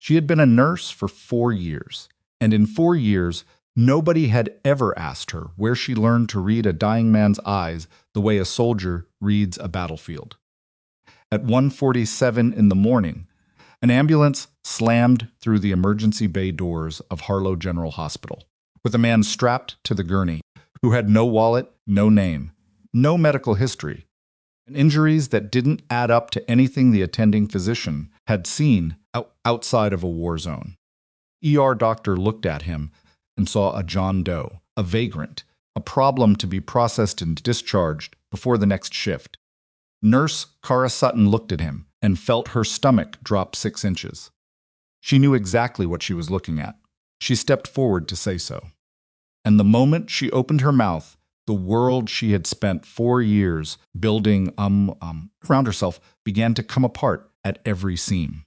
She had been a nurse for 4 years, and in 4 years, nobody had ever asked her where she learned to read a dying man's eyes the way a soldier reads a battlefield. At 1:47 in the morning, an ambulance slammed through the emergency bay doors of Harlow General Hospital, with a man strapped to the gurney who had no wallet, no name, no medical history, and injuries that didn't add up to anything the attending physician had seen outside of a war zone. ER doctor looked at him and saw a John Doe, a vagrant, a problem to be processed and discharged before the next shift. Nurse Cara Sutton looked at him and felt her stomach drop 6 inches. She knew exactly what she was looking at. She stepped forward to say so. And the moment she opened her mouth, the world she had spent 4 years building around herself began to come apart at every seam.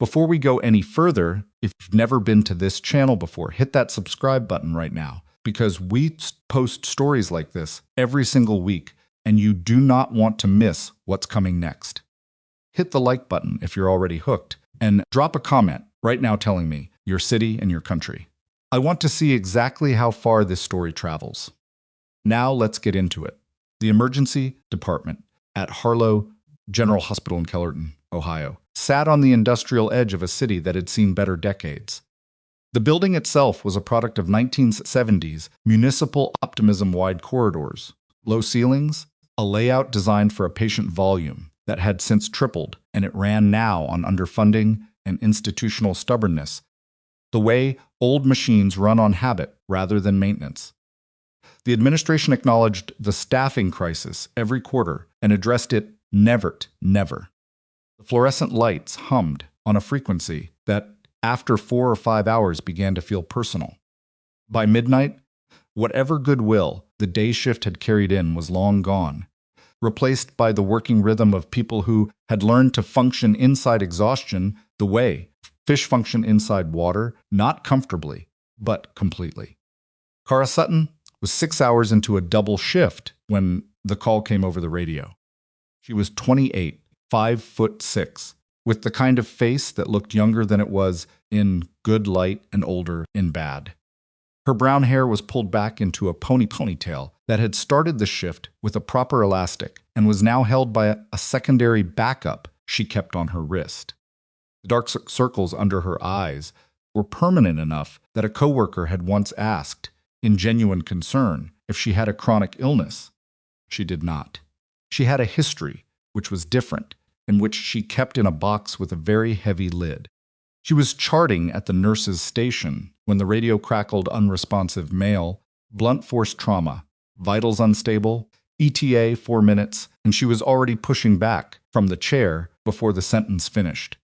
Before we go any further, if you've never been to this channel before, hit that subscribe button right now, because we post stories like this every single week, and you do not want to miss what's coming next. Hit the like button if you're already hooked, and drop a comment right now telling me your city and your country. I want to see exactly how far this story travels. Now let's get into it. The emergency department at Harlow General Hospital in Kellerton, Ohio, sat on the industrial edge of a city that had seen better decades. The building itself was a product of 1970s municipal optimism-wide corridors, low ceilings, a layout designed for a patient volume that had since tripled, and it ran now on underfunding and institutional stubbornness, the way old machines run on habit rather than maintenance. The administration acknowledged the staffing crisis every quarter and addressed it never. The fluorescent lights hummed on a frequency that, after 4 or 5 hours, began to feel personal. By midnight, whatever goodwill the day shift had carried in was long gone, replaced by the working rhythm of people who had learned to function inside exhaustion the way fish function inside water, not comfortably, but completely. Cara Sutton was 6 hours into a double shift when the call came over the radio. She was 28, 5'6", with the kind of face that looked younger than it was in good light and older in bad. Her brown hair was pulled back into a ponytail that had started the shift with a proper elastic and was now held by a secondary backup she kept on her wrist. The dark circles under her eyes were permanent enough that a coworker had once asked, in genuine concern, if she had a chronic illness. She did not. She had a history, which was different, and which she kept in a box with a very heavy lid. She was charting at the nurse's station when the radio crackled unresponsive mail, blunt force trauma, vitals unstable, ETA 4 minutes, and she was already pushing back from the chair before the sentence finished.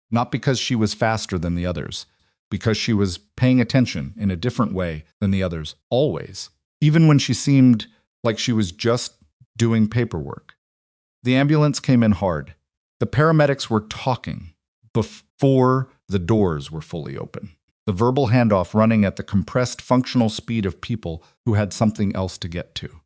Not because she was faster than the others, because she was paying attention in a different way than the others, always, even when she seemed like she was just doing paperwork. The ambulance came in hard. The paramedics were talking before the doors were fully open. The verbal handoff running at the compressed functional speed of people who had something else to get to.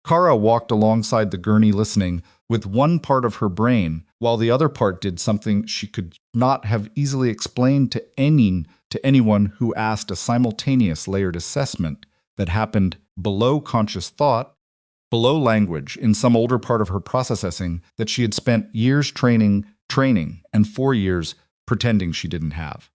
Cara walked alongside the gurney listening with one part of her brain, while the other part did something she could not have easily explained to anyone who asked a simultaneous layered assessment that happened below conscious thought, below language, in some older part of her processing that she had spent years training, and 4 years pretending she didn't have.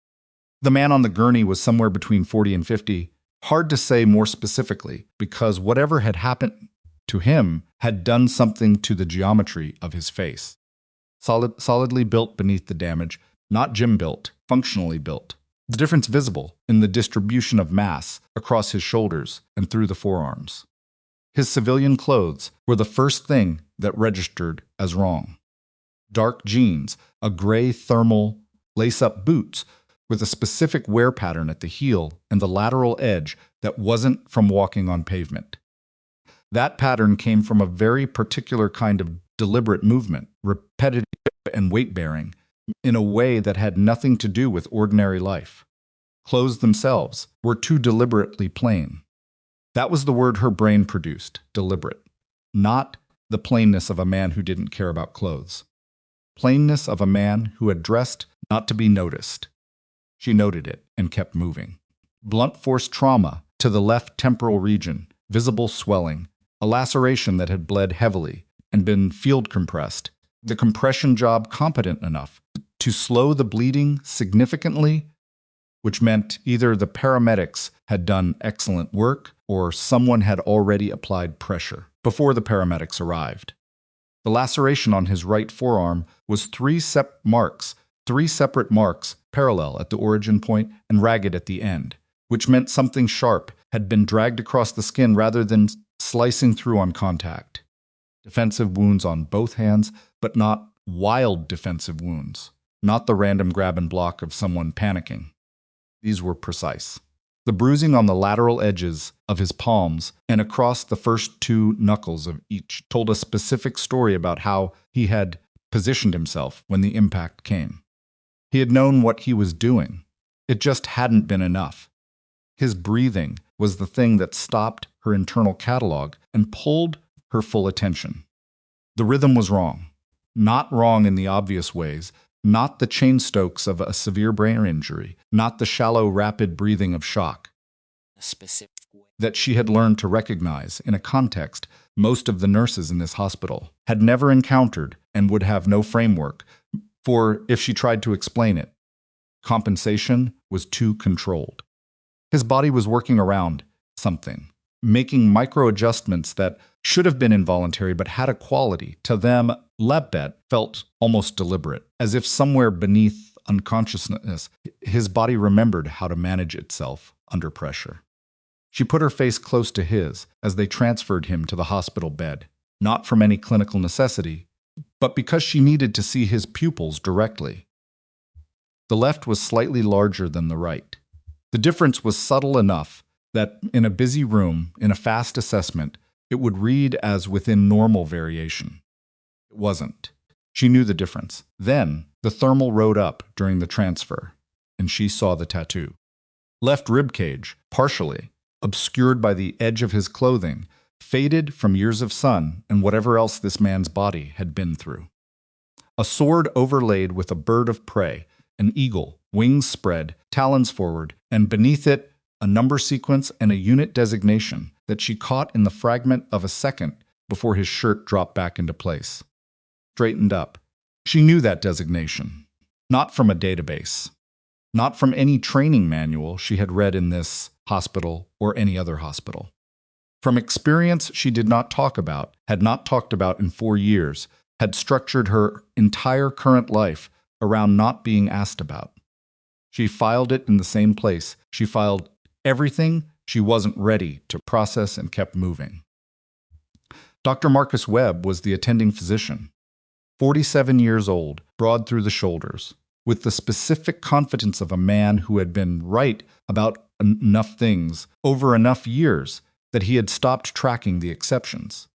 The man on the gurney was somewhere between 40 and 50, hard to say more specifically, because whatever had happened to him had done something to the geometry of his face. Solidly built beneath the damage, not gym-built, functionally built. The difference visible in the distribution of mass across his shoulders and through the forearms. His civilian clothes were the first thing that registered as wrong. Dark jeans, a gray thermal lace-up boots with a specific wear pattern at the heel and the lateral edge that wasn't from walking on pavement. That pattern came from a very particular kind of deliberate movement, repetitive and weight-bearing, in a way that had nothing to do with ordinary life. Clothes themselves were too deliberately plain. That was the word her brain produced, deliberate. Not the plainness of a man who didn't care about clothes. Plainness of a man who had dressed not to be noticed. She noted it and kept moving. Blunt force trauma to the left temporal region, visible swelling, a laceration that had bled heavily and been field compressed. The compression job competent enough to slow the bleeding significantly, which meant either the paramedics had done excellent work or someone had already applied pressure before the paramedics arrived. The laceration on his right forearm was three separate marks parallel at the origin point and ragged at the end, which meant something sharp had been dragged across the skin rather than slicing through on contact. Defensive wounds on both hands, but not wild defensive wounds, not the random grab and block of someone panicking. These were precise. The bruising on the lateral edges of his palms and across the first two knuckles of each told a specific story about how he had positioned himself when the impact came. He had known what he was doing. It just hadn't been enough. His breathing was the thing that stopped her internal catalog and pulled her full attention. The rhythm was wrong. Not wrong in the obvious ways, not the chain stokes of a severe brain injury, not the shallow, rapid breathing of shock. A specific way That she had learned to recognize in a context most of the nurses in this hospital had never encountered and would have no framework for if she tried to explain it. Compensation was too controlled. His body was working around something, making micro adjustments that should have been involuntary but had a quality. To them, Lebbet felt almost deliberate, as if somewhere beneath unconsciousness, his body remembered how to manage itself under pressure. She put her face close to his as they transferred him to the hospital bed, not from any clinical necessity, but because she needed to see his pupils directly. The left was slightly larger than the right. The difference was subtle enough that in a busy room, in a fast assessment, it would read as within normal variation. It wasn't. She knew the difference. Then, the thermal rode up during the transfer, and she saw the tattoo. Left rib cage, partially, obscured by the edge of his clothing, faded from years of sun and whatever else this man's body had been through. A sword overlaid with a bird of prey, an eagle, wings spread, talons forward, and beneath it, a number sequence and a unit designation that she caught in the fragment of a second before his shirt dropped back into place. Straightened up. She knew that designation, not from a database, not from any training manual she had read in this hospital or any other hospital. From experience she did not talk about, had not talked about in 4 years, had structured her entire current life around not being asked about. She filed it in the same place. She filed everything she wasn't ready to process and kept moving. Dr. Marcus Webb was the attending physician, 47 years old, broad through the shoulders, with the specific confidence of a man who had been right about enough things over enough years that he had stopped tracking the exceptions.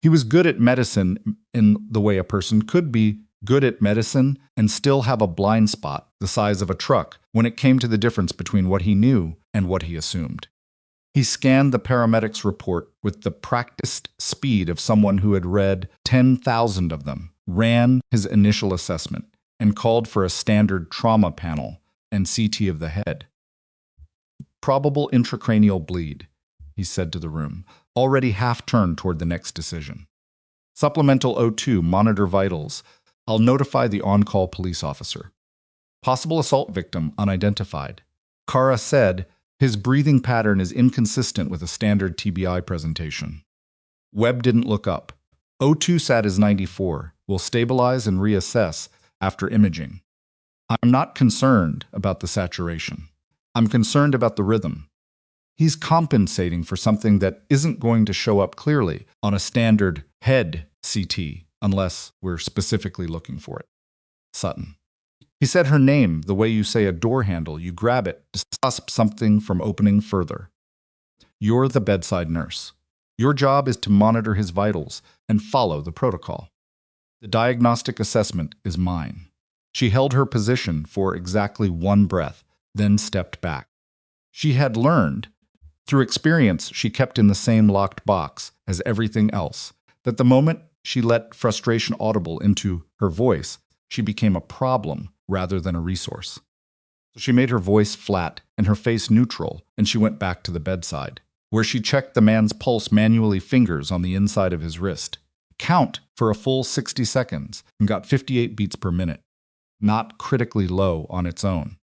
He was good at medicine in the way a person could be good at medicine and still have a blind spot the size of a truck when it came to the difference between what he knew and what he assumed. He scanned the paramedics' report with the practiced speed of someone who had read 10,000 of them, ran his initial assessment, and called for a standard trauma panel and CT of the head. Probable intracranial bleed, he said to the room, already half turned toward the next decision. Supplemental O2, monitor vitals. I'll notify the on-call police officer. Possible assault victim unidentified. Cara said his breathing pattern is inconsistent with a standard TBI presentation. Webb didn't look up. O2 sat is 94. Will stabilize and reassess after imaging. I'm not concerned about the saturation. I'm concerned about the rhythm. He's compensating for something that isn't going to show up clearly on a standard head CT unless we're specifically looking for it. Sutton. He said her name the way you say a door handle. You grab it to stop something from opening further. You're the bedside nurse. Your job is to monitor his vitals and follow the protocol. The diagnostic assessment is mine. She held her position for exactly 1 breath, then stepped back. She had learned, through experience she kept in the same locked box as everything else, that the moment she let frustration audible into her voice, she became a problem rather than a resource. So she made her voice flat and her face neutral, and she went back to the bedside, where she checked the man's pulse manually, fingers on the inside of his wrist. Count for a full 60 seconds and got 58 beats per minute. Not critically low on its own.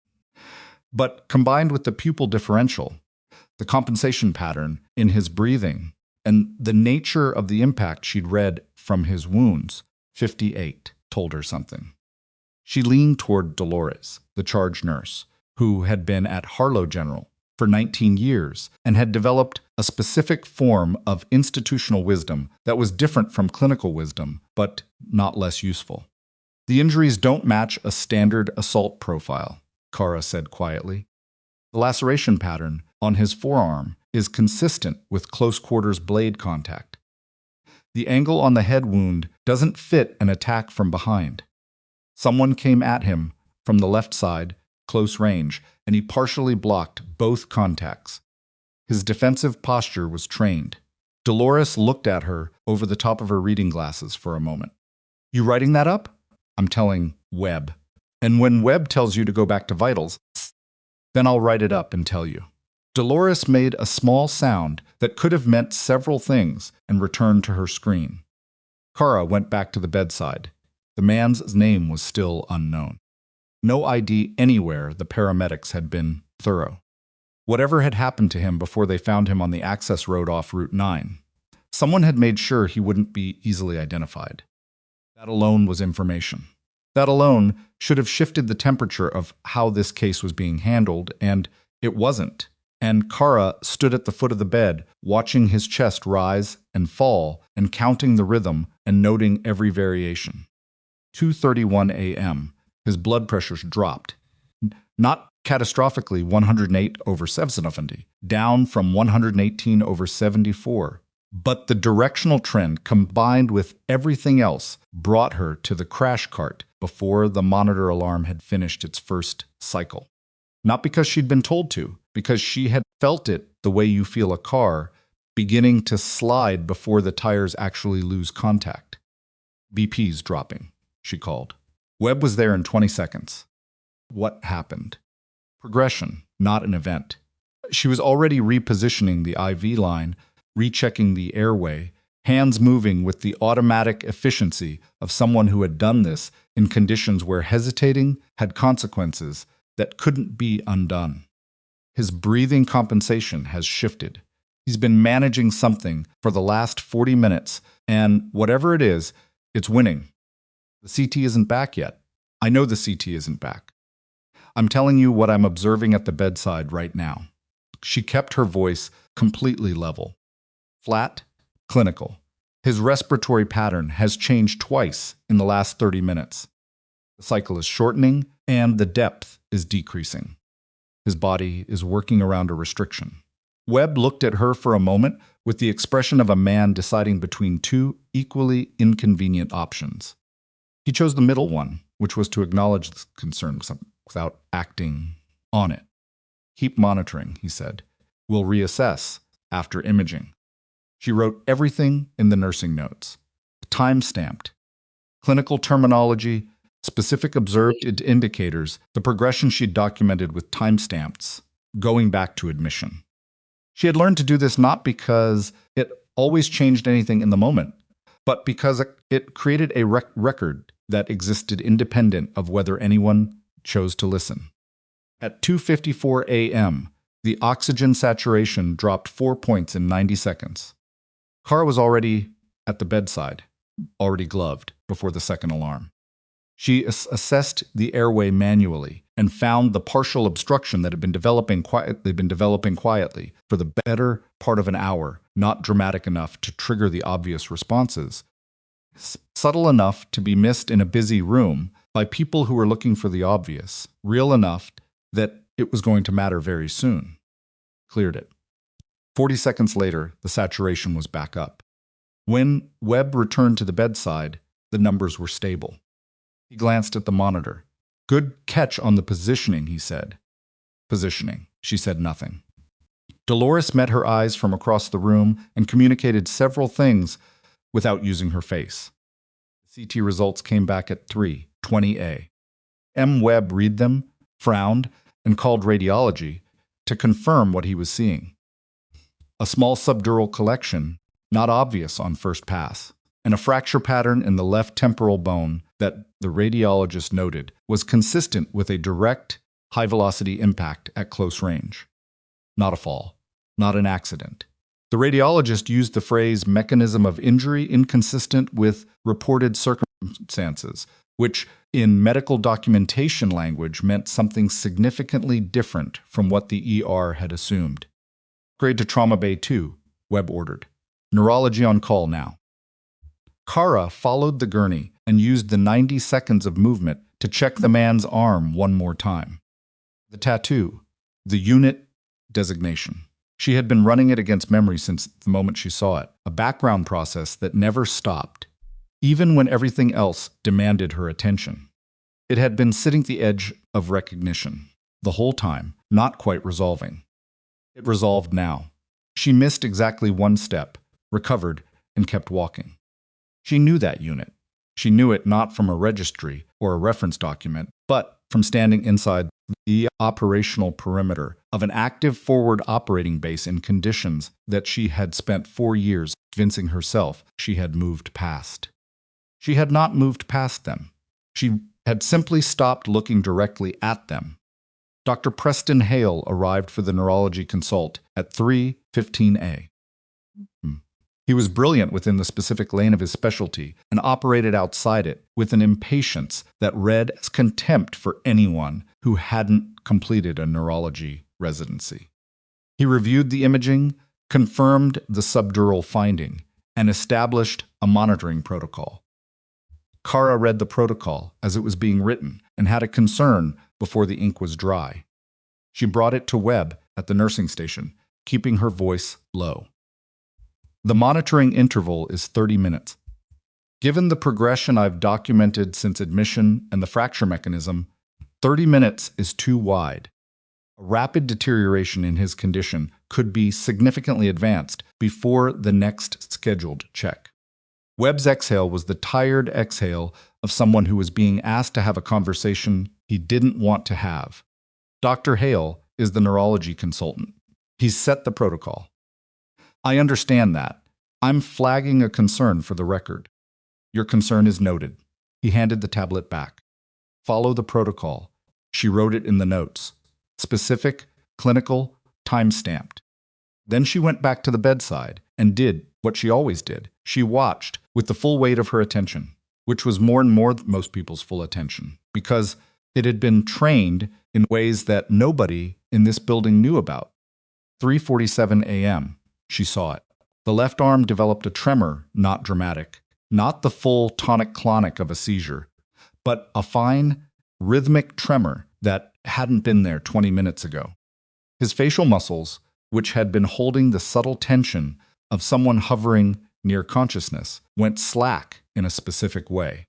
But combined with the pupil differential, the compensation pattern in his breathing, and the nature of the impact she'd read from his wounds, 58 told her something. She leaned toward Dolores, the charge nurse, who had been at Harlow General for 19 years and had developed a specific form of institutional wisdom that was different from clinical wisdom, but not less useful. The injuries don't match a standard assault profile, Cara said quietly. The laceration pattern on his forearm is consistent with close-quarters blade contact. The angle on the head wound doesn't fit an attack from behind. Someone came at him from the left side, close range, and he partially blocked both contacts. His defensive posture was trained. Dolores looked at her over the top of her reading glasses for a moment. You writing that up? I'm telling Webb. And when Webb tells you to go back to vitals, then I'll write it up and tell you. Dolores made a small sound that could have meant several things and returned to her screen. Cara went back to the bedside. The man's name was still unknown. No ID anywhere. The paramedics had been thorough. Whatever had happened to him before they found him on the access road off Route 9, someone had made sure he wouldn't be easily identified. That alone was information. That alone should have shifted the temperature of how this case was being handled, and it wasn't. And Cara stood at the foot of the bed, watching his chest rise and fall, and counting the rhythm and noting every variation. 2:31 a.m., his blood pressure dropped. Not catastrophically 108/770, down from 118/74. But the directional trend, combined with everything else, brought her to the crash cart before the monitor alarm had finished its first cycle. Not because she'd been told to, because she had felt it the way you feel a car beginning to slide before the tires actually lose contact. BP's dropping, she called. Webb was there in 20 seconds. What happened? Progression, not an event. She was already repositioning the IV line, rechecking the airway, hands moving with the automatic efficiency of someone who had done this in conditions where hesitating had consequences that couldn't be undone. His breathing compensation has shifted. He's been managing something for the last 40 minutes, and whatever it is, it's winning. The CT isn't back yet. I know the CT isn't back. I'm telling you what I'm observing at the bedside right now. She kept her voice completely level. Flat, clinical. His respiratory pattern has changed twice in the last 30 minutes. The cycle is shortening and the depth is decreasing. His body is working around a restriction. Webb looked at her for a moment with the expression of a man deciding between two equally inconvenient options. He chose the middle one, which was to acknowledge the concern without acting on it. Keep monitoring, he said. We'll reassess after imaging. She wrote everything in the nursing notes. Time-stamped. Clinical terminology, specific observed indicators, the progression she'd documented with timestamps, going back to admission. She had learned to do this not because it always changed anything in the moment, but because it created a record that existed independent of whether anyone chose to listen. At 2:54 a.m., the oxygen saturation dropped 4 points in 90 seconds. Cara was already at the bedside, already gloved, before the second alarm. She assessed the airway manually and found the partial obstruction that had been developing quietly for the better part of an hour, not dramatic enough to trigger the obvious responses, subtle enough to be missed in a busy room by people who were looking for the obvious, real enough that it was going to matter very soon. Cleared it. 40 seconds later, the saturation was back up. When Webb returned to the bedside, the numbers were stable. He glanced at the monitor. Good catch on the positioning, he said. Positioning. She said nothing. Dolores met her eyes from across the room and communicated several things without using her face. The CT results came back at 3:20 A. Webb read them, frowned, and called radiology to confirm what he was seeing. A small subdural collection, not obvious on first pass, and a fracture pattern in the left temporal bone that the radiologist noted was consistent with a direct, high-velocity impact at close range. Not a fall, not an accident. The radiologist used the phrase mechanism of injury inconsistent with reported circumstances, which in medical documentation language meant something significantly different from what the ER had assumed. Grade to Trauma Bay 2, Webb ordered. Neurology on call now. Cara followed the gurney and used the 90 seconds of movement to check the man's arm one more time. The tattoo, the unit designation. She had been running it against memory since the moment she saw it, a background process that never stopped, even when everything else demanded her attention. It had been sitting at the edge of recognition, the whole time, not quite resolving. It resolved now. She missed exactly one step, recovered, and kept walking. She knew that unit. She knew it not from a registry or a reference document, but from standing inside the operational perimeter of an active forward operating base in conditions that she had spent 4 years convincing herself she had moved past. She had not moved past them. She had simply stopped looking directly at them. Dr. Preston Hale arrived for the neurology consult at 3:15 a.m. He was brilliant within the specific lane of his specialty and operated outside it with an impatience that read as contempt for anyone who hadn't completed a neurology residency. He reviewed the imaging, confirmed the subdural finding, and established a monitoring protocol. Cara read the protocol as it was being written and had a concern before the ink was dry. She brought it to Webb at the nursing station, keeping her voice low. The monitoring interval is 30 minutes. Given the progression I've documented since admission and the fracture mechanism, 30 minutes is too wide. A rapid deterioration in his condition could be significantly advanced before the next scheduled check. Webb's exhale was the tired exhale of someone who was being asked to have a conversation he didn't want to have. Dr. Hale is the neurology consultant. He's set the protocol. I understand that. I'm flagging a concern for the record. Your concern is noted. He handed the tablet back. Follow the protocol. She wrote it in the notes. Specific, clinical, time-stamped. Then she went back to the bedside and did what she always did. She watched with the full weight of her attention, which was more and more most people's full attention, because it had been trained in ways that nobody in this building knew about. 3:47 a.m. She saw it. The left arm developed a tremor, not dramatic, not the full tonic-clonic of a seizure, but a fine, rhythmic tremor that hadn't been there 20 minutes ago. His facial muscles, which had been holding the subtle tension of someone hovering near consciousness, went slack in a specific way.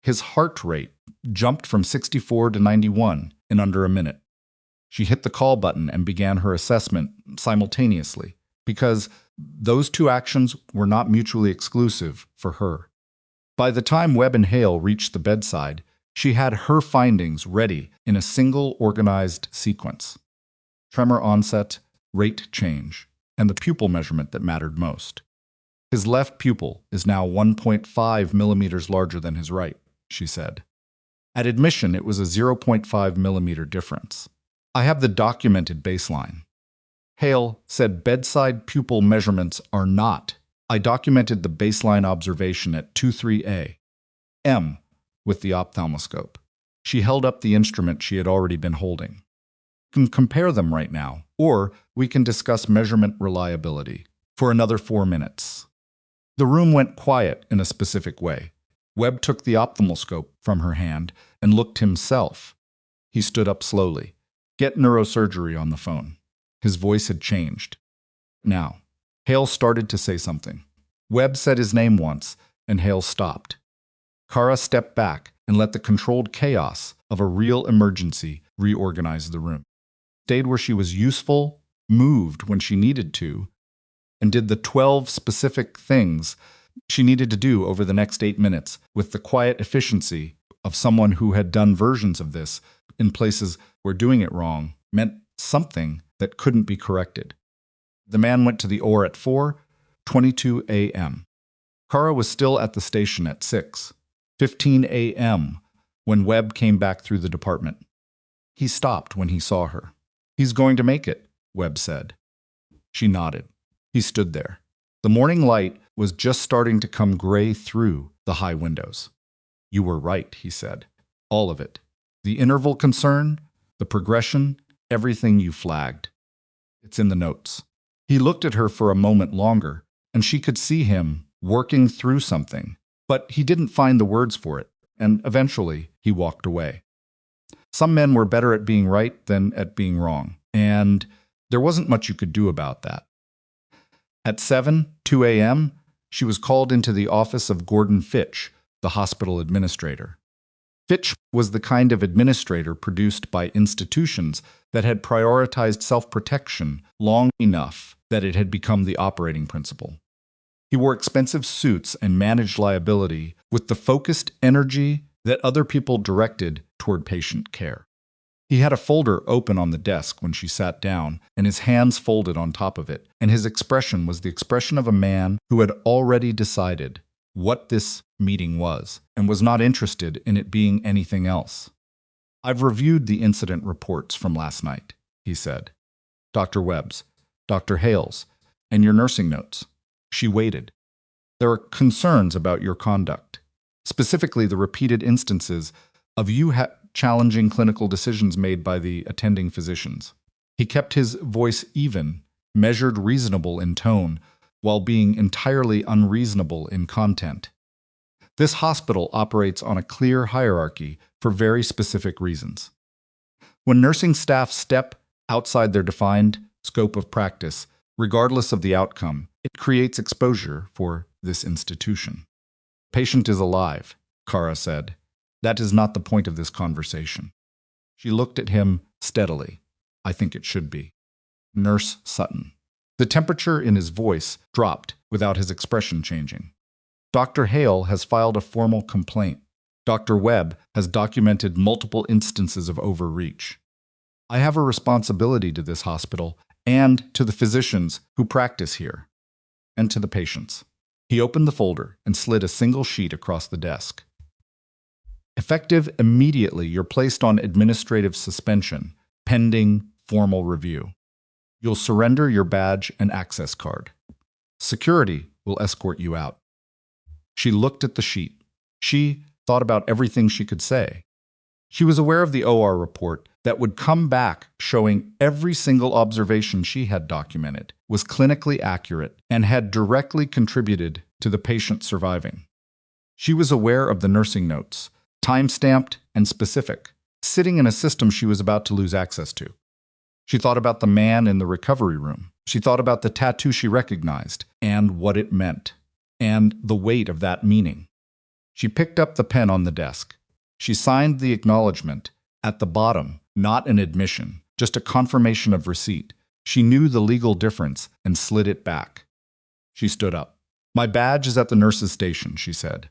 His heart rate jumped from 64 to 91 in under a minute. She hit the call button and began her assessment simultaneously, because those two actions were not mutually exclusive for her. By the time Webb and Hale reached the bedside, she had her findings ready in a single organized sequence. Tremor onset, rate change, and the pupil measurement that mattered most. His left pupil is now 1.5 millimeters larger than his right, she said. At admission, it was a 0.5 millimeter difference. I have the documented baseline. Hale said bedside pupil measurements are not. I documented the baseline observation at 23A. M with the ophthalmoscope. She held up the instrument she had already been holding. We can compare them right now, or we can discuss measurement reliability for another 4 minutes. The room went quiet in a specific way. Webb took the ophthalmoscope from her hand and looked himself. He stood up slowly. Get neurosurgery on the phone. His voice had changed. Now, Hale started to say something. Webb said his name once, and Hale stopped. Cara stepped back and let the controlled chaos of a real emergency reorganize the room. Stayed where she was useful, moved when she needed to, and did the 12 specific things she needed to do over the next 8 minutes with the quiet efficiency of someone who had done versions of this in places where doing it wrong meant something that couldn't be corrected. The man went to the OR at 4:22 a.m. Cara was still at the station at 6:15 a.m. when Webb came back through the department. He stopped when he saw her. "He's going to make it," Webb said. She nodded. He stood there. The morning light was just starting to come gray through the high windows. "You were right," he said. "All of it. The interval concern, the progression, everything you flagged. It's in the notes." He looked at her for a moment longer, and she could see him working through something, but he didn't find the words for it, and eventually he walked away. Some men were better at being right than at being wrong, and there wasn't much you could do about that. At 7:02 a.m., she was called into the office of Gordon Fitch, the hospital administrator. Fitch was the kind of administrator produced by institutions that had prioritized self-protection long enough that it had become the operating principle. He wore expensive suits and managed liability with the focused energy that other people directed toward patient care. He had a folder open on the desk when she sat down, and his hands folded on top of it, and his expression was the expression of a man who had already decided what this meeting was, and was not interested in it being anything else. "I've reviewed the incident reports from last night," he said. "Dr. Webb's, Dr. Hale's, and your nursing notes." She waited. "There are concerns about your conduct, specifically the repeated instances of you challenging clinical decisions made by the attending physicians." He kept his voice even, measured, reasonable in tone, while being entirely unreasonable in content. "This hospital operates on a clear hierarchy for very specific reasons. When nursing staff step outside their defined scope of practice, regardless of the outcome, it creates exposure for this institution." "Patient is alive," Cara said. "That is not the point of this conversation." She looked at him steadily. "I think it should be." "Nurse Sutton." The temperature in his voice dropped without his expression changing. "Dr. Hale has filed a formal complaint. Dr. Webb has documented multiple instances of overreach. I have a responsibility to this hospital and to the physicians who practice here, and to the patients." He opened the folder and slid a single sheet across the desk. "Effective immediately, you're placed on administrative suspension, pending formal review. You'll surrender your badge and access card. Security will escort you out." She looked at the sheet. She thought about everything she could say. She was aware of the OR report that would come back showing every single observation she had documented was clinically accurate and had directly contributed to the patient surviving. She was aware of the nursing notes, time-stamped and specific, sitting in a system she was about to lose access to. She thought about the man in the recovery room. She thought about the tattoo she recognized and what it meant, and the weight of that meaning. She picked up the pen on the desk. She signed the acknowledgement. At the bottom, not an admission, just a confirmation of receipt. She knew the legal difference and slid it back. She stood up. "My badge is at the nurse's station," she said.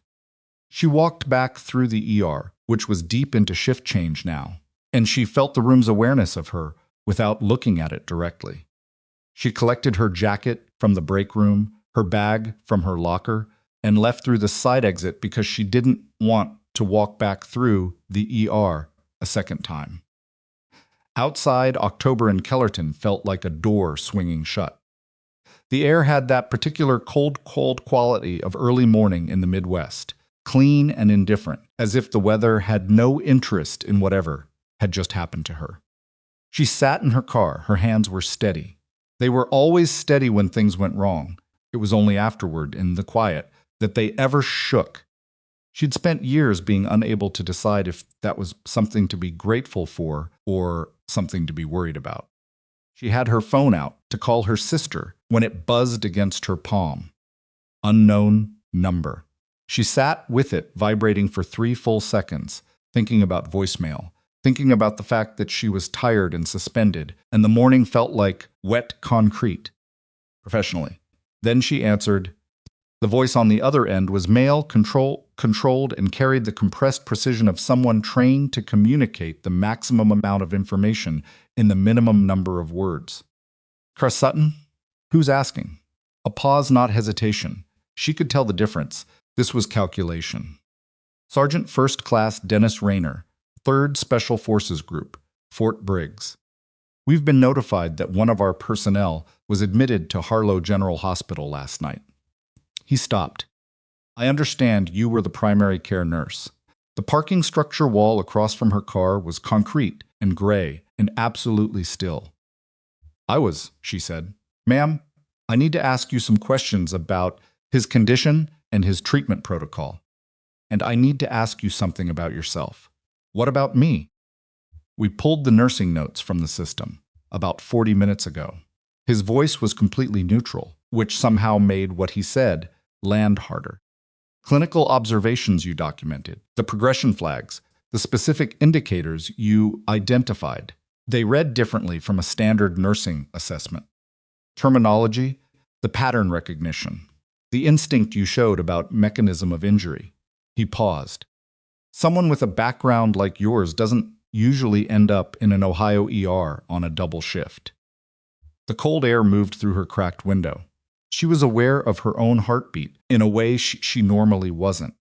She walked back through the ER, which was deep into shift change now, and she felt the room's awareness of her without looking at it directly. She collected her jacket from the break room, her bag from her locker, and left through the side exit because she didn't want to walk back through the ER a second time. Outside, October in Kellerton felt like a door swinging shut. The air had that particular cold quality of early morning in the Midwest, clean and indifferent, as if the weather had no interest in whatever had just happened to her. She sat in her car. Her hands were steady. They were always steady when things went wrong. It was only afterward, in the quiet, that they ever shook. She'd spent years being unable to decide if that was something to be grateful for or something to be worried about. She had her phone out to call her sister when it buzzed against her palm. Unknown number. She sat with it vibrating for 3 full seconds, thinking about voicemail, thinking about the fact that she was tired and suspended, and the morning felt like wet concrete. Professionally. Then she answered, The voice on the other end was male, controlled, and carried the compressed precision of someone trained to communicate the maximum amount of information in the minimum number of words. Cara Sutton? Who's asking? A pause, not hesitation. She could tell the difference. This was calculation. Sergeant First Class Dennis Rayner, 3rd Special Forces Group, Fort Briggs. We've been notified that one of our personnel was admitted to Harlow General Hospital last night. He stopped. I understand you were the primary care nurse. The parking structure wall across from her car was concrete and gray and absolutely still. I was, she said. Ma'am, I need to ask you some questions about his condition and his treatment protocol. And I need to ask you something about yourself. What about me? We pulled the nursing notes from the system about 40 minutes ago. His voice was completely neutral, which somehow made what he said land harder. Clinical observations you documented, the progression flags, the specific indicators you identified, they read differently from a standard nursing assessment. Terminology, the pattern recognition, the instinct you showed about mechanism of injury. He paused. Someone with a background like yours doesn't usually end up in an Ohio ER on a double shift. The cold air moved through her cracked window. She was aware of her own heartbeat in a way she normally wasn't.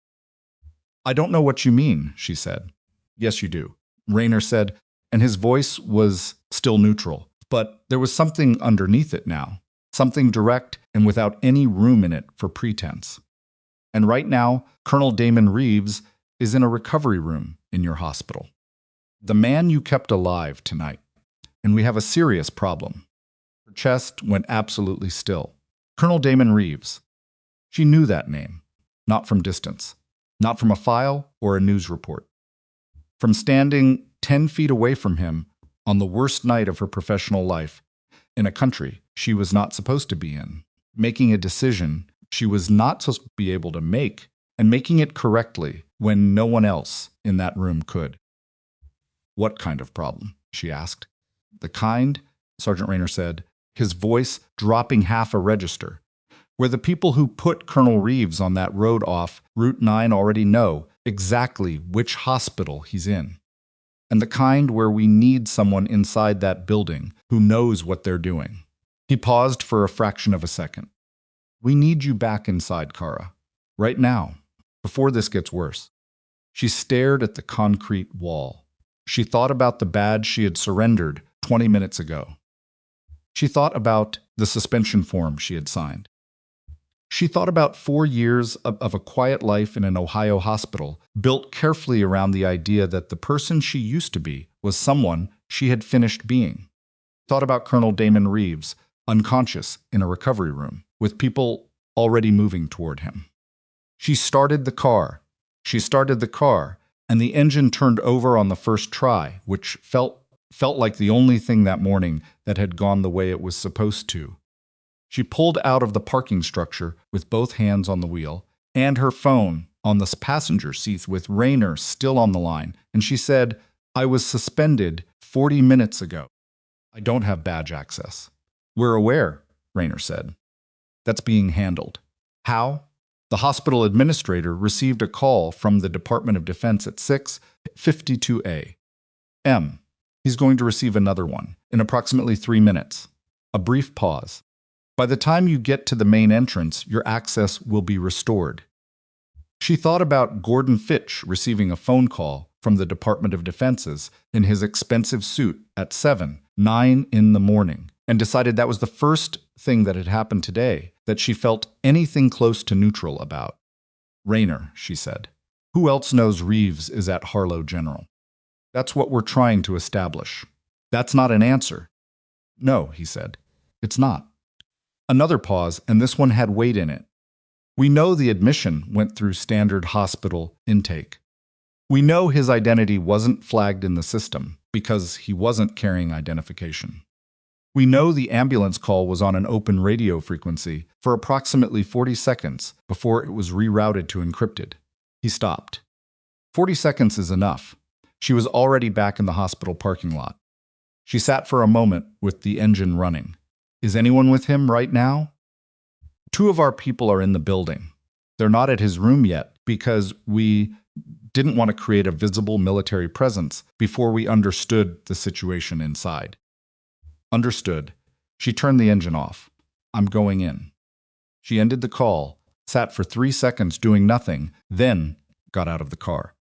I don't know what you mean, she said. Yes, you do, Rayner said, and his voice was still neutral, but there was something underneath it now, something direct and without any room in it for pretense. And right now, Colonel Damon Reeves is in a recovery room in your hospital. The man you kept alive tonight, and we have a serious problem. Her chest went absolutely still. Colonel Damon Reeves. She knew that name, not from distance, not from a file or a news report. From standing 10 feet away from him on the worst night of her professional life, in a country she was not supposed to be in, making a decision she was not supposed to be able to make, and making it correctly when no one else in that room could. What kind of problem? She asked. The kind, Sergeant Rayner said, his voice dropping half a register, where the people who put Colonel Reeves on that road off Route 9 already know exactly which hospital he's in, and the kind where we need someone inside that building who knows what they're doing. He paused for a fraction of a second. We need you back inside, Cara, right now, before this gets worse. She stared at the concrete wall. She thought about the badge she had surrendered 20 minutes ago. She thought about the suspension form she had signed. She thought about 4 years of a quiet life in an Ohio hospital, built carefully around the idea that the person she used to be was someone she had finished being. Thought about Colonel Damon Reeves, unconscious in a recovery room, with people already moving toward him. She started the car, and the engine turned over on the first try, which felt like the only thing that morning that had gone the way it was supposed to. She pulled out of the parking structure with both hands on the wheel and her phone on the passenger seat with Rayner still on the line, and she said, I was suspended 40 minutes ago. I don't have badge access. We're aware, Rayner said. That's being handled. How? The hospital administrator received a call from the Department of Defense at 6:52 a.m. He's going to receive another one in approximately 3 minutes. A brief pause. By the time you get to the main entrance, your access will be restored. She thought about Gordon Fitch receiving a phone call from the Department of Defense in his expensive suit at 9 in the morning, and decided that was the first thing that had happened today that she felt anything close to neutral about. Rayner, she said. Who else knows Reeves is at Harlow General? That's what we're trying to establish. That's not an answer. No, he said. It's not. Another pause, and this one had weight in it. We know the admission went through standard hospital intake. We know his identity wasn't flagged in the system because he wasn't carrying identification. We know the ambulance call was on an open radio frequency for approximately 40 seconds before it was rerouted to encrypted. He stopped. 40 seconds is enough. She was already back in the hospital parking lot. She sat for a moment with the engine running. Is anyone with him right now? 2 of our people are in the building. They're not at his room yet because we didn't want to create a visible military presence before we understood the situation inside. Understood. She turned the engine off. I'm going in. She ended the call, sat for 3 seconds doing nothing, then got out of the car.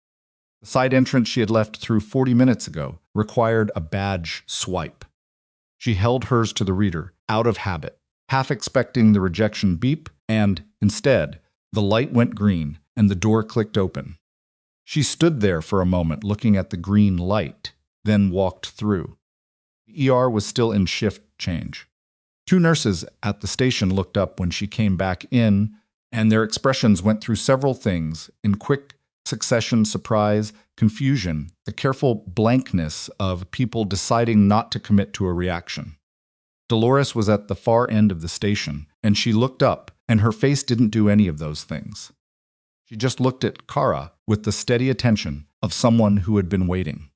The side entrance she had left through 40 minutes ago required a badge swipe. She held hers to the reader, out of habit, half expecting the rejection beep, and, instead, the light went green and the door clicked open. She stood there for a moment looking at the green light, then walked through. The ER was still in shift change. 2 nurses at the station looked up when she came back in, and their expressions went through several things in quick succession: surprise, confusion, the careful blankness of people deciding not to commit to a reaction. Dolores was at the far end of the station, and she looked up, and her face didn't do any of those things. She just looked at Cara with the steady attention of someone who had been waiting.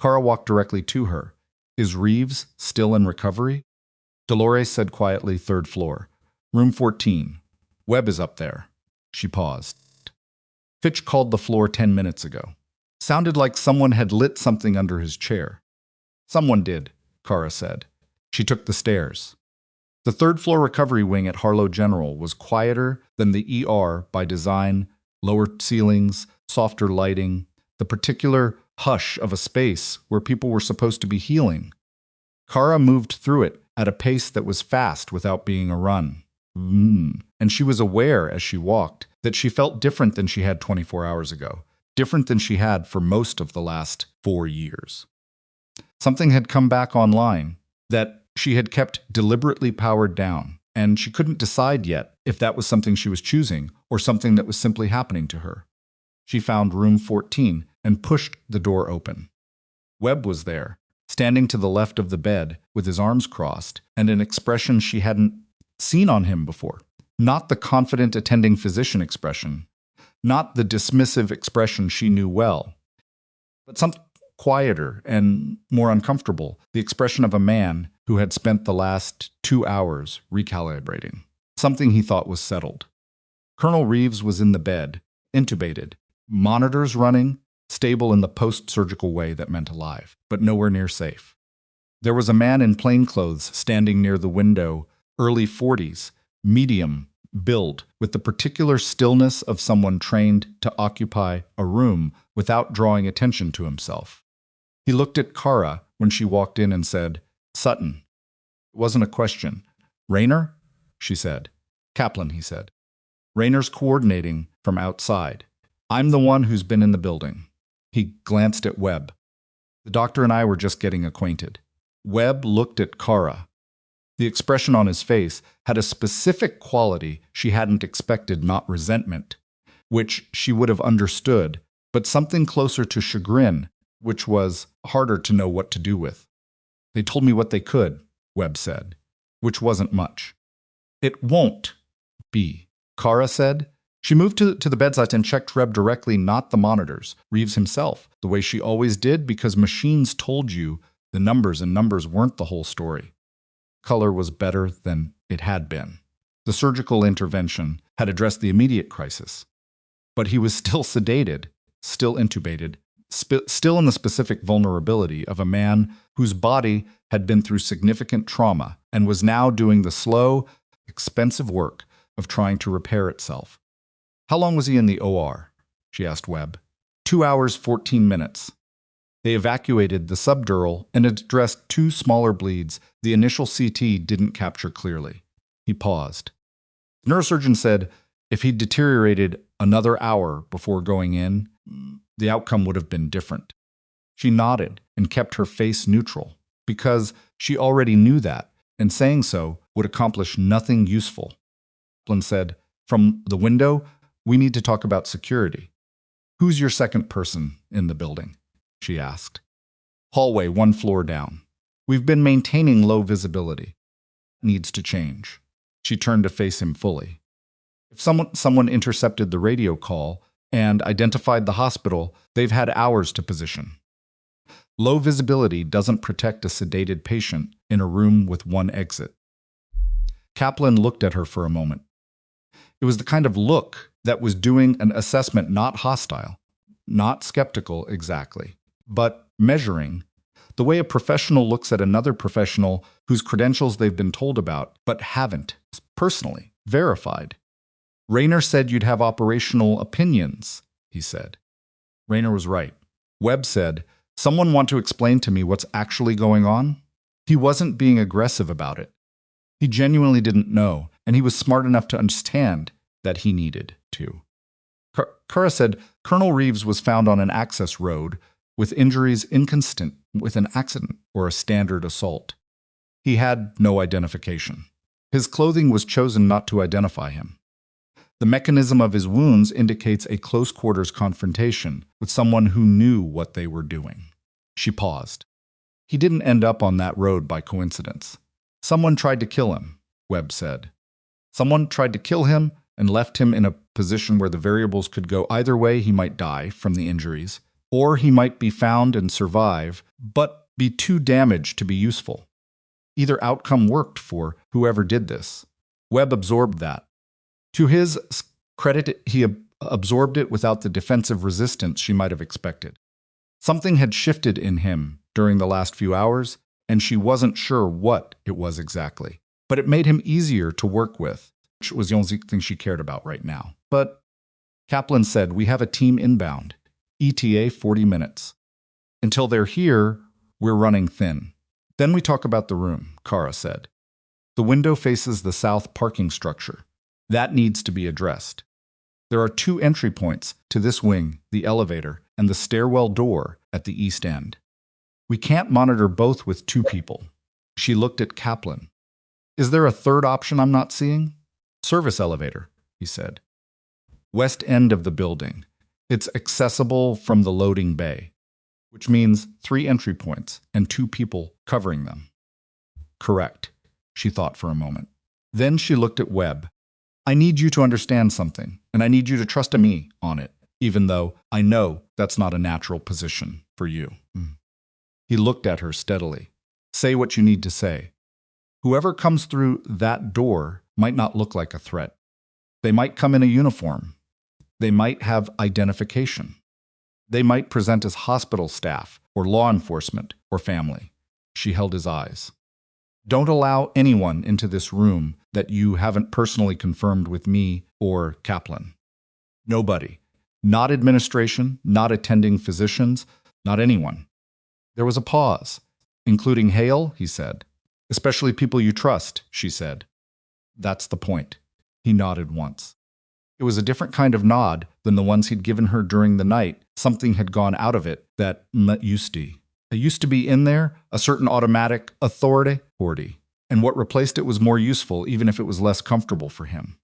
Cara walked directly to her. Is Reeves still in recovery? Dolores said quietly, 3rd floor. Room 14. Webb is up there. She paused. Fitch called the floor 10 minutes ago. Sounded like someone had lit something under his chair. Someone did, Cara said. She took the stairs. The 3rd floor recovery wing at Harlow General was quieter than the ER by design, lower ceilings, softer lighting, the particular hush of a space where people were supposed to be healing. Cara moved through it at a pace that was fast without being a run. And she was aware as she walked that she felt different than she had 24 hours ago, different than she had for most of the last 4 years. Something had come back online that she had kept deliberately powered down, and she couldn't decide yet if that was something she was choosing or something that was simply happening to her. She found room 14 and pushed the door open. Webb was there, standing to the left of the bed with his arms crossed and an expression she hadn't seen on him before. Not the confident attending physician expression, not the dismissive expression she knew well, but something quieter and more uncomfortable, the expression of a man who had spent the last 2 hours recalibrating, something he thought was settled. Colonel Reeves was in the bed, intubated, monitors running, stable in the post-surgical way that meant alive, but nowhere near safe. There was a man in plainclothes standing near the window, early 40s, medium build, with the particular stillness of someone trained to occupy a room without drawing attention to himself. He looked at Cara when she walked in and said, Sutton. It wasn't a question. Rayner? She said. Kaplan, he said. Rayner's coordinating from outside. I'm the one who's been in the building. He glanced at Webb. The doctor and I were just getting acquainted. Webb looked at Cara. The expression on his face had a specific quality she hadn't expected, not resentment, which she would have understood, but something closer to chagrin, which was harder to know what to do with. They told me what they could, Webb said, which wasn't much. It won't be, Cara said. She moved to the bedside and checked Webb directly, not the monitors, Reeves himself, the way she always did, because machines told you the numbers, and numbers weren't the whole story. Color was better than it had been. The surgical intervention had addressed the immediate crisis. But he was still sedated, still intubated, still in the specific vulnerability of a man whose body had been through significant trauma and was now doing the slow, expensive work of trying to repair itself. How long was he in the OR? She asked Webb. 2 hours, 14 minutes. They evacuated the subdural and addressed 2 smaller bleeds the initial CT didn't capture clearly. He paused. The neurosurgeon said if he'd deteriorated another hour before going in, the outcome would have been different. She nodded and kept her face neutral, because she already knew that, and saying so would accomplish nothing useful. Kaplan said, from the window, we need to talk about security. Who's your second person in the building? She asked. Hallway 1 floor down. We've been maintaining low visibility. Needs to change. She turned to face him fully. If someone intercepted the radio call and identified the hospital, they've had hours to position. Low visibility doesn't protect a sedated patient in a room with 1 exit. Kaplan looked at her for a moment, It was the kind of look that was doing an assessment not hostile, not skeptical exactly, but measuring, the way a professional looks at another professional whose credentials they've been told about but haven't personally verified. Rayner said you'd have operational opinions, he said. Rayner was right. Webb said, someone want to explain to me what's actually going on? He wasn't being aggressive about it. He genuinely didn't know, and he was smart enough to understand that he needed to. Cara said Colonel Reeves was found on an access road with injuries inconsistent with an accident or a standard assault. He had no identification. His clothing was chosen not to identify him. The mechanism of his wounds indicates a close-quarters confrontation with someone who knew what they were doing. She paused. He didn't end up on that road by coincidence. Someone tried to kill him, Webb said. Someone tried to kill him and left him in a position where the variables could go either way. He might die from the injuries, or he might be found and survive, but be too damaged to be useful. Either outcome worked for whoever did this. Webb absorbed that. To his credit, he absorbed it without the defensive resistance she might have expected. Something had shifted in him during the last few hours, and she wasn't sure what it was exactly. But it made him easier to work with, which was the only thing she cared about right now. But Kaplan said, we have a team inbound. ETA 40 minutes. Until they're here, we're running thin. Then we talk about the room, Cara said. The window faces the south parking structure. That needs to be addressed. There are 2 entry points to this wing, the elevator and the stairwell door at the east end. We can't monitor both with 2 people. She looked at Kaplan. Is there a third option I'm not seeing? Service elevator, he said. West end of the building. It's accessible from the loading bay, which means 3 entry points and 2 people covering them. Correct, she thought for a moment. Then she looked at Webb. I need you to understand something, and I need you to trust me on it, even though I know that's not a natural position for you. He looked at her steadily. Say what you need to say. Whoever comes through that door might not look like a threat. They might come in a uniform. They might have identification. They might present as hospital staff or law enforcement or family. She held his eyes. Don't allow anyone into this room that you haven't personally confirmed with me or Kaplan. Nobody. Not administration, not attending physicians, not anyone. There was a pause. Including Hale, he said. Especially people you trust, she said. That's the point. He nodded once. It was a different kind of nod than the ones he'd given her during the night. Something had gone out of it that used to be in there, a certain automatic authority, and what replaced it was more useful, even if it was less comfortable for him.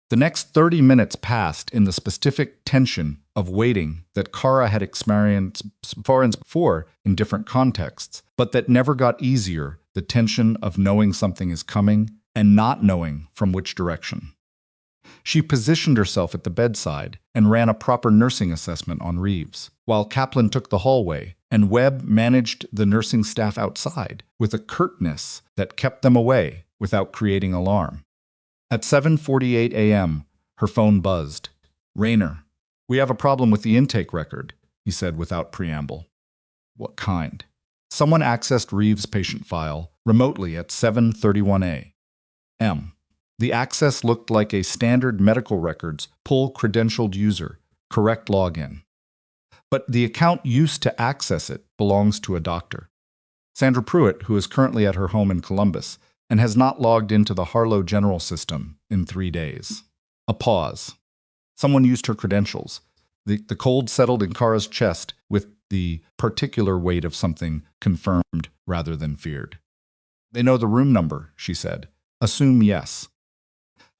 The next 30 minutes passed in the specific tension of waiting that Cara had experienced before in different contexts, but that never got easier, the tension of knowing something is coming and not knowing from which direction. She positioned herself at the bedside and ran a proper nursing assessment on Reeves, while Kaplan took the hallway, and Webb managed the nursing staff outside with a curtness that kept them away without creating alarm. At 7:48 a.m., her phone buzzed. Rayner, we have a problem with the intake record, he said without preamble. What kind? Someone accessed Reeves' patient file remotely at 7:31 a.m. The access looked like a standard medical records pull credentialed user, correct login. But the account used to access it belongs to a doctor. Sandra Pruitt, who is currently at her home in Columbus and has not logged into the Harlow General System in 3 days. A pause. Someone used her credentials. The cold settled in Cara's chest with the particular weight of something confirmed rather than feared. They know the room number, she said. Assume yes.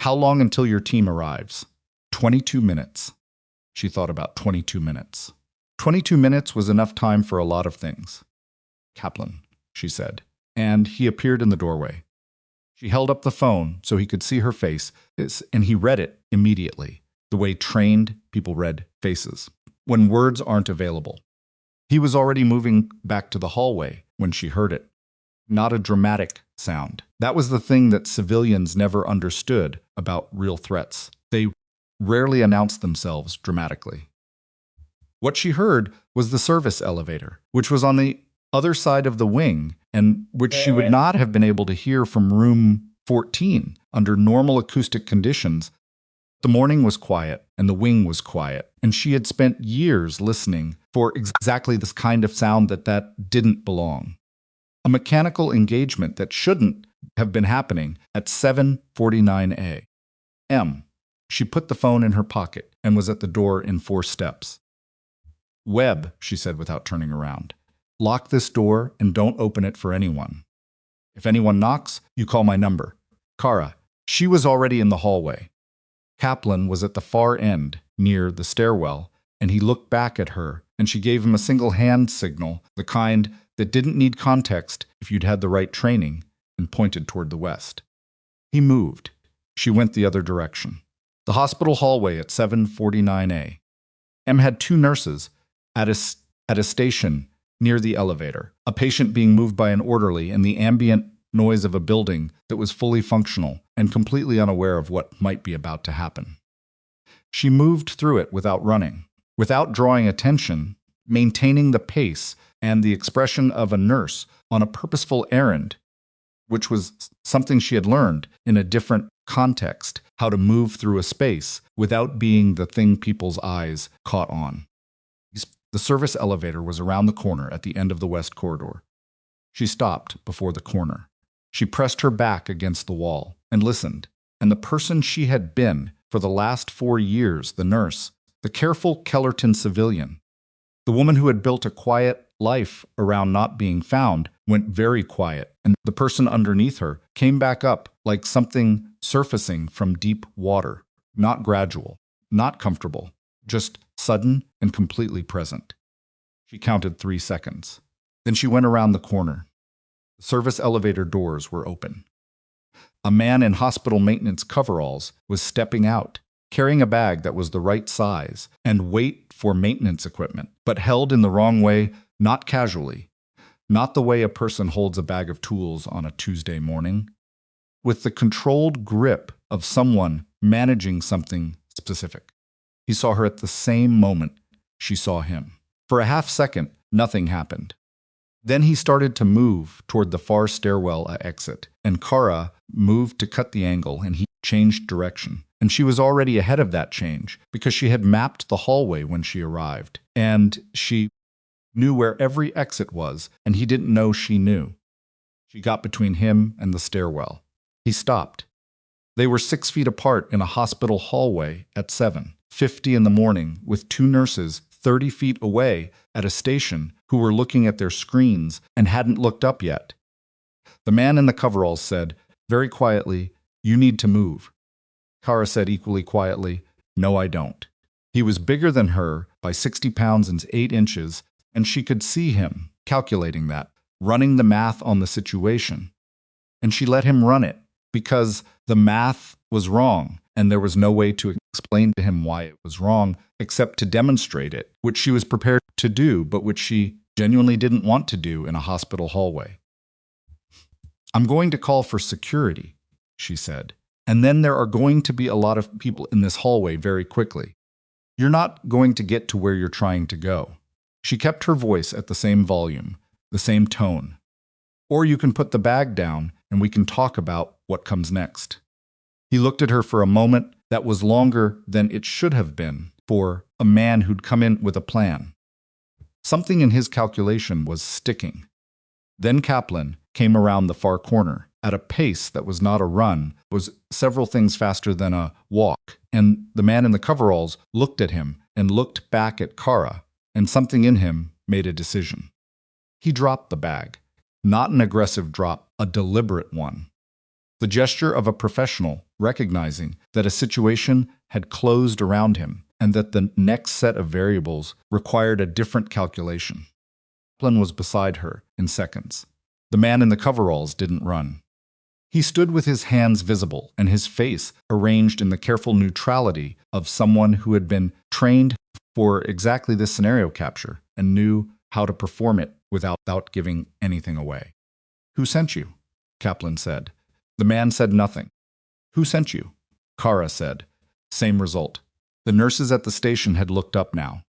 How long until your team arrives? 22 minutes. She thought about 22 minutes. 22 minutes was enough time for a lot of things. Kaplan, she said, and he appeared in the doorway. She held up the phone so he could see her face, and he read it immediately, the way trained people read faces, when words aren't available. He was already moving back to the hallway when she heard it. Not a dramatic sound. That was the thing that civilians never understood about real threats. They rarely announce themselves dramatically. What she heard was the service elevator, which was on the other side of the wing and which she would not have been able to hear from room 14 under normal acoustic conditions. The morning was quiet and the wing was quiet, and she had spent years listening for exactly this kind of sound that didn't belong. A mechanical engagement that shouldn't have been happening at 7:49 a.m. She put the phone in her pocket and was at the door in 4 steps. "Webb," she said without turning around, "lock this door and don't open it for anyone. If anyone knocks, you call my number. Cara." She was already in the hallway. Kaplan was at the far end, near the stairwell, and he looked back at her, and she gave him a single hand signal, the kind that didn't need context if you'd had the right training, and pointed toward the west. He moved. She went the other direction. The hospital hallway at 7:49 a.m. had 2 nurses at a station near the elevator, a patient being moved by an orderly, and the ambient noise of a building that was fully functional and completely unaware of what might be about to happen. She moved through it without running, without drawing attention, maintaining the pace and the expression of a nurse on a purposeful errand, which was something she had learned in a different context, how to move through a space without being the thing people's eyes caught on. The service elevator was around the corner at the end of the west corridor. She stopped before the corner. She pressed her back against the wall and listened, and the person she had been for the last 4 years, the nurse, the careful Kellerton civilian, the woman who had built a quiet life around not being found, went very quiet, and the person underneath her came back up like something surfacing from deep water, not gradual, not comfortable, just sudden and completely present. She counted 3 seconds. Then she went around the corner. The service elevator doors were open. A man in hospital maintenance coveralls was stepping out, carrying a bag that was the right size and weight for maintenance equipment, but held in the wrong way, not casually, not the way a person holds a bag of tools on a Tuesday morning, with the controlled grip of someone managing something specific. He saw her at the same moment she saw him. For a half second, nothing happened. Then he started to move toward the far stairwell exit, and Cara moved to cut the angle, and he changed direction. And she was already ahead of that change because she had mapped the hallway when she arrived, and she knew where every exit was, and he didn't know she knew. She got between him and the stairwell. He stopped. They were 6 feet apart in a hospital hallway at 7:50 in the morning with 2 nurses 30 feet away at a station who were looking at their screens and hadn't looked up yet. The man in the coveralls said, very quietly, "You need to move." Cara said equally quietly, "No, I don't." He was bigger than her by 60 pounds and 8 inches, and she could see him calculating that, running the math on the situation. And she let him run it because the math was wrong, and there was no way to explain to him why it was wrong except to demonstrate it, which she was prepared to do, but which she genuinely didn't want to do in a hospital hallway. "I'm going to call for security," she said, "and then there are going to be a lot of people in this hallway very quickly. You're not going to get to where you're trying to go." She kept her voice at the same volume, the same tone. "Or you can put the bag down and we can talk about what comes next." He looked at her for a moment that was longer than it should have been for a man who'd come in with a plan. Something in his calculation was sticking. Then Kaplan came around the far corner at a pace that was not a run, was several things faster than a walk, and the man in the coveralls looked at him and looked back at Cara, and something in him made a decision. He dropped the bag. Not an aggressive drop, a deliberate one. The gesture of a professional recognizing that a situation had closed around him and that the next set of variables required a different calculation. Kaplan was beside her in seconds. The man in the coveralls didn't run. He stood with his hands visible and his face arranged in the careful neutrality of someone who had been trained for exactly this scenario capture and knew how to perform it without giving anything away. "Who sent you?" Kaplan said. The man said nothing. "Who sent you?" Cara said. Same result. The nurses at the station had looked up now.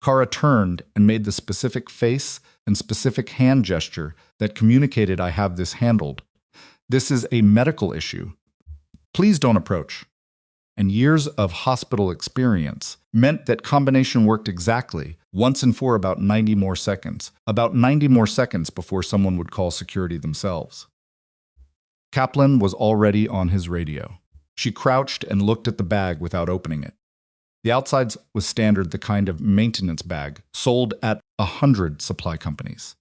Cara turned and made the specific face and specific hand gesture that communicated, "I have this handled. This is a medical issue. Please don't approach." And years of hospital experience meant that combination worked exactly, once and for about 90 more seconds. About 90 more seconds before someone would call security themselves. Kaplan was already on his radio. She crouched and looked at the bag without opening it. The outside was standard, the kind of maintenance bag sold at 100 supply companies.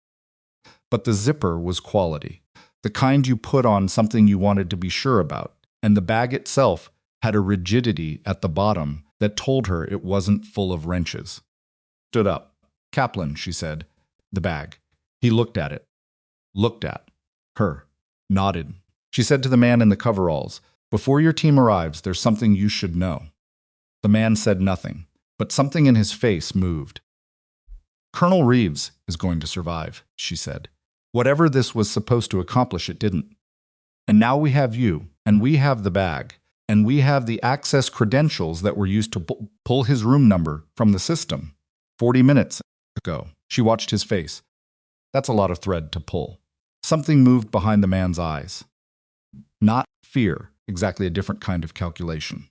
But the zipper was quality, the kind you put on something you wanted to be sure about, and the bag itself had a rigidity at the bottom that told her it wasn't full of wrenches. Stood up. "Kaplan," she said. "The bag." He looked at it. Looked at her. Nodded. She said to the man in the coveralls, "Before your team arrives, there's something you should know." The man said nothing, but something in his face moved. "Colonel Reeves is going to survive," she said. "Whatever this was supposed to accomplish, it didn't. And now we have you, and we have the bag, and we have the access credentials that were used to pull his room number from the system. 40 minutes ago." She watched his face. "That's a lot of thread to pull." Something moved behind the man's eyes. Not fear, exactly a different kind of calculation.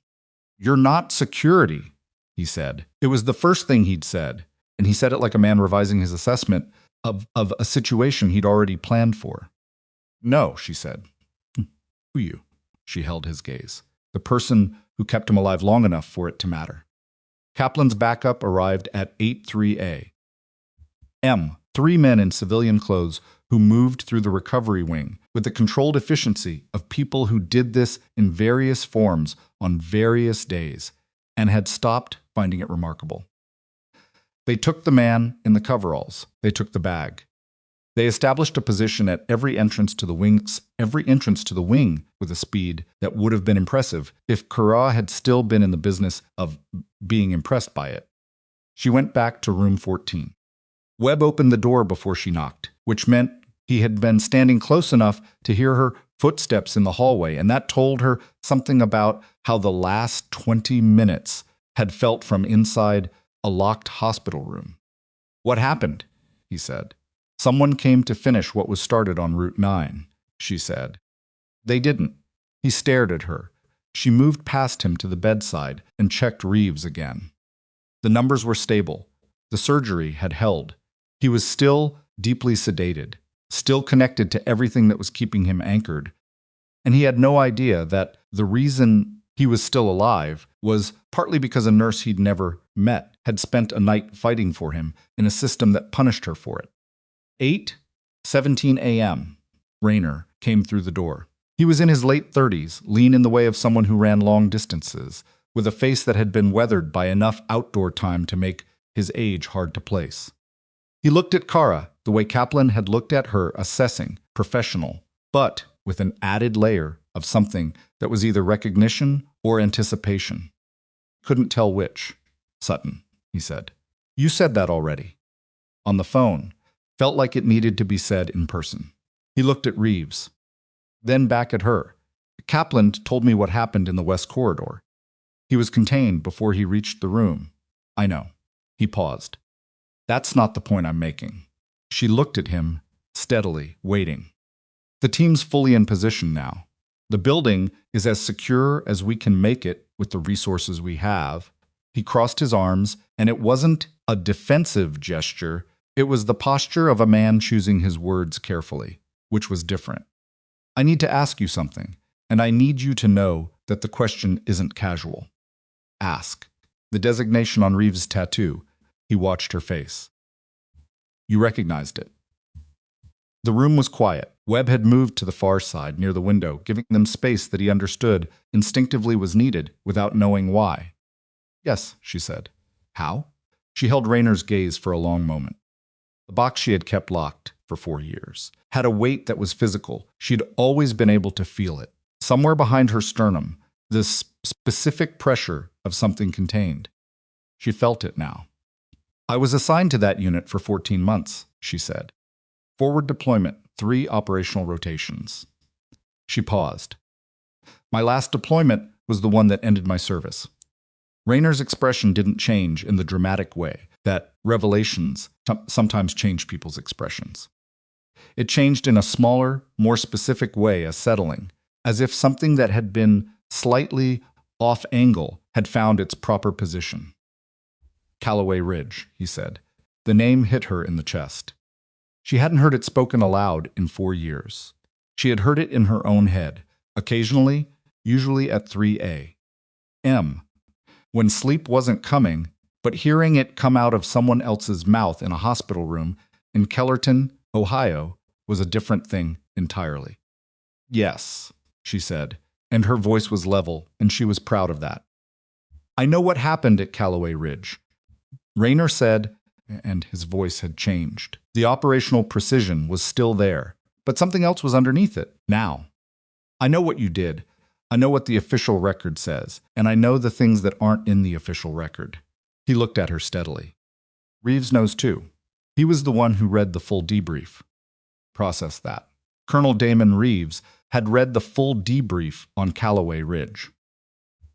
"You're not security," he said. It was the first thing he'd said, and he said it like a man revising his assessment of a situation he'd already planned for. "No," she said. "Who you?" She held his gaze. The person who kept him alive long enough for it to matter. Kaplan's backup arrived at 83A. 3 men in civilian clothes who moved through the recovery wing with the controlled efficiency of people who did this in various forms on various days and had stopped finding it remarkable. They took the man in the coveralls. They took the bag. They established a position at every entrance to the wing with a speed that would have been impressive if Cara had still been in the business of being impressed by it. She went back to room 14. Webb opened the door before she knocked, which meant he had been standing close enough to hear her footsteps in the hallway, and that told her something about how the last 20 minutes had felt from inside a locked hospital room. "What happened?" he said. "Someone came to finish what was started on Route 9, she said. "They didn't." He stared at her. She moved past him to the bedside and checked Reeves again. The numbers were stable. The surgery had held. He was still deeply sedated, still connected to everything that was keeping him anchored. And he had no idea that the reason he was still alive was partly because a nurse he'd never met had spent a night fighting for him in a system that punished her for it. 8:17 a.m. Rayner came through the door. He was in his late 30s, lean in the way of someone who ran long distances, with a face that had been weathered by enough outdoor time to make his age hard to place. He looked at Cara the way Kaplan had looked at her, assessing, professional, but with an added layer of something that was either recognition or anticipation. "Couldn't tell which." "Sutton," he said. "You said that already." On the phone. Felt like it needed to be said in person. He looked at Reeves, then back at her. "Kaplan told me what happened in the West Corridor. He was contained before he reached the room." "I know." He paused. "That's not the point I'm making." She looked at him, steadily, waiting. "The team's fully in position now. The building is as secure as we can make it with the resources we have." He crossed his arms, and it wasn't a defensive gesture. It was the posture of a man choosing his words carefully, which was different. "I need to ask you something, and I need you to know that the question isn't casual." "Ask." The designation on Reeves' tattoo. He watched her face. "You recognized it." The room was quiet. Webb had moved to the far side, near the window, giving them space that he understood instinctively was needed, without knowing why. "Yes," she said. "How?" She held Rayner's gaze for a long moment. The box she had kept locked for 4 years had a weight that was physical. She'd always been able to feel it. Somewhere behind her sternum, this specific pressure of something contained. She felt it now. "I was assigned to that unit for 14 months, she said. "Forward deployment, 3 operational rotations." She paused. "My last deployment was the one that ended my service." Raynor's expression didn't change in the dramatic way that revelations sometimes change people's expressions. It changed in a smaller, more specific way, as settling, as if something that had been slightly off angle had found its proper position. Callaway Ridge, he said. The name hit her in the chest. She hadn't heard it spoken aloud in 4 years. She had heard it in her own head, occasionally, usually at 3 a.m., when sleep wasn't coming, but hearing it come out of someone else's mouth in a hospital room in Kellerton, Ohio, was a different thing entirely. Yes, she said, and her voice was level, and she was proud of that. I know what happened at Callaway Ridge. Raynor said, and his voice had changed. The operational precision was still there, but something else was underneath it, now. I know what you did. I know what the official record says, and I know the things that aren't in the official record. He looked at her steadily. Reeves knows too. He was the one who read the full debrief. Process that. Colonel Damon Reeves had read the full debrief on Callaway Ridge.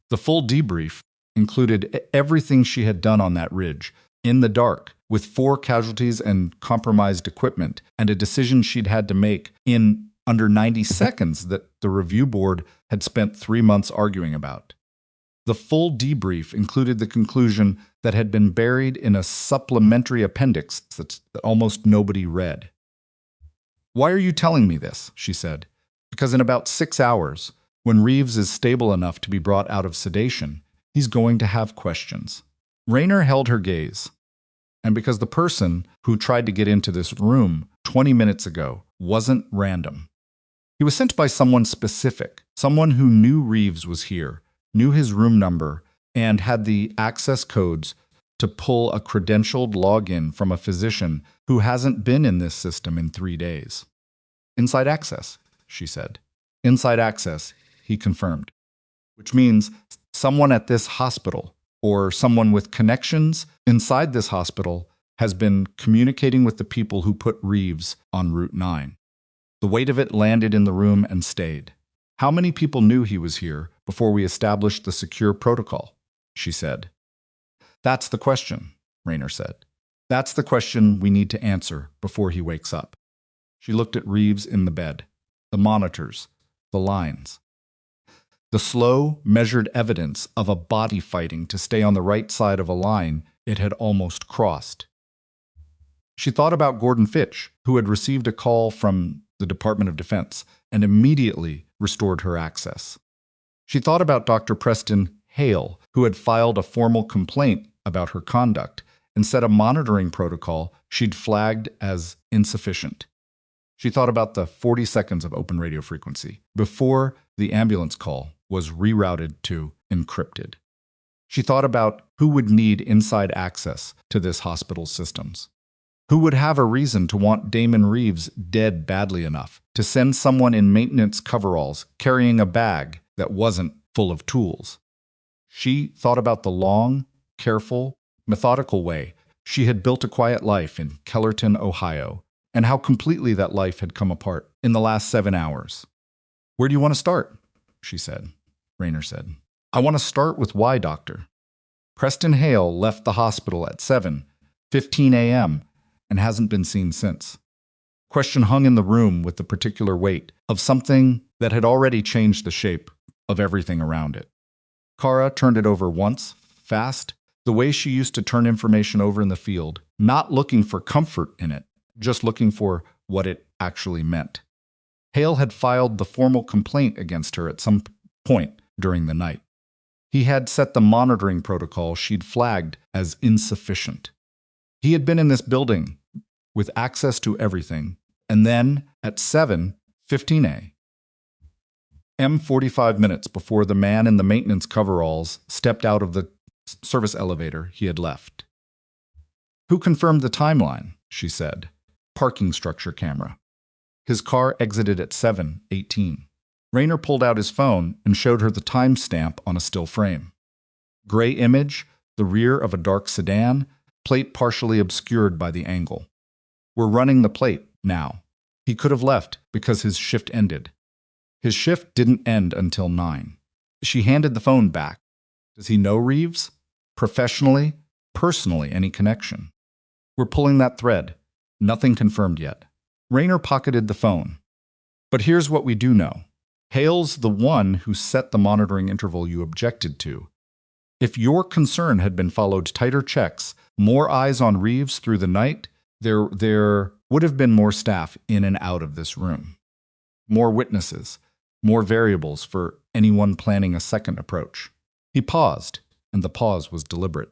The full debrief included everything she had done on that ridge, in the dark, with 4 casualties and compromised equipment, and a decision she'd had to make in under 90 seconds that the review board had spent 3 months arguing about. The full debrief included the conclusion that had been buried in a supplementary appendix that almost nobody read. Why are you telling me this? She said. Because in about 6 hours, when Reeves is stable enough to be brought out of sedation, he's going to have questions. Raynor held her gaze. And because the person who tried to get into this room 20 minutes ago wasn't random. He was sent by someone specific, someone who knew Reeves was here, knew his room number, and had the access codes to pull a credentialed login from a physician who hasn't been in this system in 3 days. Inside access, she said. Inside access, he confirmed. Which means someone at this hospital, or someone with connections inside this hospital, has been communicating with the people who put Reeves on Route 9. The weight of it landed in the room and stayed. How many people knew he was here before we established the secure protocol? She said. That's the question, Raynor said. That's the question we need to answer before he wakes up. She looked at Reeves in the bed, the monitors, the lines. The slow, measured evidence of a body fighting to stay on the right side of a line it had almost crossed. She thought about Gordon Fitch, who had received a call from the Department of Defense and immediately restored her access. She thought about Dr. Preston Hale, who had filed a formal complaint about her conduct and set a monitoring protocol she'd flagged as insufficient. She thought about the 40 seconds of open radio frequency before the ambulance call was rerouted to encrypted. She thought about who would need inside access to this hospital's systems. Who would have a reason to want Damon Reeves dead badly enough to send someone in maintenance coveralls carrying a bag that wasn't full of tools? She thought about the long, careful, methodical way she had built a quiet life in Kellerton, Ohio, and how completely that life had come apart in the last 7 hours. Where do you want to start? She said. Raynor said. I want to start with why, doctor. Preston Hale left the hospital at 7:15 a.m. and hasn't been seen since. Question hung in the room with the particular weight of something that had already changed the shape of everything around it. Cara turned it over once, fast, the way she used to turn information over in the field, not looking for comfort in it, just looking for what it actually meant. Hale had filed the formal complaint against her at some point during the night. He had set the monitoring protocol she'd flagged as insufficient. He had been in this building with access to everything, and then at 7:15 a.m., 45 minutes before the man in the maintenance coveralls stepped out of the service elevator he had left. Who confirmed the timeline? She said. Parking structure camera. His car exited at 7:18. Raynor pulled out his phone and showed her the timestamp on a still frame. Gray image, the rear of a dark sedan, plate partially obscured by the angle. We're running the plate now. He could have left because his shift ended. His shift didn't end until 9. She handed the phone back. Does he know Reeves? Professionally, personally, any connection. We're pulling that thread. Nothing confirmed yet. Rayner pocketed the phone. But here's what we do know. Hale's the one who set the monitoring interval you objected to. If your concern had been followed tighter checks, more eyes on Reeves through the night, there would have been more staff in and out of this room. More witnesses, more variables for anyone planning a second approach. He paused, and the pause was deliberate.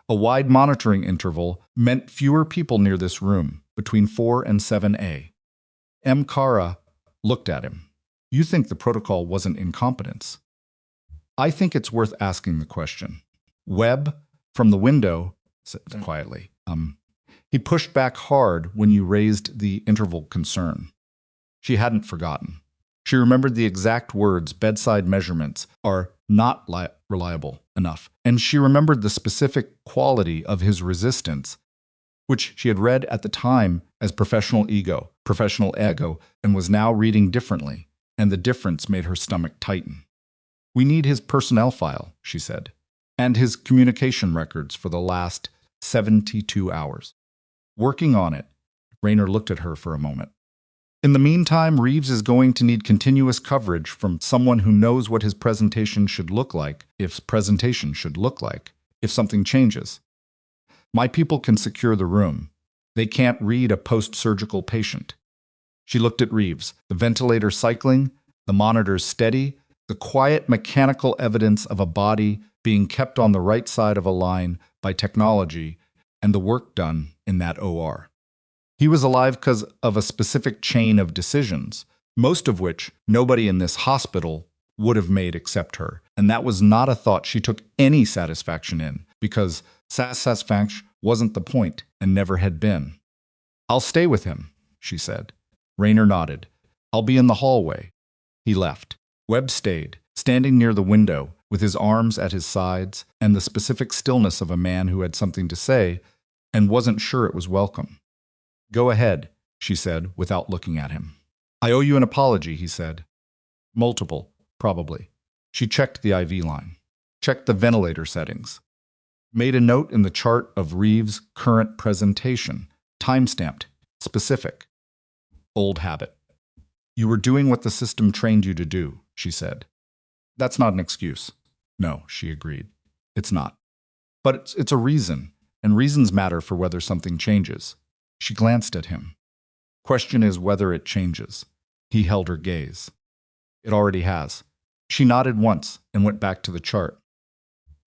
A wide monitoring interval meant fewer people near this room, between 4 and 7A. Cara looked at him. You think the protocol wasn't incompetence? I think it's worth asking the question. Webb, from the window, said quietly. He pushed back hard when you raised the interval concern. She hadn't forgotten. She remembered the exact words, bedside measurements are not reliable enough. And she remembered the specific quality of his resistance, which she had read at the time as professional ego, and was now reading differently, and the difference made her stomach tighten. We need his personnel file, she said, and his communication records for the last 72 hours. Working on it, Rayner looked at her for a moment. In the meantime, Reeves is going to need continuous coverage from someone who knows what his presentation should look like, if something changes. My people can secure the room. They can't read a post-surgical patient. She looked at Reeves, the ventilator cycling, the monitors steady, the quiet mechanical evidence of a body being kept on the right side of a line by technology, and the work done in that OR. He was alive because of a specific chain of decisions, most of which nobody in this hospital would have made except her. And that was not a thought she took any satisfaction in, because satisfaction wasn't the point and never had been. I'll stay with him, she said. Rayner nodded. I'll be in the hallway. He left. Webb stayed, standing near the window, with his arms at his sides and the specific stillness of a man who had something to say and wasn't sure it was welcome. Go ahead, she said, without looking at him. I owe you an apology, he said. Multiple, probably. She checked the IV line, checked the ventilator settings, made a note in the chart of Reeves' current presentation, time-stamped, specific. Old habit. You were doing what the system trained you to do, she said. That's not an excuse. No, she agreed. It's not. But it's a reason, and reasons matter for whether something changes. She glanced at him. Question is whether it changes. He held her gaze. It already has. She nodded once and went back to the chart.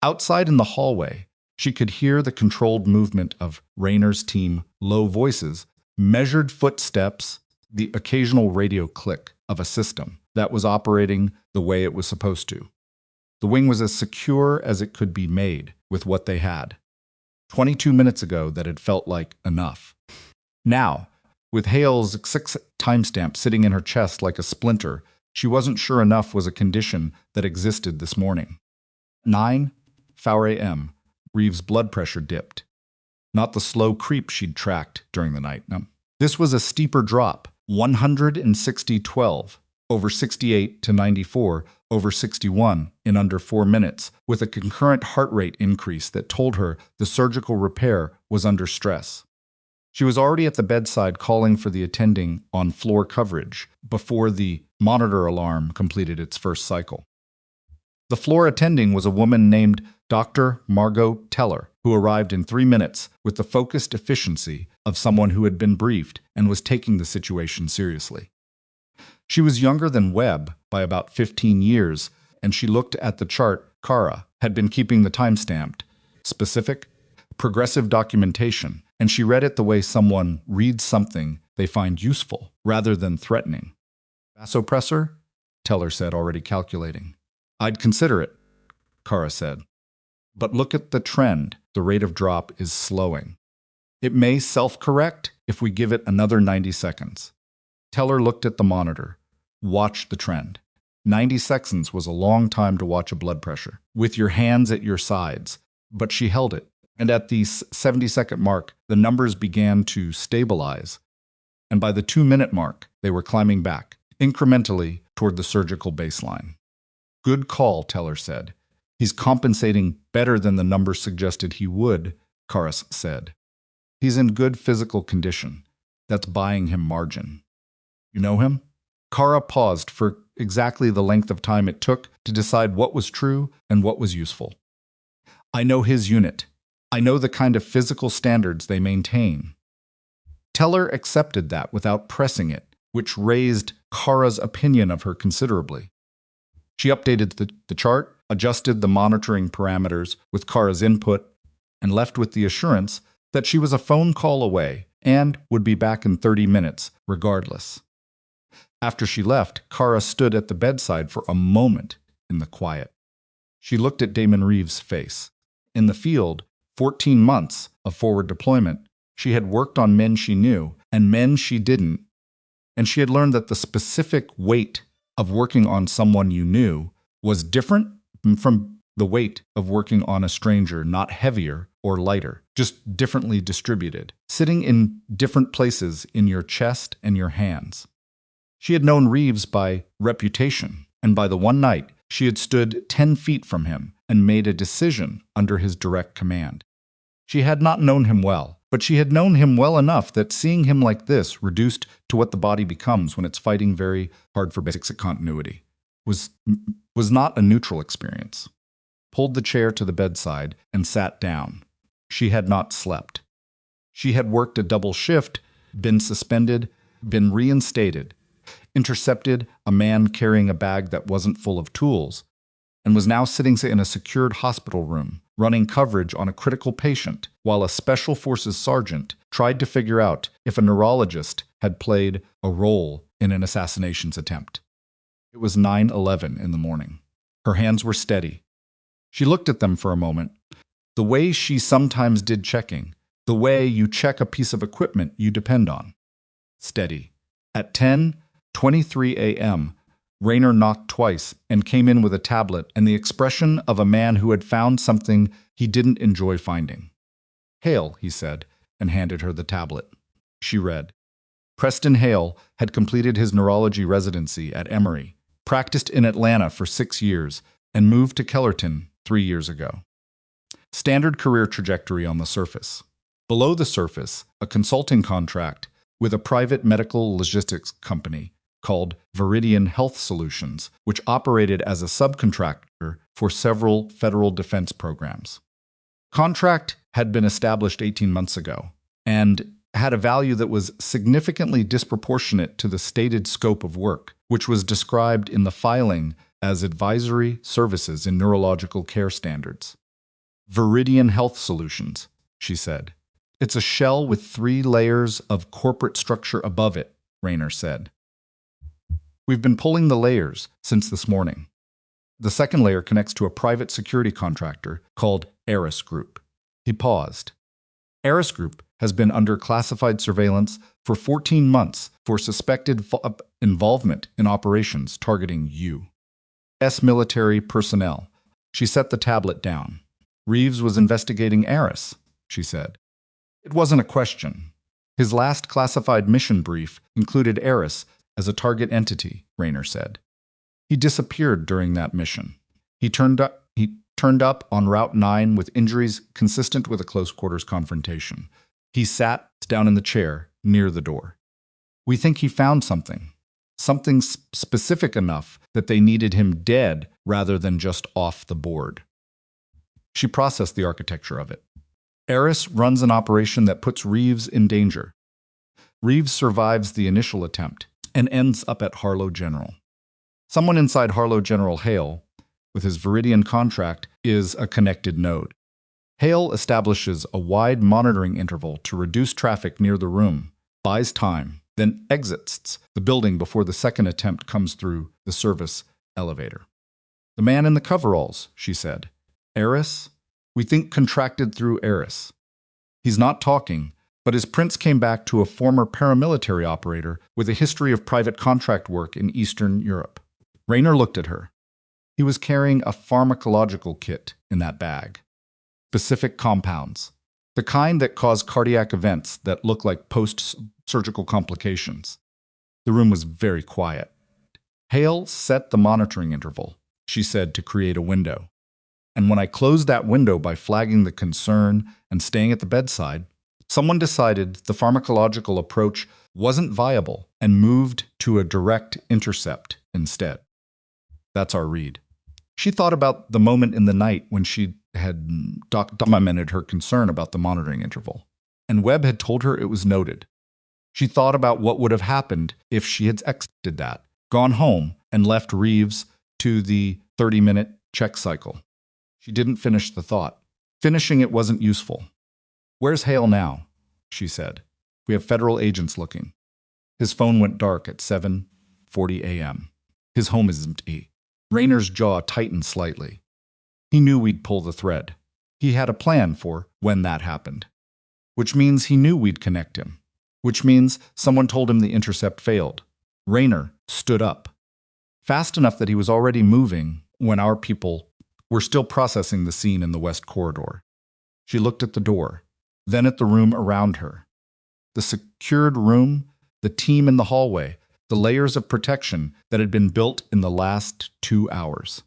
Outside in the hallway, she could hear the controlled movement of Rayner's team, low voices, measured footsteps, the occasional radio click of a system that was operating the way it was supposed to. The wing was as secure as it could be made with what they had. 22 minutes ago that had felt like enough. Now, with Hale's 6 timestamp sitting in her chest like a splinter, she wasn't sure enough was a condition that existed this morning. 9:04 a.m. Reeves' blood pressure dipped. Not the slow creep she'd tracked during the night. No. This was a steeper drop, 160/12, over 68 to 94, over 61 in under 4 minutes, with a concurrent heart rate increase that told her the surgical repair was under stress. She was already at the bedside calling for the attending on floor coverage before the monitor alarm completed its first cycle. The floor attending was a woman named Dr. Margot Teller, who arrived in 3 minutes with the focused efficiency of someone who had been briefed and was taking the situation seriously. She was younger than Webb by about 15 years, and she looked at the chart Cara had been keeping the time stamped. Specific, progressive documentation, and she read it the way someone reads something they find useful rather than threatening. Vasopressor? Teller said, already calculating. I'd consider it, Cara said. But look at the trend. The rate of drop is slowing. It may self-correct if we give it another 90 seconds. Teller looked at the monitor, watched the trend. 90 seconds was a long time to watch a blood pressure, with your hands at your sides, but she held it. And at the 70-second mark, the numbers began to stabilize. And by the 2-minute mark, they were climbing back, incrementally toward the surgical baseline. Good call, Teller said. He's compensating better than the numbers suggested he would, Cara said. He's in good physical condition. That's buying him margin. You know him? Cara paused for exactly the length of time it took to decide what was true and what was useful. I know his unit. I know the kind of physical standards they maintain. Teller accepted that without pressing it, which raised Cara's opinion of her considerably. She updated the chart, adjusted the monitoring parameters with Cara's input, and left with the assurance that she was a phone call away and would be back in 30 minutes, regardless. After she left, Cara stood at the bedside for a moment in the quiet. She looked at Damon Reeves' face. In the field, 14 months of forward deployment, she had worked on men she knew and men she didn't, and she had learned that the specific weight of working on someone you knew was different from the weight of working on a stranger, not heavier or lighter, just differently distributed, sitting in different places in your chest and your hands. She had known Reeves by reputation, and by the one night she had stood 10 feet from him and made a decision under his direct command. She had not known him well, but she had known him well enough that seeing him like this, reduced to what the body becomes when it's fighting very hard for basic continuity, was not a neutral experience. Pulled the chair to the bedside and sat down. She had not slept. She had worked a double shift, been suspended, been reinstated, intercepted a man carrying a bag that wasn't full of tools, and was now sitting in a secured hospital room, running coverage on a critical patient, while a Special Forces sergeant tried to figure out if a neurologist had played a role in an assassination attempt. It was 9:11 in the morning. Her hands were steady. She looked at them for a moment, the way she sometimes did checking, the way you check a piece of equipment you depend on. Steady. At 10:23 a.m., Rayner knocked twice and came in with a tablet and the expression of a man who had found something he didn't enjoy finding. "Hale," he said, and handed her the tablet. She read. Preston Hale had completed his neurology residency at Emory, practiced in Atlanta for 6 years, and moved to Kellerton 3 years ago. Standard career trajectory on the surface. Below the surface, a consulting contract with a private medical logistics company called Viridian Health Solutions, which operated as a subcontractor for several federal defense programs. Contract had been established 18 months ago and had a value that was significantly disproportionate to the stated scope of work, which was described in the filing as advisory services in neurological care standards. Viridian Health Solutions, she said. It's a shell with 3 layers of corporate structure above it, Rayner said. We've been pulling the layers since this morning. The second layer connects to a private security contractor called Eris Group. He paused. Eris Group has been under classified surveillance for 14 months for suspected involvement in operations targeting you. Military personnel. She set the tablet down. Reeves was investigating Eris, she said. It wasn't a question. His last classified mission brief included Eris as a target entity, Rayner said. He disappeared during that mission. He turned up on Route 9 with injuries consistent with a close-quarters confrontation. He sat down in the chair near the door. We think he found something specific enough that they needed him dead rather than just off the board. She processed the architecture of it. Eris runs an operation that puts Reeves in danger. Reeves survives the initial attempt and ends up at Harlow General. Someone inside Harlow General Hale, with his Viridian contract, is a connected node. Hale establishes a wide monitoring interval to reduce traffic near the room, buys time, then exits the building before the second attempt comes through the service elevator. The man in the coveralls, she said. Eris? We think contracted through Eris. He's not talking, but his prints came back to a former paramilitary operator with a history of private contract work in Eastern Europe. Rayner looked at her. He was carrying a pharmacological kit in that bag. Specific compounds. The kind that cause cardiac events that look like post-surgical complications. The room was very quiet. Hale set the monitoring interval, she said, to create a window. And when I closed that window by flagging the concern and staying at the bedside, someone decided the pharmacological approach wasn't viable and moved to a direct intercept instead. That's our read. She thought about the moment in the night when she had documented her concern about the monitoring interval, and Webb had told her it was noted. She thought about what would have happened if she had exited that, gone home, and left Reeves to the 30-minute check cycle. She didn't finish the thought. Finishing it wasn't useful. "Where's Hale now?" she said. "We have federal agents looking." His phone went dark at 7:40 a.m. His home is empty. Rayner's jaw tightened slightly. He knew we'd pull the thread. He had a plan for when that happened. Which means he knew we'd connect him. Which means someone told him the intercept failed. Rayner stood up. Fast enough that he was already moving when our people were still processing the scene in the West Corridor. She looked at the door, then at the room around her. The secured room, the team in the hallway, the layers of protection that had been built in the last 2 hours.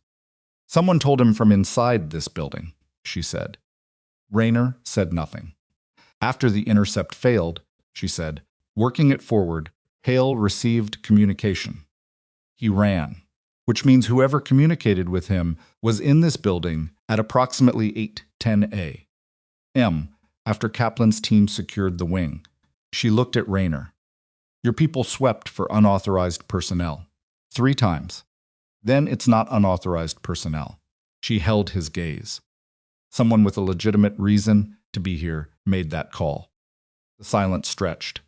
"Someone told him from inside this building," she said. Rayner said nothing. "After the intercept failed," she said, "working it forward, Hale received communication. He ran, which means whoever communicated with him was in this building at approximately 8:10 a.m. after Kaplan's team secured the wing." She looked at Rayner. "Your people swept for unauthorized personnel 3 times. Then it's not unauthorized personnel." She held his gaze. "Someone with a legitimate reason to be here made that call." The silence stretched.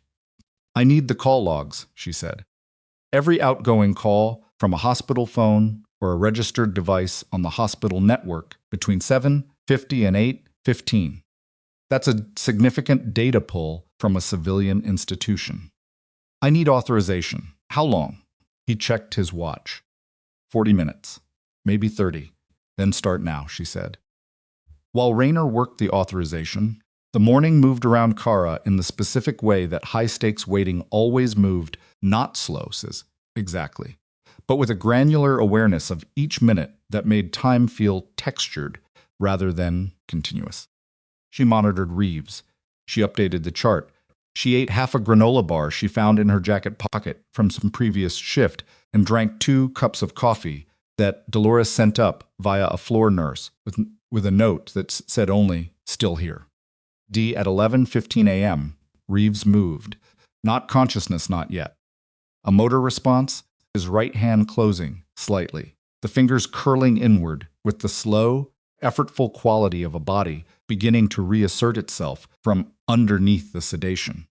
"I need the call logs," she said. "Every outgoing call from a hospital phone or a registered device on the hospital network between 7:50 and 8:15. That's a significant data pull from a civilian institution. I need authorization. How long?" He checked his watch. 40 minutes, maybe 30. "Then start now," she said. While Rayner worked the authorization, the morning moved around Cara in the specific way that high-stakes waiting always moved, not slow, says exactly, but with a granular awareness of each minute that made time feel textured rather than continuous. She monitored Reeves. She updated the chart. She ate half a granola bar she found in her jacket pocket from some previous shift and drank 2 cups of coffee that Dolores sent up via a floor nurse with a note that said only, "Still here." At 11:15 a.m., Reeves moved. Not consciousness, not yet. A motor response, his right hand closing slightly, the fingers curling inward with the slow, effortful quality of a body beginning to reassert itself from underneath the sedation.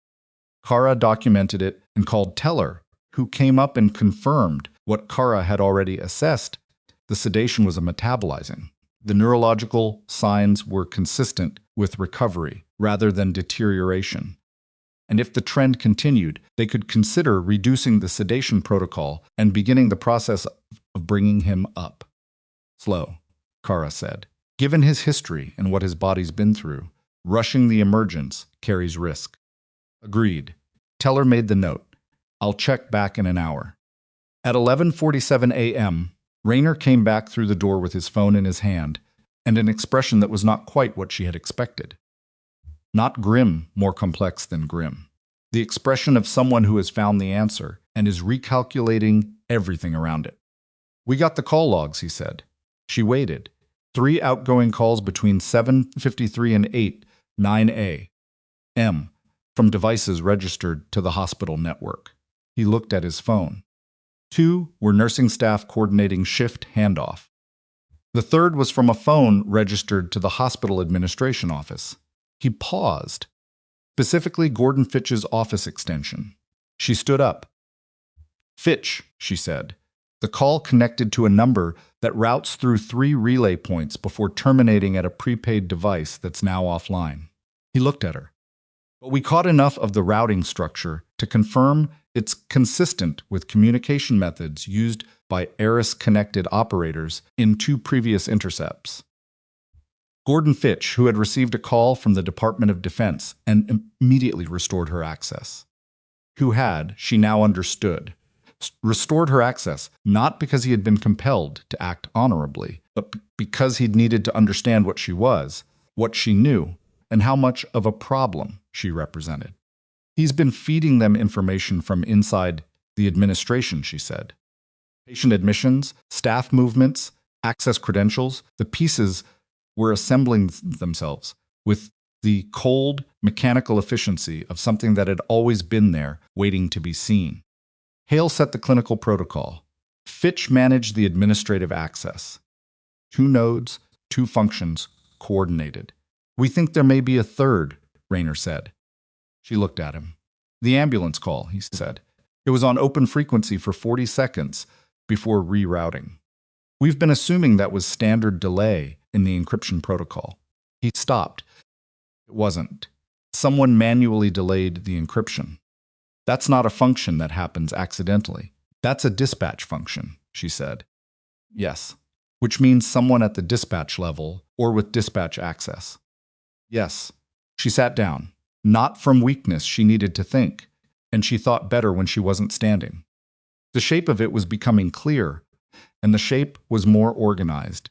Cara documented it and called Teller, who came up and confirmed what Cara had already assessed. The sedation was a metabolizing. The neurological signs were consistent with recovery rather than deterioration. And if the trend continued, they could consider reducing the sedation protocol and beginning the process of bringing him up. "Slow," Cara said. "Given his history and what his body's been through, rushing the emergence carries risk." Agreed. Teller made the note. "I'll check back in an hour." At 11:47 a.m., Rayner came back through the door with his phone in his hand and an expression that was not quite what she had expected. Not grim, more complex than grim. The expression of someone who has found the answer and is recalculating everything around it. "We got the call logs," he said. She waited. 3 outgoing calls between 7:53 and 8:09 a.m. from devices registered to the hospital network. He looked at his phone. 2 were nursing staff coordinating shift handoff. The third was from a phone registered to the hospital administration office. He paused. Specifically Gordon Fitch's office extension. She stood up. "Fitch," she said. The call connected to a number that routes through 3 relay points before terminating at a prepaid device that's now offline. He looked at her. "But we caught enough of the routing structure to confirm it's consistent with communication methods used by ARIS-connected operators in 2 previous intercepts." Gordon Fitch, who had received a call from the Department of Defense and immediately restored her access. Who had, she now understood, restored her access not because he had been compelled to act honorably, but because he'd needed to understand what she was, what she knew, and how much of a problem she represented. He's been feeding them information from inside the administration, she said. Patient admissions, staff movements, access credentials, the pieces were assembling themselves with the cold, mechanical efficiency of something that had always been there, waiting to be seen. Hale set the clinical protocol. Fitch managed the administrative access. 2 nodes, 2 functions, coordinated. We think there may be a third, Rayner said. She looked at him. The ambulance call, he said. It was on open frequency for 40 seconds before rerouting. We've been assuming that was standard delay in the encryption protocol. He stopped. It wasn't. Someone manually delayed the encryption. That's not a function that happens accidentally. That's a dispatch function, she said. Yes, which means someone at the dispatch level or with dispatch access. Yes. She sat down. Not from weakness, she needed to think, and she thought better when she wasn't standing. The shape of it was becoming clear, and the shape was more organized,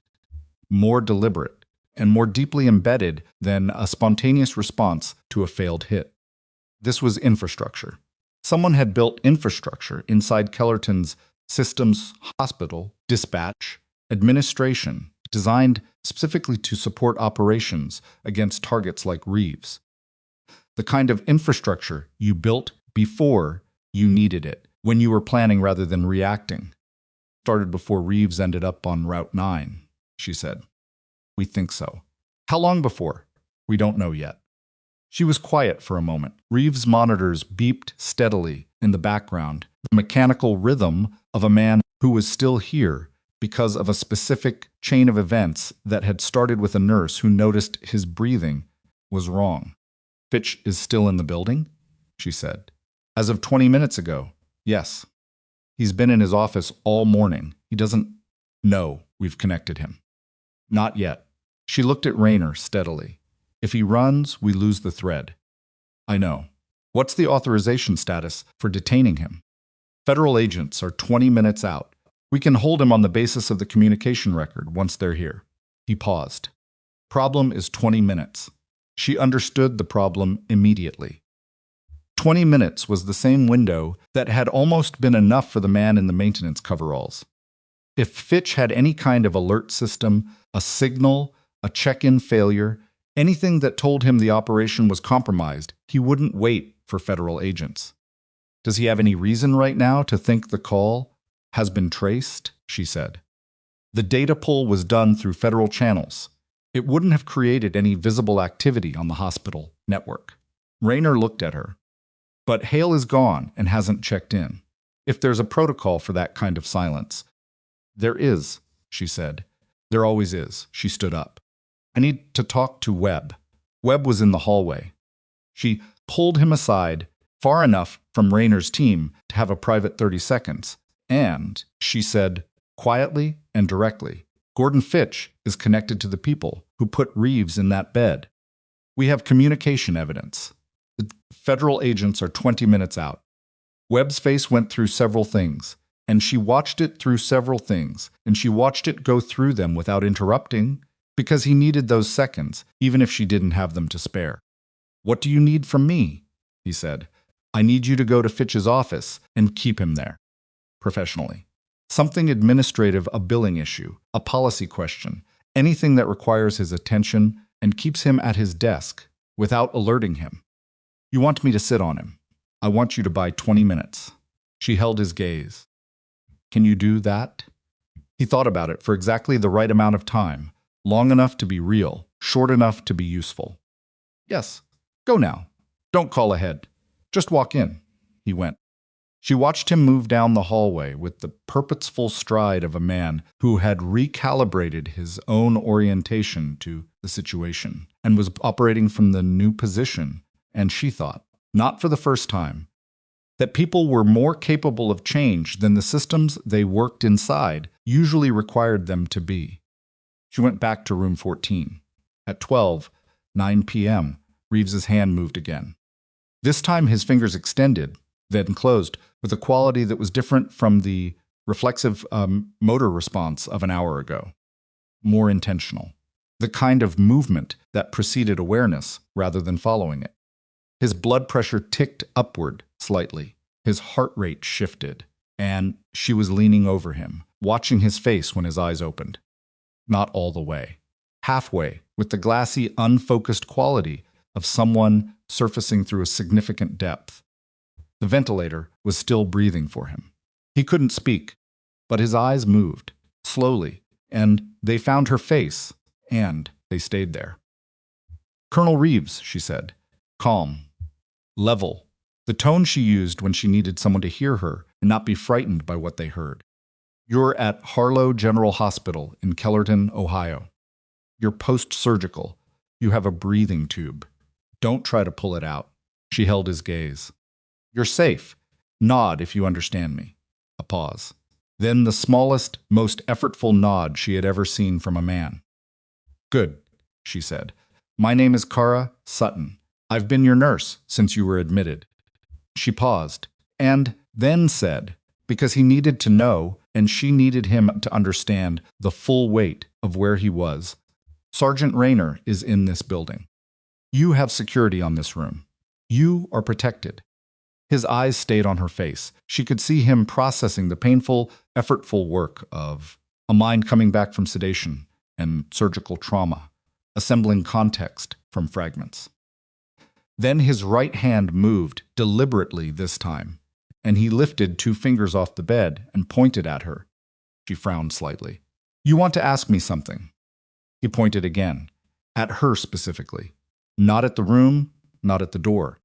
more deliberate, and more deeply embedded than a spontaneous response to a failed hit. This was infrastructure. Someone had built infrastructure inside Kellerton's systems, hospital, dispatch, administration, designed specifically to support operations against targets like Reeves. The kind of infrastructure you built before you needed it, when you were planning rather than reacting. Started before Reeves ended up on Route 9, she said. We think so. How long before? We don't know yet. She was quiet for a moment. Reeves' monitors beeped steadily in the background, the mechanical rhythm of a man who was still here because of a specific chain of events that had started with a nurse who noticed his breathing was wrong. Fitch is still in the building? She said. As of 20 minutes ago, yes. He's been in his office all morning. He doesn't know we've connected him. Not yet. She looked at Rayner steadily. If he runs, we lose the thread. I know. What's the authorization status for detaining him? Federal agents are 20 minutes out. We can hold him on the basis of the communication record once they're here. He paused. Problem is 20 minutes. She understood the problem immediately. 20 minutes was the same window that had almost been enough for the man in the maintenance coveralls. If Fitch had any kind of alert system, a signal, a check-in failure, anything that told him the operation was compromised, he wouldn't wait for federal agents. Does he have any reason right now to think the call has been traced? She said. The data pull was done through federal channels. It wouldn't have created any visible activity on the hospital network. Rayner looked at her. But Hale is gone and hasn't checked in. If there's a protocol for that kind of silence. There is, she said. There always is. She stood up. I need to talk to Webb. Webb was in the hallway. She pulled him aside far enough from Rayner's team to have a private 30 seconds. And, she said, quietly and directly, Gordon Fitch is connected to the people who put Reeves in that bed. We have communication evidence. The federal agents are 20 minutes out. Webb's face went through several things, and she watched it through several things, and she watched it go through them without interrupting, because he needed those seconds, even if she didn't have them to spare. What do you need from me? He said. I need you to go to Fitch's office and keep him there. Professionally. Something administrative, a billing issue, a policy question, anything that requires his attention and keeps him at his desk without alerting him. You want me to sit on him. I want you to buy 20 minutes. She held his gaze. Can you do that? He thought about it for exactly the right amount of time, long enough to be real, short enough to be useful. Yes, go now. Don't call ahead. Just walk in. He went. She watched him move down the hallway with the purposeful stride of a man who had recalibrated his own orientation to the situation and was operating from the new position. And she thought, not for the first time, that people were more capable of change than the systems they worked inside usually required them to be. She went back to room 14. At 9 p.m., Reeves's hand moved again. This time his fingers extended, then closed, with a quality that was different from the reflexive motor response of an hour ago. more intentional. The kind of movement that preceded awareness rather than following it. His blood pressure ticked upward slightly. His heart rate shifted, and she was leaning over him, watching his face when his eyes opened. Not all the way. Halfway, with the glassy, unfocused quality of someone surfacing through a significant depth. The ventilator was still breathing for him. He couldn't speak, but his eyes moved, slowly, and they found her face, and they stayed there. "Colonel Reeves," she said, calm, level, the tone she used when she needed someone to hear her and not be frightened by what they heard. "You're at Harlow General Hospital in Kellerton, Ohio. You're post-surgical. You have a breathing tube. Don't try to pull it out." She held his gaze. "You're safe. Nod if you understand me." A pause. Then the smallest, most effortful nod she had ever seen from a man. "Good," she said. "My name is Cara Sutton. I've been your nurse since you were admitted." She paused, and then said, because he needed to know and she needed him to understand the full weight of where he was, "Sergeant Rayner is in this building. You have security on this room. You are protected." His eyes stayed on her face. She could see him processing the painful, effortful work of a mind coming back from sedation and surgical trauma, assembling context from fragments. Then his right hand moved, deliberately this time, and he lifted 2 fingers off the bed and pointed at her. She frowned slightly. "You want to ask me something?" He pointed again, at her specifically. Not at the room, not at the door.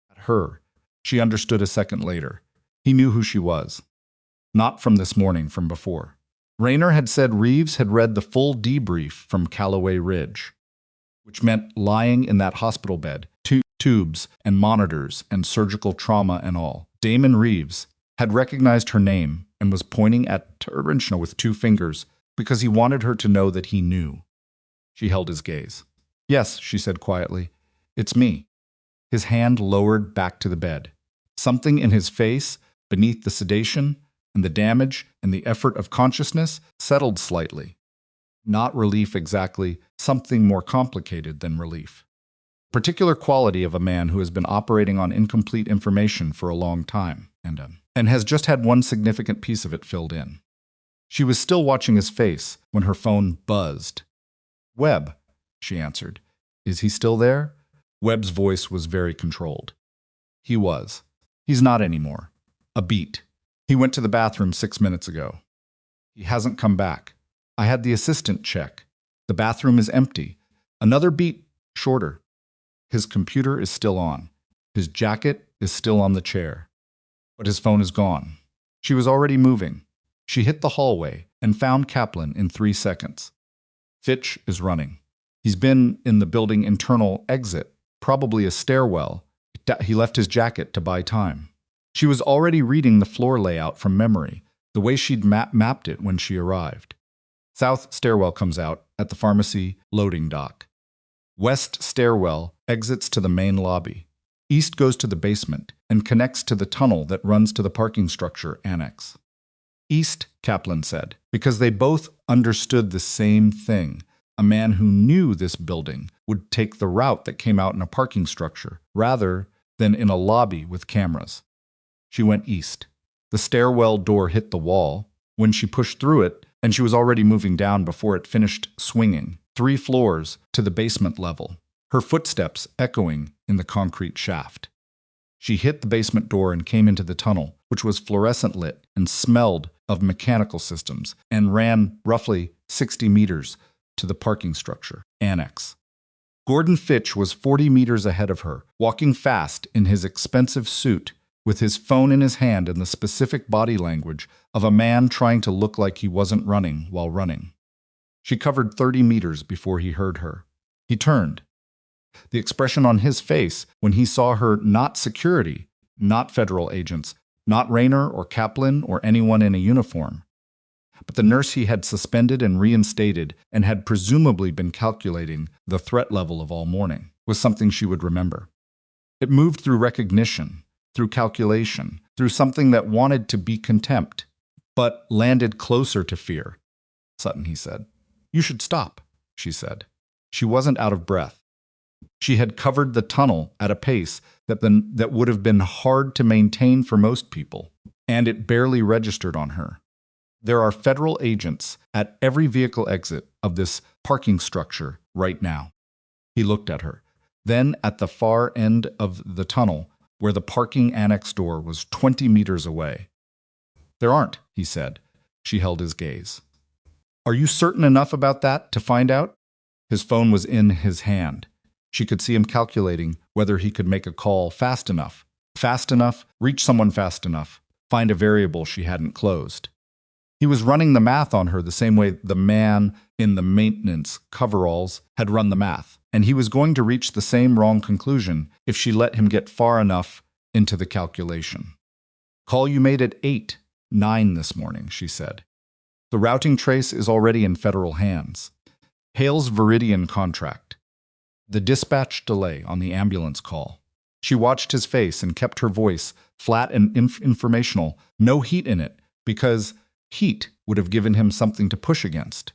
At her. She understood a second later. He knew who she was. Not from this morning, from before. Rayner had said Reeves had read the full debrief from Callaway Ridge, which meant lying in that hospital bed, tubes and monitors and surgical trauma and all. Damon Reeves had recognized her name and was pointing at Tereshna with 2 fingers because he wanted her to know that he knew. She held his gaze. "Yes," she said quietly. "It's me." His hand lowered back to the bed. Something in his face, beneath the sedation and the damage and the effort of consciousness, settled slightly. Not relief exactly, something more complicated than relief. Particular quality of a man who has been operating on incomplete information for a long time, and has just had one significant piece of it filled in. She was still watching his face when her phone buzzed. "Webb," she answered. "Is he still there?" Webb's voice was very controlled. "He was. He's not anymore. A beat. He went to the bathroom 6 minutes ago. He hasn't come back. I had the assistant check. The bathroom is empty. Another beat shorter. His computer is still on. His jacket is still on the chair. But his phone is gone." She was already moving. She hit the hallway and found Kaplan in 3 seconds. "Fitch is running. He's been in the building internal exit, probably a stairwell. He left his jacket to buy time." She was already reading the floor layout from memory, the way she'd mapped it when she arrived. South stairwell comes out at the pharmacy loading dock. West stairwell exits to the main lobby. East goes to the basement and connects to the tunnel that runs to the parking structure annex. "East," Kaplan said, because they both understood the same thing. A man who knew this building would take the route that came out in a parking structure, rather than in a lobby with cameras. She went east. The stairwell door hit the wall. When she pushed through it, and she was already moving down before it finished swinging, 3 floors to the basement level, her footsteps echoing in the concrete shaft. She hit the basement door and came into the tunnel, which was fluorescent lit and smelled of mechanical systems, and ran roughly 60 meters to the parking structure annex. Gordon Fitch was 40 meters ahead of her, walking fast in his expensive suit, with his phone in his hand and the specific body language of a man trying to look like he wasn't running while running. She covered 30 meters before he heard her. He turned. The expression on his face when he saw her, not security, not federal agents, not Rayner or Kaplan or anyone in a uniform, but the nurse he had suspended and reinstated and had presumably been calculating the threat level of all morning, was something she would remember. It moved through recognition, through calculation, through something that wanted to be contempt, but landed closer to fear. "Sutton," he said. You should stop, she said. She wasn't out of breath. She had covered the tunnel at a pace that would have been hard to maintain for most people, and it barely registered on her. There are federal agents at every vehicle exit of this parking structure right now. He looked at her. Then at the far end of the tunnel, where the parking annex door was 20 meters away. There aren't, he said. She held his gaze. Are you certain enough about that to find out? His phone was in his hand. She could see him calculating whether he could make a call fast enough, reach someone fast enough, find a variable she hadn't closed. He was running the math on her the same way the man in the maintenance coveralls had run the math, and he was going to reach the same wrong conclusion if she let him get far enough into the calculation. Call you made at 8:09 this morning, she said. The routing trace is already in federal hands. Hale's Viridian contract. The dispatch delay on the ambulance call. She watched his face and kept her voice flat and informational, no heat in it, because heat would have given him something to push against.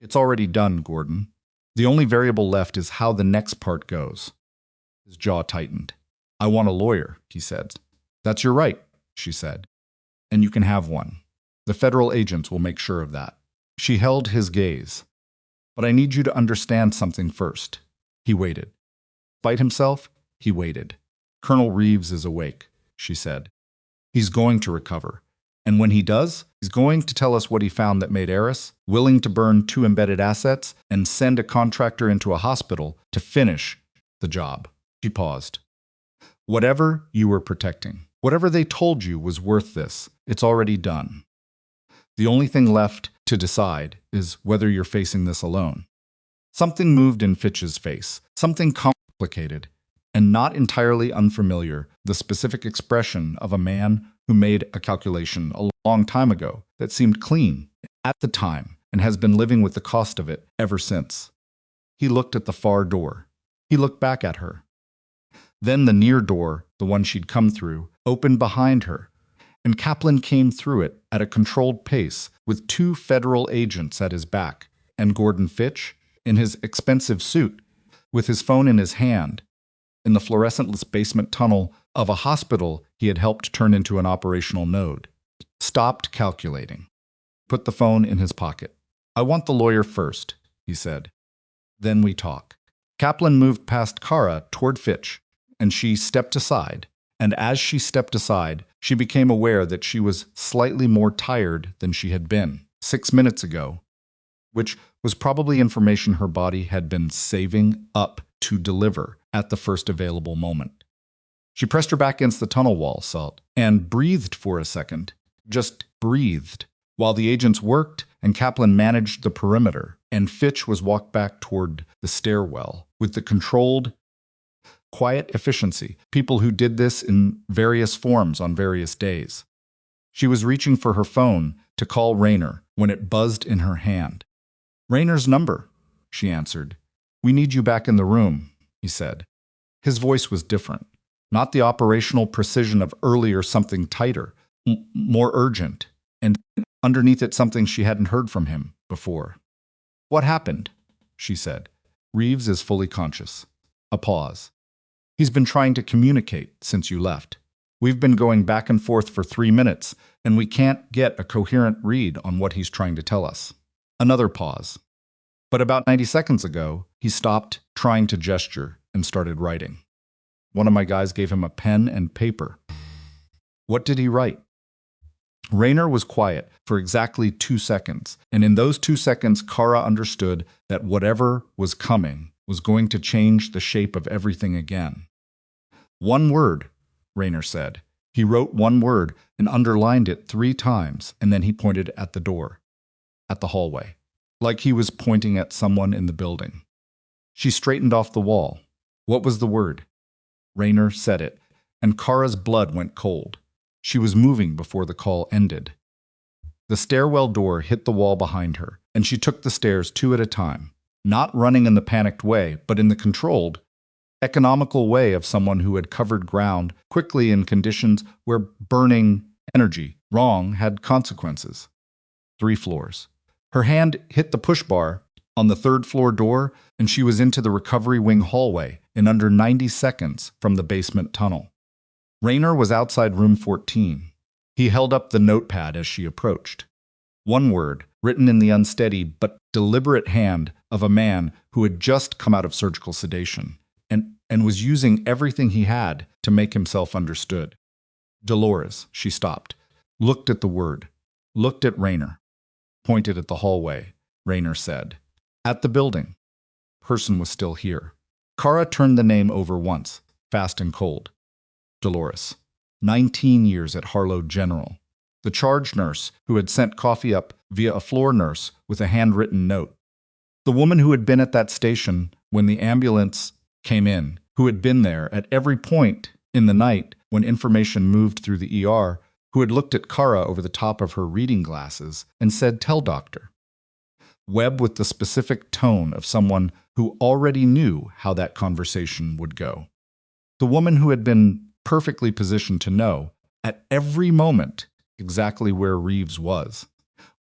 It's already done, Gordon. The only variable left is how the next part goes. His jaw tightened. I want a lawyer, he said. That's your right, she said. And you can have one. The federal agents will make sure of that. She held his gaze. But I need you to understand something first. He waited. Despite himself, he waited. Colonel Reeves is awake, she said. He's going to recover. And when he does, he's going to tell us what he found that made Eris willing to burn 2 embedded assets and send a contractor into a hospital to finish the job. She paused. Whatever you were protecting, whatever they told you was worth this, it's already done. The only thing left to decide is whether you're facing this alone. Something moved in Fitch's face, something complicated and not entirely unfamiliar, the specific expression of a man who made a calculation a long time ago that seemed clean at the time and has been living with the cost of it ever since. He looked at the far door. He looked back at her. Then the near door, the one she'd come through, opened behind her, and Kaplan came through it at a controlled pace with 2 federal agents at his back, and Gordon Fitch, in his expensive suit, with his phone in his hand, in the fluorescentless basement tunnel of a hospital he had helped turn into an operational node. Stopped calculating. Put the phone in his pocket. I want the lawyer first, he said. Then we talk. Kaplan moved past Cara toward Fitch, and she stepped aside. And as she stepped aside, she became aware that she was slightly more tired than she had been 6 minutes ago, which was probably information her body had been saving up to deliver at the first available moment. She pressed her back against the tunnel wall, and breathed for a second, just breathed, while the agents worked and Kaplan managed the perimeter, and Fitch was walked back toward the stairwell with the controlled, quiet efficiency, people who did this in various forms on various days. She was reaching for her phone to call Rayner when it buzzed in her hand. Rayner's number, she answered. We need you back in the room, he said. His voice was different, not the operational precision of earlier, something tighter, more urgent, and underneath it something she hadn't heard from him before. What happened? She said. Reeves is fully conscious. A pause. He's been trying to communicate since you left. We've been going back and forth for 3 minutes, and we can't get a coherent read on what he's trying to tell us. Another pause. But about 90 seconds ago, he stopped trying to gesture and started writing. One of my guys gave him a pen and paper. What did he write? Rayner was quiet for exactly 2 seconds, and in those 2 seconds, Cara understood that whatever was coming was going to change the shape of everything again. One word, Rayner said. He wrote one word and underlined it 3 times, and then he pointed at the door, at the hallway, like he was pointing at someone in the building. She straightened off the wall. What was the word? Rayner said it, and Cara's blood went cold. She was moving before the call ended. The stairwell door hit the wall behind her, and she took the stairs 2 at a time, not running in the panicked way, but in the controlled, economical way of someone who had covered ground quickly in conditions where burning energy wrong had consequences. 3 floors. Her hand hit the push bar on the third-floor door, and she was into the recovery wing hallway in under 90 seconds from the basement tunnel. Rayner was outside room 14. He held up the notepad as she approached. One word, written in the unsteady but deliberate hand of a man who had just come out of surgical sedation and was using everything he had to make himself understood. Dolores, she stopped, looked at the word, looked at Rayner, pointed at the hallway. Rayner said, "At the building." Person was still here. Cara turned the name over once, fast and cold. Dolores, 19 years at Harlow General. The charge nurse who had sent coffee up via a floor nurse with a handwritten note. The woman who had been at that station when the ambulance came in, who had been there at every point in the night when information moved through the ER, who had looked at Cara over the top of her reading glasses and said, "Tell doctor." Webb with the specific tone of someone who already knew how that conversation would go. The woman who had been perfectly positioned to know, at every moment, exactly where Reeves was,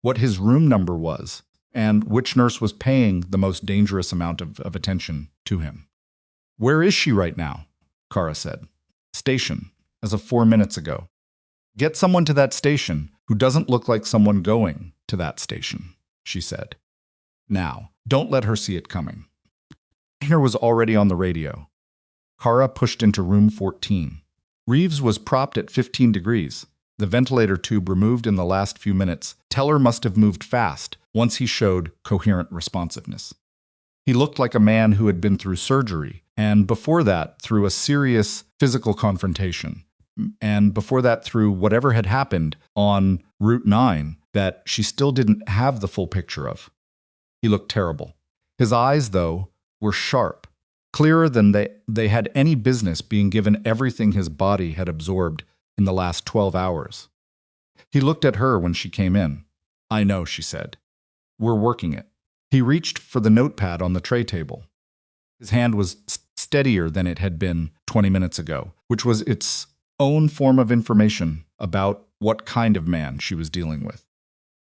what his room number was, and which nurse was paying the most dangerous amount of attention to him. "Where is she right now?" Cara said. "Station, as of 4 minutes ago." "Get someone to that station who doesn't look like someone going to that station," she said. "Now, don't let her see it coming." Rayner was already on the radio. Cara pushed into room 14. Reeves was propped at 15 degrees. The ventilator tube removed in the last few minutes. Teller must have moved fast once he showed coherent responsiveness. He looked like a man who had been through surgery, and before that through a serious physical confrontation, and before that through whatever had happened on Route 9 that she still didn't have the full picture of. He looked terrible. His eyes, though, were sharp, clearer than they had any business being given everything his body had absorbed in the last 12 hours. He looked at her when she came in. "I know," she said. "We're working it." He reached for the notepad on the tray table. His hand was steadier than it had been 20 minutes ago, which was its own form of information about what kind of man she was dealing with.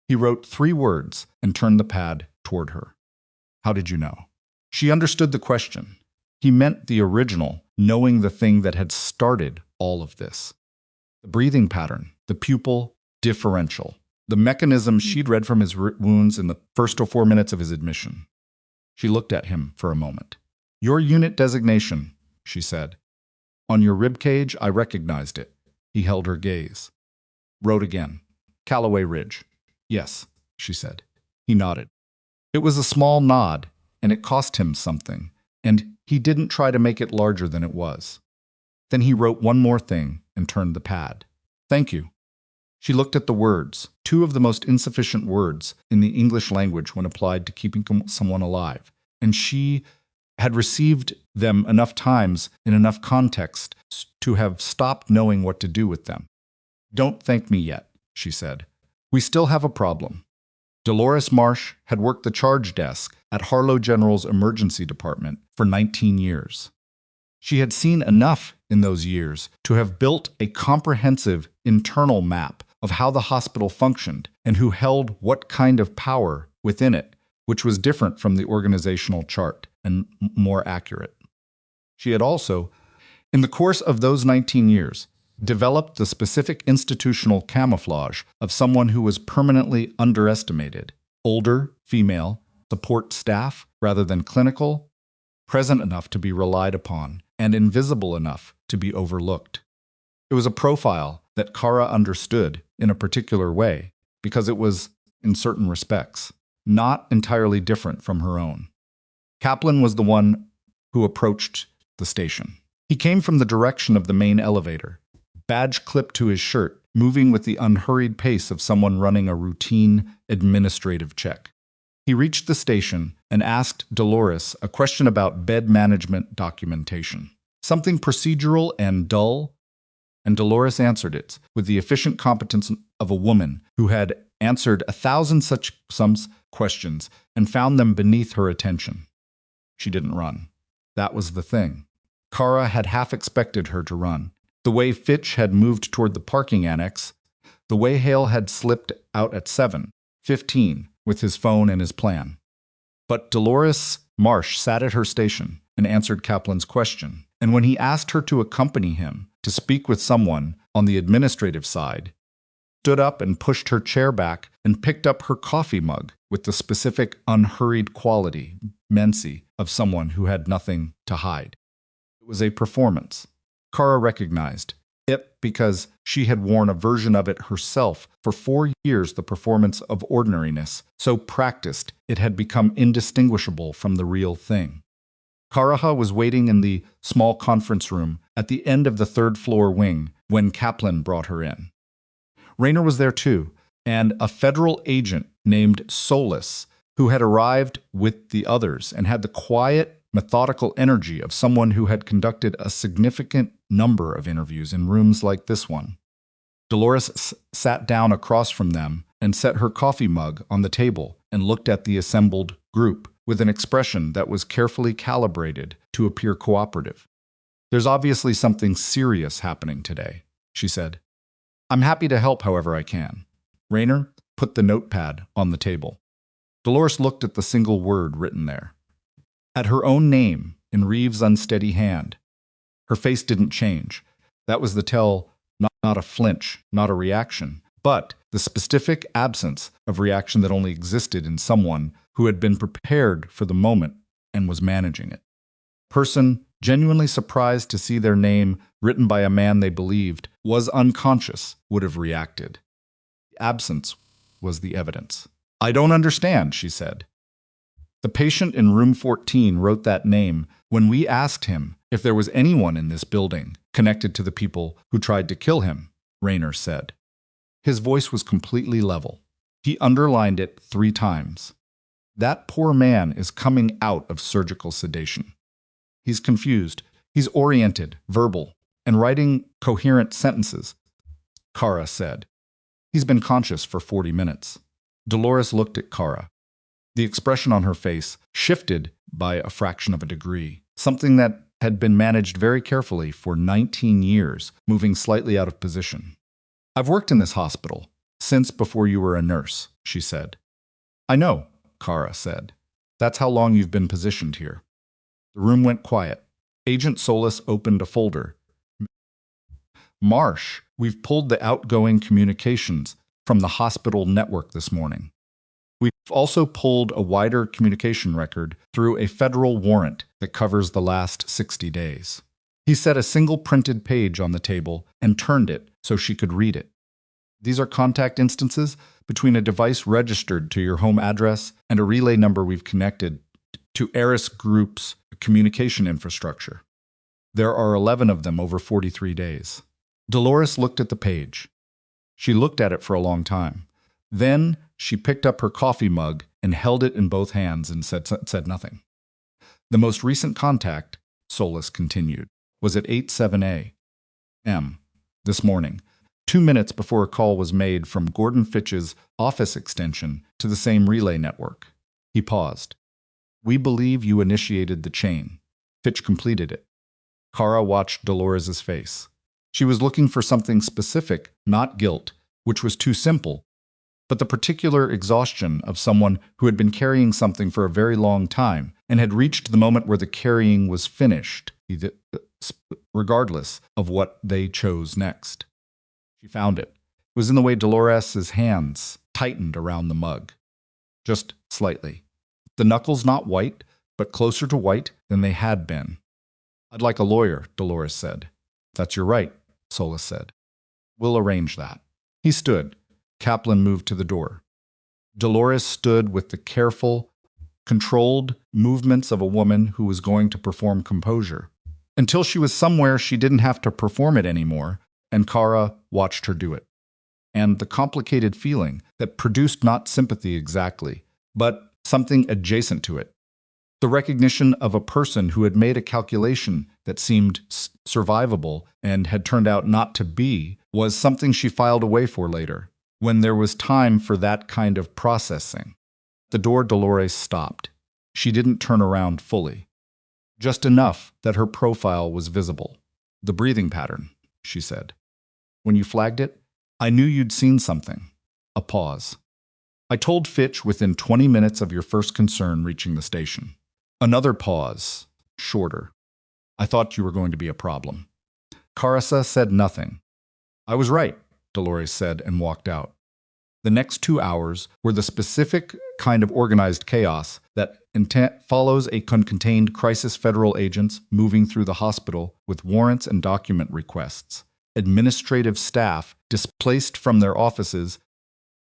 He wrote 3 words and turned the pad toward her. "How did you know?" She understood the question. He meant the original, knowing the thing that had started all of this. The breathing pattern, the pupil differential, the mechanism she'd read from his wounds in the first 4 minutes of his admission. She looked at him for a moment. "Your unit designation," she said. "On your rib cage, I recognized it." He held her gaze. Wrote again. "Callaway Ridge." "Yes," she said. He nodded. It was a small nod, and it cost him something, and he didn't try to make it larger than it was. Then he wrote one more thing and turned the pad. "Thank you." She looked at the words, 2 of the most insufficient words in the English language when applied to keeping someone alive, and she had received them enough times in enough context to have stopped knowing what to do with them. "Don't thank me yet," she said. "We still have a problem." Dolores Marsh had worked the charge desk at Harlow General's emergency department for 19 years. She had seen enough in those years to have built a comprehensive internal map of how the hospital functioned and who held what kind of power within it, which was different from the organizational chart and more accurate. She had also, in the course of those 19 years, developed the specific institutional camouflage of someone who was permanently underestimated, older, female, support staff rather than clinical, present enough to be relied upon, and invisible enough to be overlooked. It was a profile that Cara understood in a particular way because it was, in certain respects, not entirely different from her own. Kaplan was the one who approached the station. He came from the direction of the main elevator, badge clipped to his shirt, moving with the unhurried pace of someone running a routine administrative check. He reached the station and asked Dolores a question about bed management documentation. Something procedural and dull, and Dolores answered it with the efficient competence of a woman who had answered 1,000 such questions and found them beneath her attention. She didn't run. That was the thing. Cara had half expected her to run. The way Fitch had moved toward the parking annex, the way Hale had slipped out at 7:15, with his phone and his plan. But Dolores Marsh sat at her station and answered Kaplan's question, and when he asked her to accompany him to speak with someone on the administrative side, stood up and pushed her chair back and picked up her coffee mug with the specific unhurried quality, mensy, of someone who had nothing to hide. It was a performance. Cara recognized it because she had worn a version of it herself for 4 years, the performance of ordinariness, so practiced it had become indistinguishable from the real thing. Cara was waiting in the small conference room at the end of the third-floor wing when Kaplan brought her in. Rayner was there too, and a federal agent named Solis, who had arrived with the others and had the quiet, methodical energy of someone who had conducted a significant number of interviews in rooms like this one. Dolores sat down across from them and set her coffee mug on the table and looked at the assembled group with an expression that was carefully calibrated to appear cooperative. "There's obviously something serious happening today," she said. "I'm happy to help however I can." Rayner put the notepad on the table. Dolores looked at the single word written there. At her own name in Reeves' unsteady hand. Her face didn't change. That was the tell, not a flinch, not a reaction, but the specific absence of reaction that only existed in someone who had been prepared for the moment and was managing it. Person genuinely surprised to see their name written by a man they believed was unconscious would have reacted. The absence was the evidence. "I don't understand," she said. "The patient in room 14 wrote that name when we asked him if there was anyone in this building connected to the people who tried to kill him," Rayner said. His voice was completely level. He underlined it 3 times. "That poor man is coming out of surgical sedation. He's confused. He's oriented, verbal, and writing coherent sentences," Cara said. "He's been conscious for 40 minutes. Dolores looked at Cara. The expression on her face shifted by a fraction of a degree, something that had been managed very carefully for 19 years, moving slightly out of position. "I've worked in this hospital since before you were a nurse," she said. "I know," Cara said. "That's how long you've been positioned here." The room went quiet. Agent Solis opened a folder. "Marsh, we've pulled the outgoing communications from the hospital network this morning. We've also pulled a wider communication record through a federal warrant that covers the last 60 days. He set a single printed page on the table and turned it so she could read it. "These are contact instances between a device registered to your home address and a relay number we've connected to Eris Group's communication infrastructure. There are 11 of them over 43 days. Dolores looked at the page. She looked at it for a long time. Then she picked up her coffee mug and held it in both hands and said nothing. "The most recent contact," Solis continued, "was at 8:07 a.m. this morning, 2 minutes before a call was made from Gordon Fitch's office extension to the same relay network." He paused. "We believe you initiated the chain. Fitch completed it." Cara watched Dolores's face. She was looking for something specific, not guilt, which was too simple, but the particular exhaustion of someone who had been carrying something for a very long time and had reached the moment where the carrying was finished, regardless of what they chose next. She found it. It was in the way Dolores's hands tightened around the mug. Just slightly. The knuckles not white, but closer to white than they had been. "I'd like a lawyer," Dolores said. "That's your right," Solis said. "We'll arrange that." He stood. Kaplan moved to the door. Dolores stood with the careful, controlled movements of a woman who was going to perform composure. Until she was somewhere she didn't have to perform it anymore, and Cara watched her do it. And the complicated feeling that produced not sympathy exactly, but something adjacent to it. The recognition of a person who had made a calculation that seemed survivable and had turned out not to be was something she filed away for later, when there was time for that kind of processing. The door Dolores stopped. She didn't turn around fully. Just enough that her profile was visible. "The breathing pattern," she said. "When you flagged it, I knew you'd seen something." A pause. I told Fitch within 20 minutes of your first concern reaching the station. Another pause, shorter. I thought you were going to be a problem. Carissa said nothing. I was right, Dolores said and walked out. The next 2 hours were the specific kind of organized chaos that follows a contained crisis. Federal agents moving through the hospital with warrants and document requests, administrative staff displaced from their offices,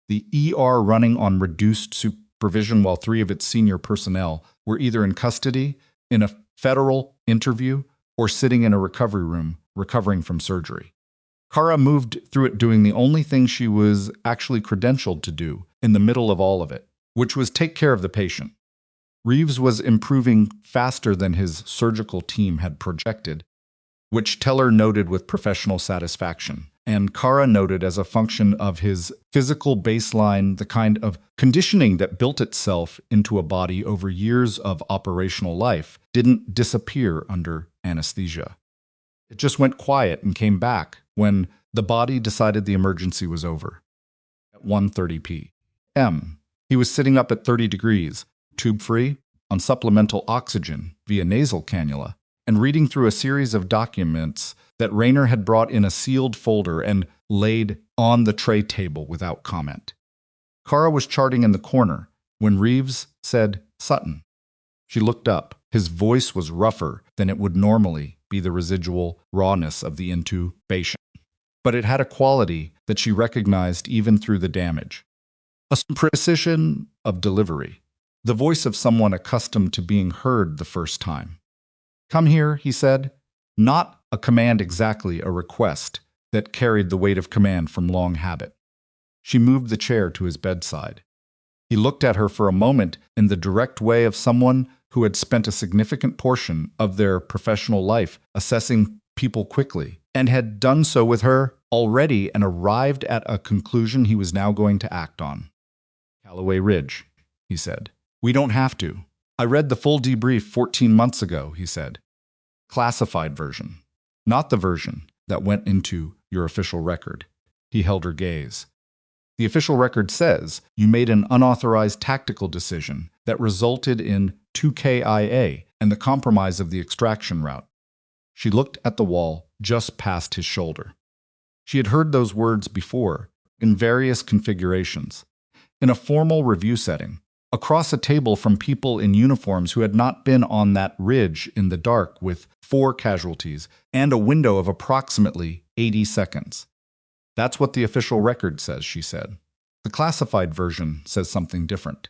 the ER running on reduced supervision while 3 of its senior personnel were either in custody, in a federal interview, or sitting in a recovery room recovering from surgery. Cara moved through it doing the only thing she was actually credentialed to do in the middle of all of it, which was take care of the patient. Reeves was improving faster than his surgical team had projected, which Teller noted with professional satisfaction, and Cara noted as a function of his physical baseline, the kind of conditioning that built itself into a body over years of operational life didn't disappear under anesthesia. It just went quiet and came back when the body decided the emergency was over. At 1:30 p.m., he was sitting up at 30 degrees, tube-free, on supplemental oxygen via nasal cannula, and reading through a series of documents that Rayner had brought in a sealed folder and laid on the tray table without comment. Cara was charting in the corner when Reeves said, "Sutton." She looked up. His voice was rougher than it would normally be, the residual rawness of the intubation. But it had a quality that she recognized even through the damage. A precision of delivery. The voice of someone accustomed to being heard the first time. "Come here," he said. Not a command exactly, a request that carried the weight of command from long habit. She moved the chair to his bedside. He looked at her for a moment in the direct way of someone who had spent a significant portion of their professional life assessing people quickly, and had done so with her already and arrived at a conclusion he was now going to act on. "Callaway Ridge," he said. "We don't have to. I read the full debrief 14 months ago," he said. "Classified version, not the version that went into your official record." He held her gaze. "The official record says you made an unauthorized tactical decision that resulted in 2 KIA and the compromise of the extraction route." She looked at the wall just past his shoulder. She had heard those words before, in various configurations, in a formal review setting, across a table from people in uniforms who had not been on that ridge in the dark with 4 casualties and a window of approximately 80 seconds. "That's what the official record says," she said. "The classified version says something different."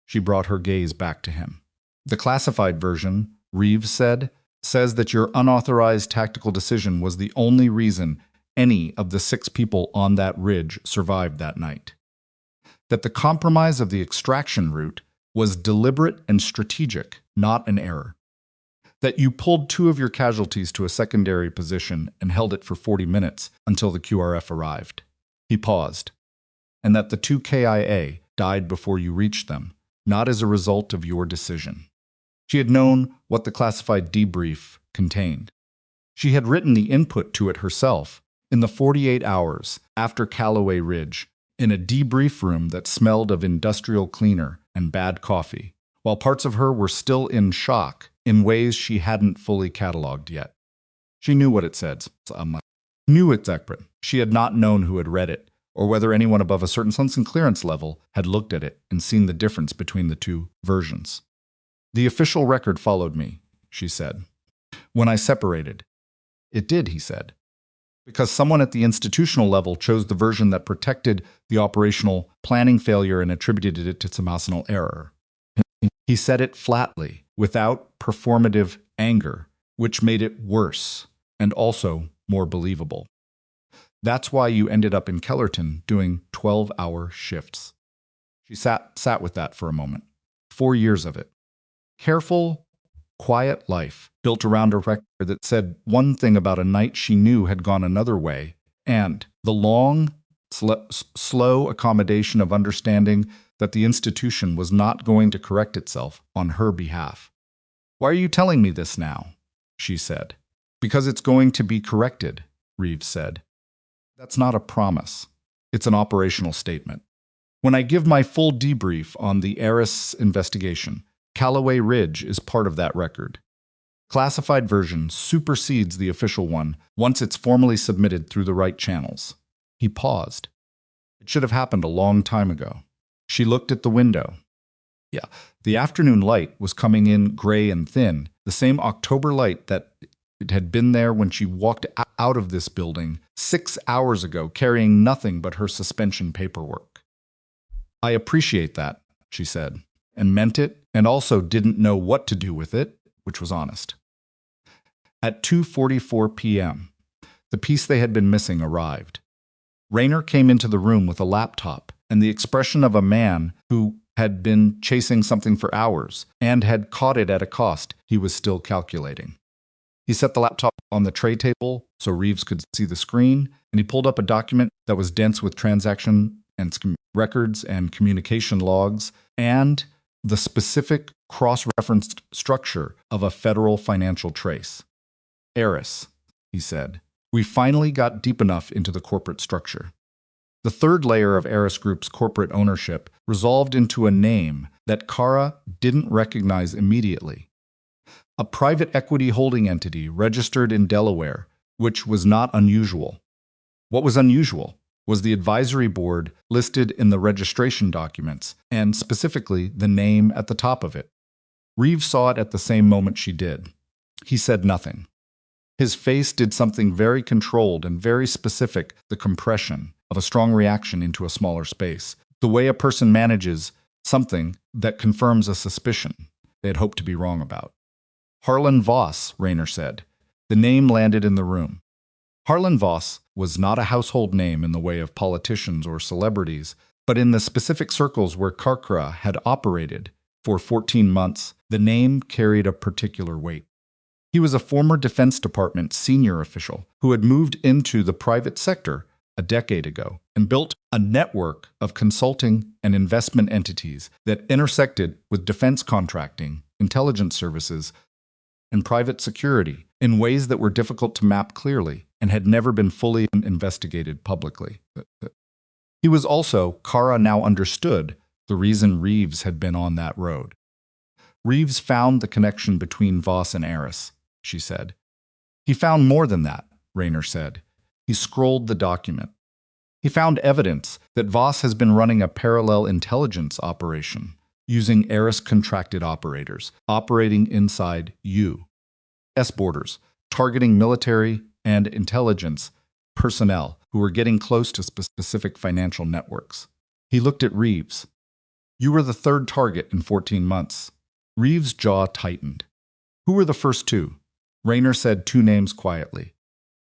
She brought her gaze back to him. "The classified version," Reeves said, "says that your unauthorized tactical decision was the only reason any of the 6 people on that ridge survived that night. That the compromise of the extraction route was deliberate and strategic, not an error. That you pulled 2 of your casualties to a secondary position and held it for 40 minutes until the QRF arrived." He paused. "And that the 2 KIA died before you reached them, not as a result of your decision." She had known what the classified debrief contained. She had written the input to it herself in the 48 hours after Callaway Ridge, in a debrief room that smelled of industrial cleaner and bad coffee, while parts of her were still in shock in ways she hadn't fully cataloged yet. She knew what it said. Knew it's accurate. She had not known who had read it, or whether anyone above a certain sense and clearance level had looked at it and seen the difference between the 2 versions. "The official record followed me," she said. "When I separated." "It did," he said. "Because someone at the institutional level chose the version that protected the operational planning failure and attributed it to Samasanal error." He said it flatly, without performative anger, which made it worse and also more believable. "That's why you ended up in Kellerton doing 12-hour shifts." She sat with that for a moment. 4 years of it. Careful, quiet life built around a record that said one thing about a night she knew had gone another way, and the long, slow accommodation of understanding that the institution was not going to correct itself on her behalf. "Why are you telling me this now?" she said. "Because it's going to be corrected," Reeves said. "That's not a promise. It's an operational statement." When I give my full debrief on the Eris investigation, Callaway Ridge is part of that record. Classified version supersedes the official one once it's formally submitted through the right channels. He paused. It should have happened a long time ago. She looked at the window. Yeah, the afternoon light was coming in gray and thin, the same October light that it had been there when she walked out of this building 6 hours ago, carrying nothing but her suspension paperwork. I appreciate that, she said, and meant it, and also didn't know what to do with it, which was honest. At 2:44 p.m., the piece they had been missing arrived. Rayner came into the room with a laptop and the expression of a man who had been chasing something for hours and had caught it at a cost he was still calculating. He set the laptop on the tray table so Reeves could see the screen, and he pulled up a document that was dense with transaction and records and communication logs and the specific cross-referenced structure of a federal financial trace. Eris, he said. We finally got deep enough into the corporate structure. The third layer of Eris Group's corporate ownership resolved into a name that Cara didn't recognize immediately. A private equity holding entity registered in Delaware, which was not unusual. What was unusual was the advisory board listed in the registration documents, and specifically the name at the top of it. Reeves saw it at the same moment she did. He said nothing. His face did something very controlled and very specific, the compression of a strong reaction into a smaller space, the way a person manages something that confirms a suspicion they had hoped to be wrong about. Harlan Voss, Rayner said. The name landed in the room. Harlan Voss was not a household name in the way of politicians or celebrities, but in the specific circles where Cara had operated for 14 months, the name carried a particular weight. He was a former Defense Department senior official who had moved into the private sector a decade ago and built a network of consulting and investment entities that intersected with defense contracting, intelligence services, and private security in ways that were difficult to map clearly and had never been fully investigated publicly. He was also, Cara now understood, the reason Reeves had been on that road. Reeves found the connection between Voss and Eris, she said. He found more than that, Rayner said. He scrolled the document. He found evidence that Voss has been running a parallel intelligence operation using Eris contracted operators operating inside U.S. borders, targeting military and intelligence personnel who were getting close to specific financial networks. He looked at Reeves. You were the third target in 14 months. Reeves' jaw tightened. Who were the first two? Rayner said two names quietly.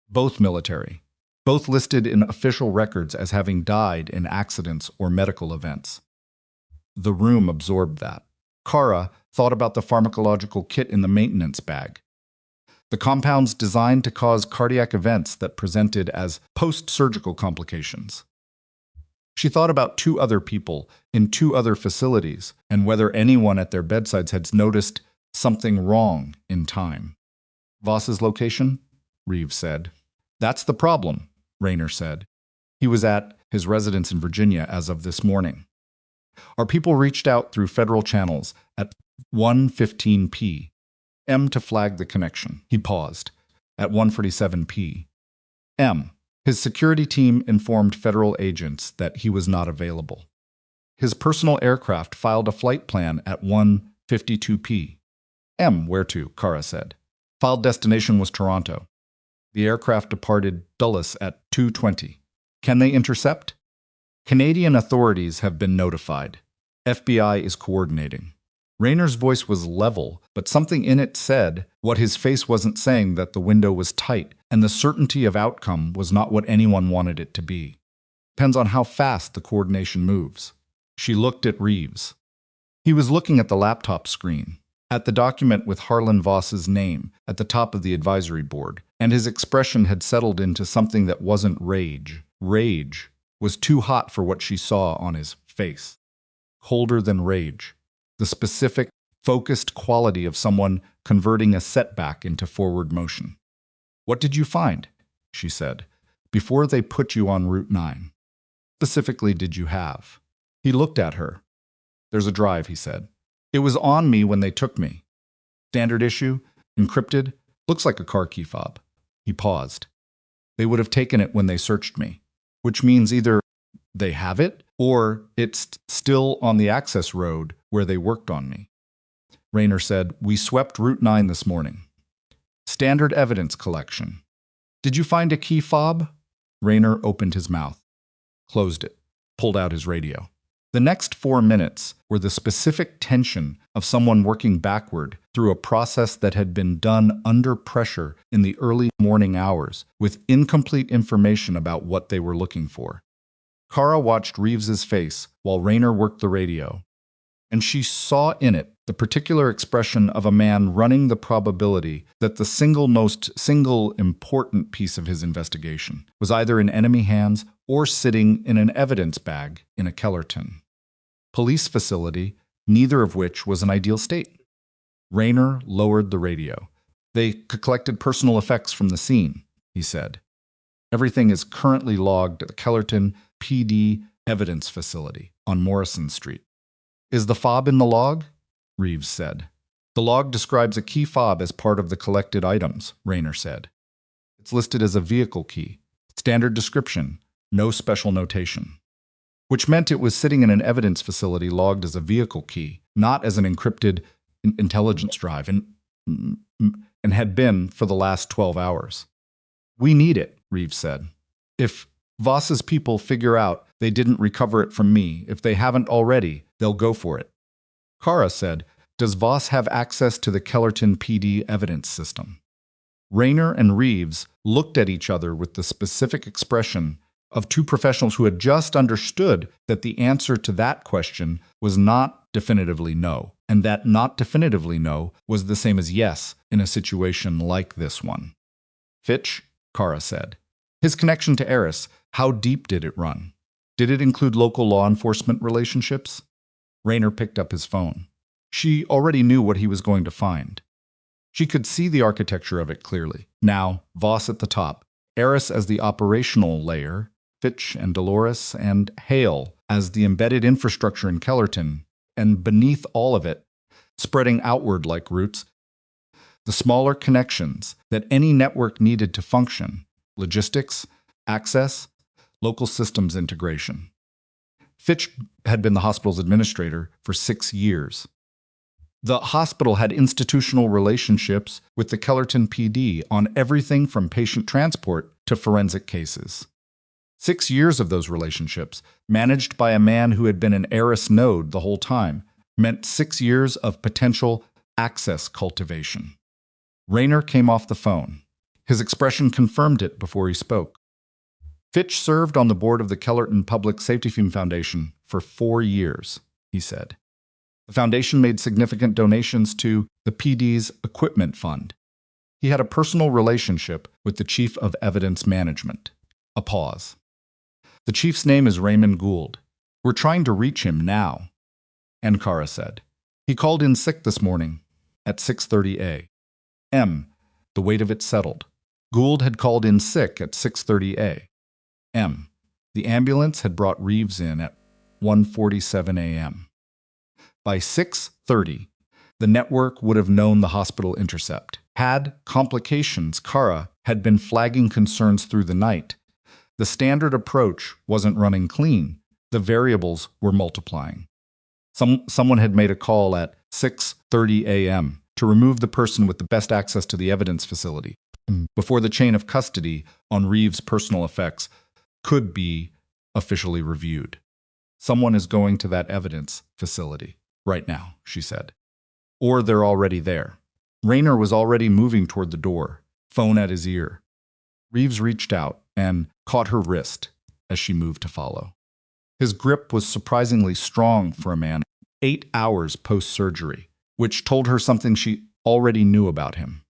Both military. Both listed in official records as having died in accidents or medical events. The room absorbed that. Cara thought about the pharmacological kit in the maintenance bag. The compounds designed to cause cardiac events that presented as post-surgical complications. She thought about two other people in two other facilities and whether anyone at their bedsides had noticed something wrong in time. Voss's location? Reeves said. That's the problem, Rayner said. He was at his residence in Virginia as of this morning. Our people reached out through federal channels at 1:15 p.m. to flag the connection. He paused. At 1:47 p.m. His security team informed federal agents that he was not available. His personal aircraft filed a flight plan at 1:52 p.m. Where to? Cara said. Filed destination was Toronto. The aircraft departed Dulles at 2:20. Can they intercept? Canadian authorities have been notified. FBI is coordinating. Rayner's voice was level, but something in it said what his face wasn't saying, that the window was tight and the certainty of outcome was not what anyone wanted it to be. Depends on how fast the coordination moves. She looked at Reeves. He was looking at the laptop screen, at the document with Harlan Voss's name at the top of the advisory board, and his expression had settled into something that wasn't rage. Rage was too hot for what she saw on his face. Colder than rage. The specific, focused quality of someone converting a setback into forward motion. What did you find? She said. Before they put you on Route 9. Specifically did you have? He looked at her. There's a drive, he said. It was on me when they took me. Standard issue, encrypted, looks like a car key fob. He paused. They would have taken it when they searched me, which means either they have it or it's still on the access road where they worked on me. Rayner said, we swept Route 9 this morning. Standard evidence collection. Did you find a key fob? Rayner opened his mouth, closed it, pulled out his radio. The next 4 minutes were the specific tension of someone working backward through a process that had been done under pressure in the early morning hours with incomplete information about what they were looking for. Cara watched Reeves's face while Rayner worked the radio, and she saw in it the particular expression of a man running the probability that the single important piece of his investigation was either in enemy hands or sitting in an evidence bag in a Kellerton police facility, neither of which was an ideal state. Rayner lowered the radio. They collected personal effects from the scene, he said. Everything is currently logged at the Kellerton PD evidence facility on Morrison Street. Is the fob in the log? Reeves said. The log describes a key fob as part of the collected items, Rayner said. It's listed as a vehicle key. Standard description, no special notation. Which meant it was sitting in an evidence facility logged as a vehicle key, not as an encrypted intelligence drive, and had been for the last 12 hours. We need it, Reeves said. If Voss's people figure out they didn't recover it from me, if they haven't already, they'll go for it. Cara said, does Voss have access to the Kellerton PD evidence system? Rayner and Reeves looked at each other with the specific expression of two professionals who had just understood that the answer to that question was not definitively no, and that not definitively no was the same as yes in a situation like this one. Fitch, Cara said. His connection to Eris, how deep did it run? Did it include local law enforcement relationships? Rayner picked up his phone. She already knew what he was going to find. She could see the architecture of it clearly. Now, Voss at the top, Eris as the operational layer, Fitch and Dolores and Hale as the embedded infrastructure in Kellerton, and beneath all of it, spreading outward like roots, the smaller connections that any network needed to function, logistics, access, local systems integration. Fitch had been the hospital's administrator for 6 years. The hospital had institutional relationships with the Kellerton PD on everything from patient transport to forensic cases. 6 years of those relationships, managed by a man who had been an Eris node the whole time, meant 6 years of potential access cultivation. Rayner came off the phone. His expression confirmed it before he spoke. Fitch served on the board of the Kellerton Public Safety Foundation for 4 years, he said. The foundation made significant donations to the PD's equipment fund. He had a personal relationship with the chief of evidence management. A pause. The chief's name is Raymond Gould. We're trying to reach him now. And Cara said, he called in sick this morning at 6:30 a.m. The weight of it settled. Gould had called in sick at 6:30 a.m. The ambulance had brought Reeves in at 1:47 a.m. By 6:30, the network would have known the hospital intercept. Had complications, Cara had been flagging concerns through the night. The standard approach wasn't running clean. The variables were multiplying. Someone had made a call at 6:30 a.m. to remove the person with the best access to the evidence facility before the chain of custody on Reeves' personal effects could be officially reviewed. Someone is going to that evidence facility right now, she said. Or they're already there. Rayner was already moving toward the door, phone at his ear. Reeves reached out and caught her wrist as she moved to follow. His grip was surprisingly strong for a man 8 hours post-surgery, which told her something she already knew about him.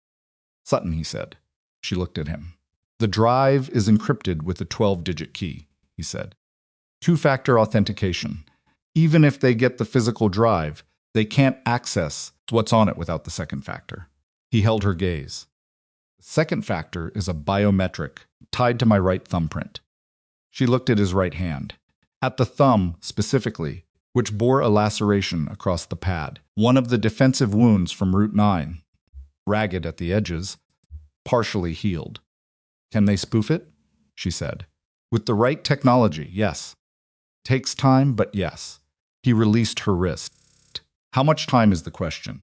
Sutton, he said. She looked at him. The drive is encrypted with a 12-digit key, he said. 2-factor authentication. Even if they get the physical drive, they can't access what's on it without the second factor. He held her gaze. The second factor is a biometric tied to my right thumbprint. She looked at his right hand. At the thumb, specifically, which bore a laceration across the pad, one of the defensive wounds from Route 9, ragged at the edges, partially healed. Can they spoof it? She said. With the right technology, yes. Takes time, but yes. He released her wrist. How much time is the question?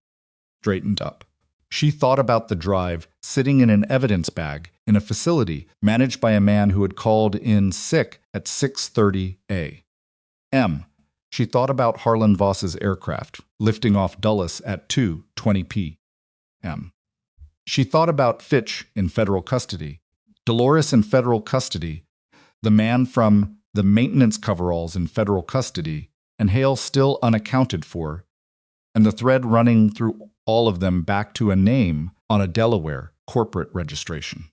Straightened up. She thought about the drive sitting in an evidence bag in a facility managed by a man who had called in sick at 6:30 a.m. She thought about Harlan Voss's aircraft lifting off Dulles at 2:20 p.m. She thought about Fitch in federal custody, Dolores in federal custody, the man from the maintenance coveralls in federal custody, and Hale still unaccounted for, and the thread running through all of them back to a name on a Delaware corporate registration.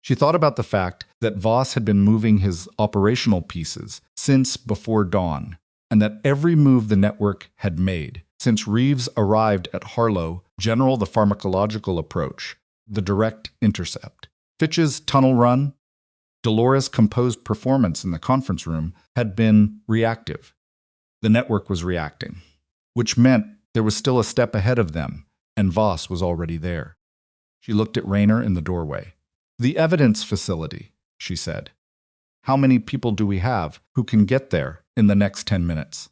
She thought about the fact that Voss had been moving his operational pieces since before dawn, and that every move the network had made since Reeves arrived at Harlow, General the pharmacological approach, the direct intercept, Fitch's tunnel run, Dolores' composed performance in the conference room had been reactive. The network was reacting, which meant there was still a step ahead of them, and Voss was already there. She looked at Rayner in the doorway. The evidence facility, she said. How many people do we have who can get there in the next 10 minutes?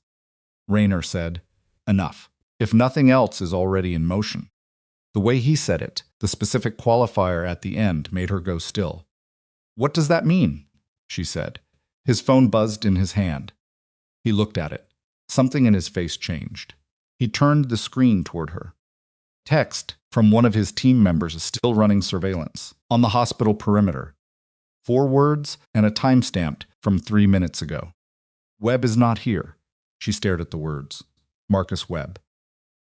Rayner said, enough, if nothing else is already in motion. The way he said it, the specific qualifier at the end, made her go still. What does that mean? She said. His phone buzzed in his hand. He looked at it. Something in his face changed. He turned the screen toward her. Text from one of his team members is still running surveillance on the hospital perimeter. 4 words and a timestamp from 3 minutes ago. Webb is not here. She stared at the words. Marcus Webb,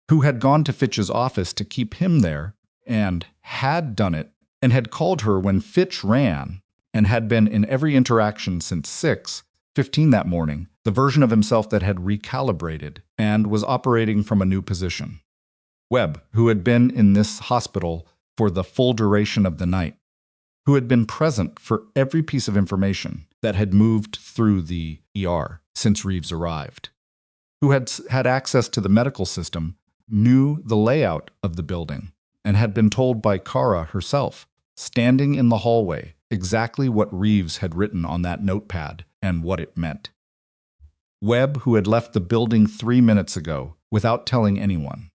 who had gone to Fitch's office to keep him there, and had done it, and had called her when Fitch ran, and had been in every interaction since 6:15 that morning, the version of himself that had recalibrated and was operating from a new position. Webb, who had been in this hospital for the full duration of the night, who had been present for every piece of information that had moved through the ER since Reeves arrived, who had had access to the medical system, knew the layout of the building, and had been told by Cara herself, standing in the hallway, exactly what Reeves had written on that notepad and what it meant. Webb, who had left the building 3 minutes ago without telling anyone.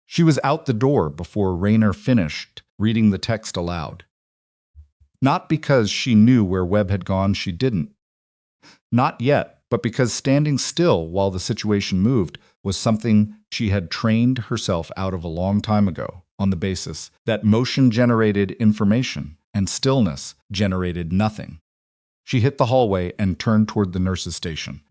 She was out the door before Rayner finished reading the text aloud. Not because she knew where Webb had gone, she didn't. Not yet, but because standing still while the situation moved was something she had trained herself out of a long time ago, on the basis that motion generated information and stillness generated nothing. She hit the hallway and turned toward the nurse's station,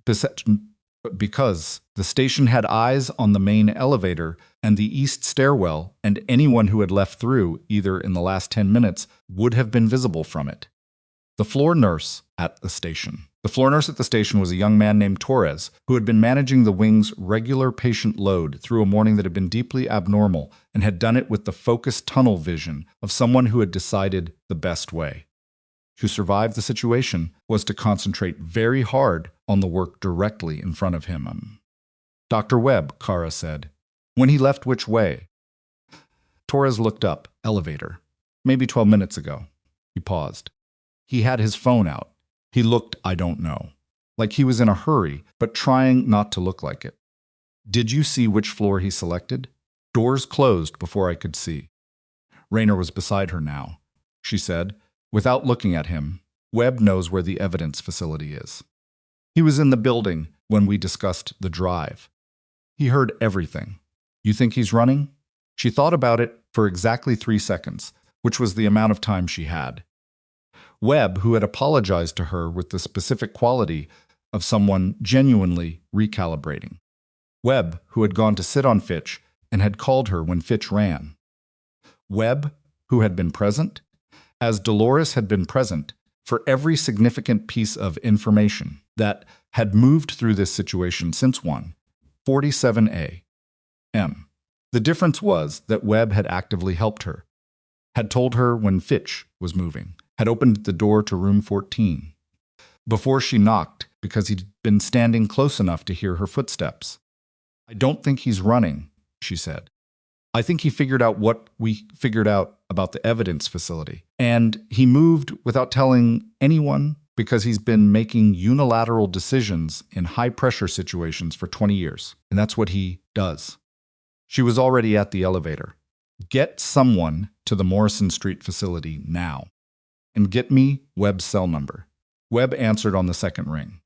because the station had eyes on the main elevator and the east stairwell, and anyone who had left through, either in the last 10 minutes, would have been visible from it. The floor nurse at the station was a young man named Torres, who had been managing the wing's regular patient load through a morning that had been deeply abnormal and had done it with the focused tunnel vision of someone who had decided the best way. To survive the situation was to concentrate very hard on the work directly in front of him. Dr. Webb, Cara said. When he left, which way? Torres looked up. Elevator. Maybe 12 minutes ago. He paused. He had his phone out. He looked, I don't know, like he was in a hurry, but trying not to look like it. Did you see which floor he selected? Doors closed before I could see. Rayner was beside her now. She said, without looking at him, Webb knows where the evidence facility is. He was in the building when we discussed the drive. He heard everything. You think he's running? She thought about it for exactly 3 seconds, which was the amount of time she had. Webb, who had apologized to her with the specific quality of someone genuinely recalibrating. Webb, who had gone to sit on Fitch and had called her when Fitch ran. Webb, who had been present, as Dolores had been present, for every significant piece of information that had moved through this situation since 1:47 a.m. The difference was that Webb had actively helped her, had told her when Fitch was moving, had opened the door to room 14. Before she knocked, because he'd been standing close enough to hear her footsteps. I don't think he's running, she said. I think he figured out what we figured out about the evidence facility. And he moved without telling anyone because he's been making unilateral decisions in high-pressure situations for 20 years. And that's what he does. She was already at the elevator. Get someone to the Morrison Street facility now. And get me Webb's cell number. Webb answered on the second ring.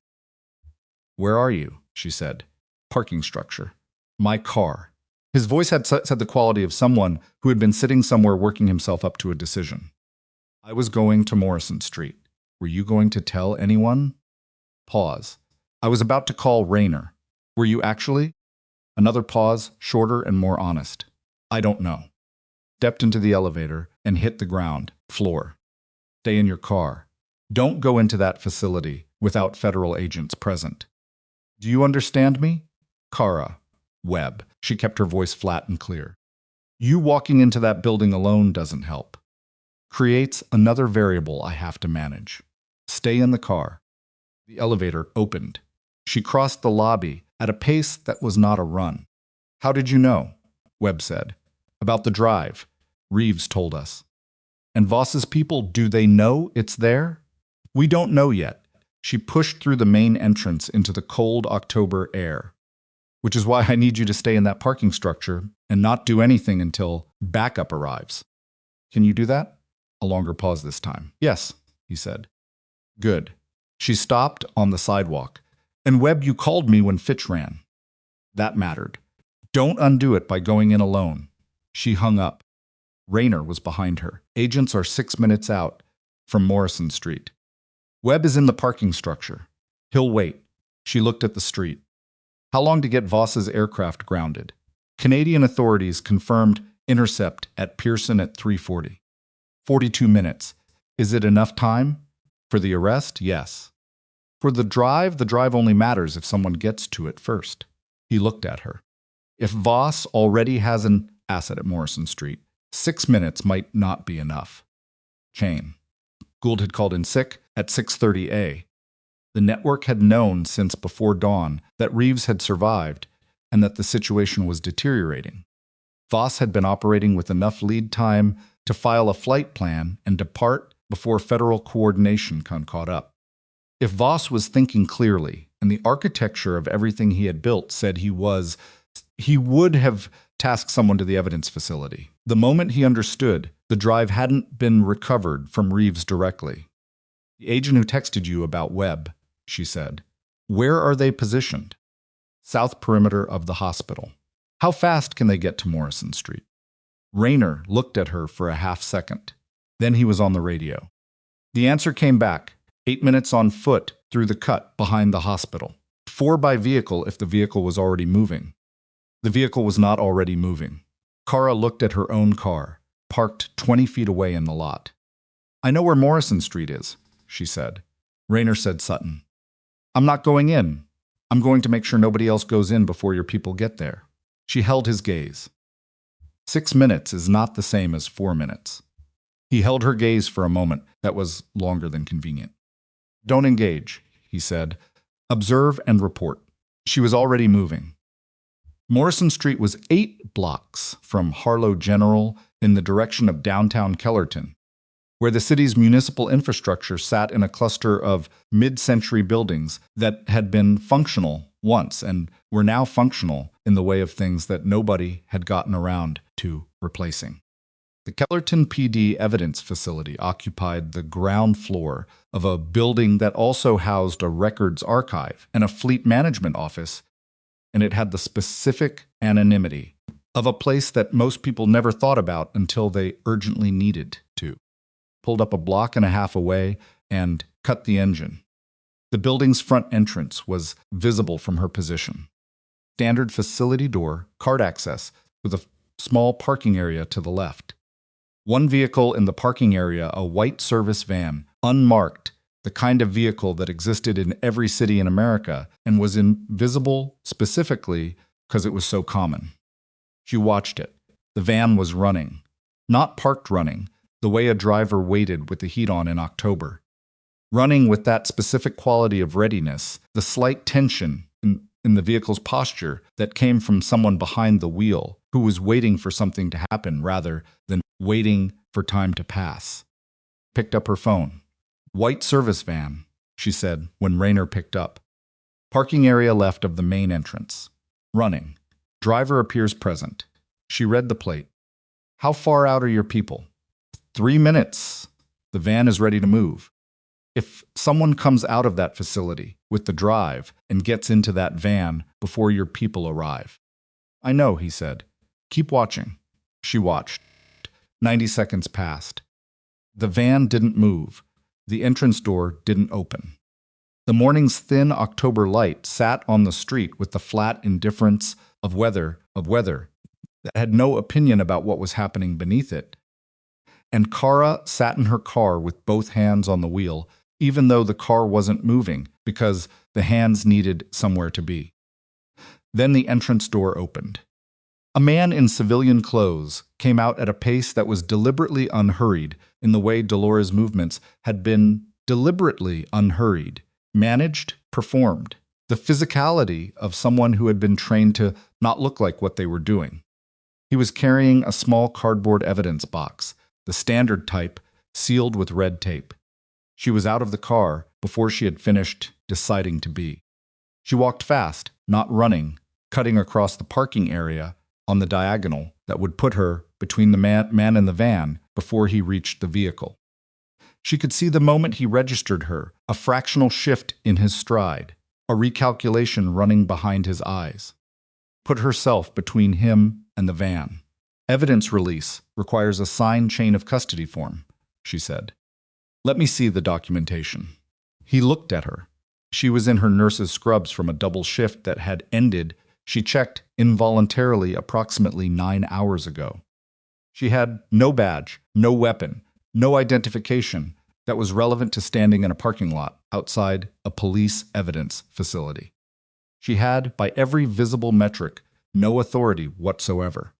Where are you? She said. Parking structure. My car. His voice had the quality of someone who had been sitting somewhere working himself up to a decision. I was going to Morrison Street. Were you going to tell anyone? Pause. I was about to call Rayner. Were you actually? Another pause, shorter and more honest. I don't know. Stepped into the elevator and hit the ground, floor. Stay in your car. Don't go into that facility without federal agents present. Do you understand me? Cara. Webb. She kept her voice flat and clear. You walking into that building alone doesn't help. Creates another variable I have to manage. Stay in the car. The elevator opened. She crossed the lobby at a pace that was not a run. How did you know? Webb said. About the drive. Reeves told us. And Voss's people, do they know it's there? We don't know yet. She pushed through the main entrance into the cold October air. Which is why I need you to stay in that parking structure and not do anything until backup arrives. Can you do that? A longer pause this time. Yes, he said. Good. She stopped on the sidewalk. And Webb, you called me when Fitch ran. That mattered. Don't undo it by going in alone. She hung up. Rayner was behind her. Agents are 6 minutes out from Morrison Street. Webb is in the parking structure. He'll wait. She looked at the street. How long to get Voss's aircraft grounded? Canadian authorities confirmed intercept at Pearson at 3:40. 42 minutes. Is it enough time? For the arrest, yes. For the drive only matters if someone gets to it first. He looked at her. If Voss already has an asset at Morrison Street, 6 minutes might not be enough. Chain. Gould had called in sick at 6:30 A. The network had known since before dawn that Reeves had survived and that the situation was deteriorating. Voss had been operating with enough lead time to file a flight plan and depart before federal coordination caught up. If Voss was thinking clearly, and the architecture of everything he had built said he would have tasked someone to the evidence facility. The moment he understood, the drive hadn't been recovered from Reeves directly. The agent who texted you about Webb, she said. Where are they positioned? South perimeter of the hospital. How fast can they get to Morrison Street? Rayner looked at her for a half second. Then he was on the radio. The answer came back, 8 minutes on foot through the cut behind the hospital. 4 by vehicle if the vehicle was already moving. The vehicle was not already moving. Cara looked at her own car, parked 20 feet away in the lot. I know where Morrison Street is, she said. Rayner said Sutton. I'm not going in. I'm going to make sure nobody else goes in before your people get there. She held his gaze. 6 minutes is not the same as 4 minutes. He held her gaze for a moment that was longer than convenient. Don't engage, he said. Observe and report. She was already moving. Morrison Street was 8 blocks from Harlow General in the direction of downtown Kellerton, where the city's municipal infrastructure sat in a cluster of mid-century buildings that had been functional once and were now functional in the way of things that nobody had gotten around to replacing. The Kellerton PD evidence facility occupied the ground floor of a building that also housed a records archive and a fleet management office, and it had the specific anonymity of a place that most people never thought about until they urgently needed to. Pulled up a block and a half away and cut the engine. The building's front entrance was visible from her position. Standard facility door, card access, with a small parking area to the left. One vehicle in the parking area, a white service van, unmarked, the kind of vehicle that existed in every city in America and was invisible specifically because it was so common. She watched it. The van was running. Not parked running, the way a driver waited with the heat on in October. running with that specific quality of readiness, the slight tension in the vehicle's posture that came from someone behind the wheel who was waiting for something to happen rather than waiting for time to pass. Picked up her phone. "White service van," she said when Rayner picked up. "Parking area left of the main entrance. Running. Driver appears present." She read the plate. "How far out are your people?" 3 minutes. The van is ready to move. If someone comes out of that facility with the drive and gets into that van before your people arrive." "I know," he said. "Keep watching." She watched. 90 seconds passed. The van didn't move. The entrance door didn't open. The morning's thin October light sat on the street with the flat indifference of weather that had no opinion about what was happening beneath it. And Cara sat in her car with both hands on the wheel, even though the car wasn't moving, because the hands needed somewhere to be. Then the entrance door opened. A man in civilian clothes came out at a pace that was deliberately unhurried in the way Dolores' movements had been deliberately unhurried, managed, performed, the physicality of someone who had been trained to not look like what they were doing. He was carrying a small cardboard evidence box, the standard type, sealed with red tape. She was out of the car before she had finished deciding to be. She walked fast, not running, cutting across the parking area on the diagonal that would put her between the man and the van before he reached the vehicle. She could see the moment he registered her, a fractional shift in his stride, a recalculation running behind his eyes. Put herself between him and the van. "Evidence release requires a signed chain of custody form," she said. "Let me see the documentation." He looked at her. She was in her nurse's scrubs from a double shift that had ended, she checked involuntarily, approximately 9 hours ago. She had no badge, no weapon, no identification that was relevant to standing in a parking lot outside a police evidence facility. She had, by every visible metric, no authority whatsoever.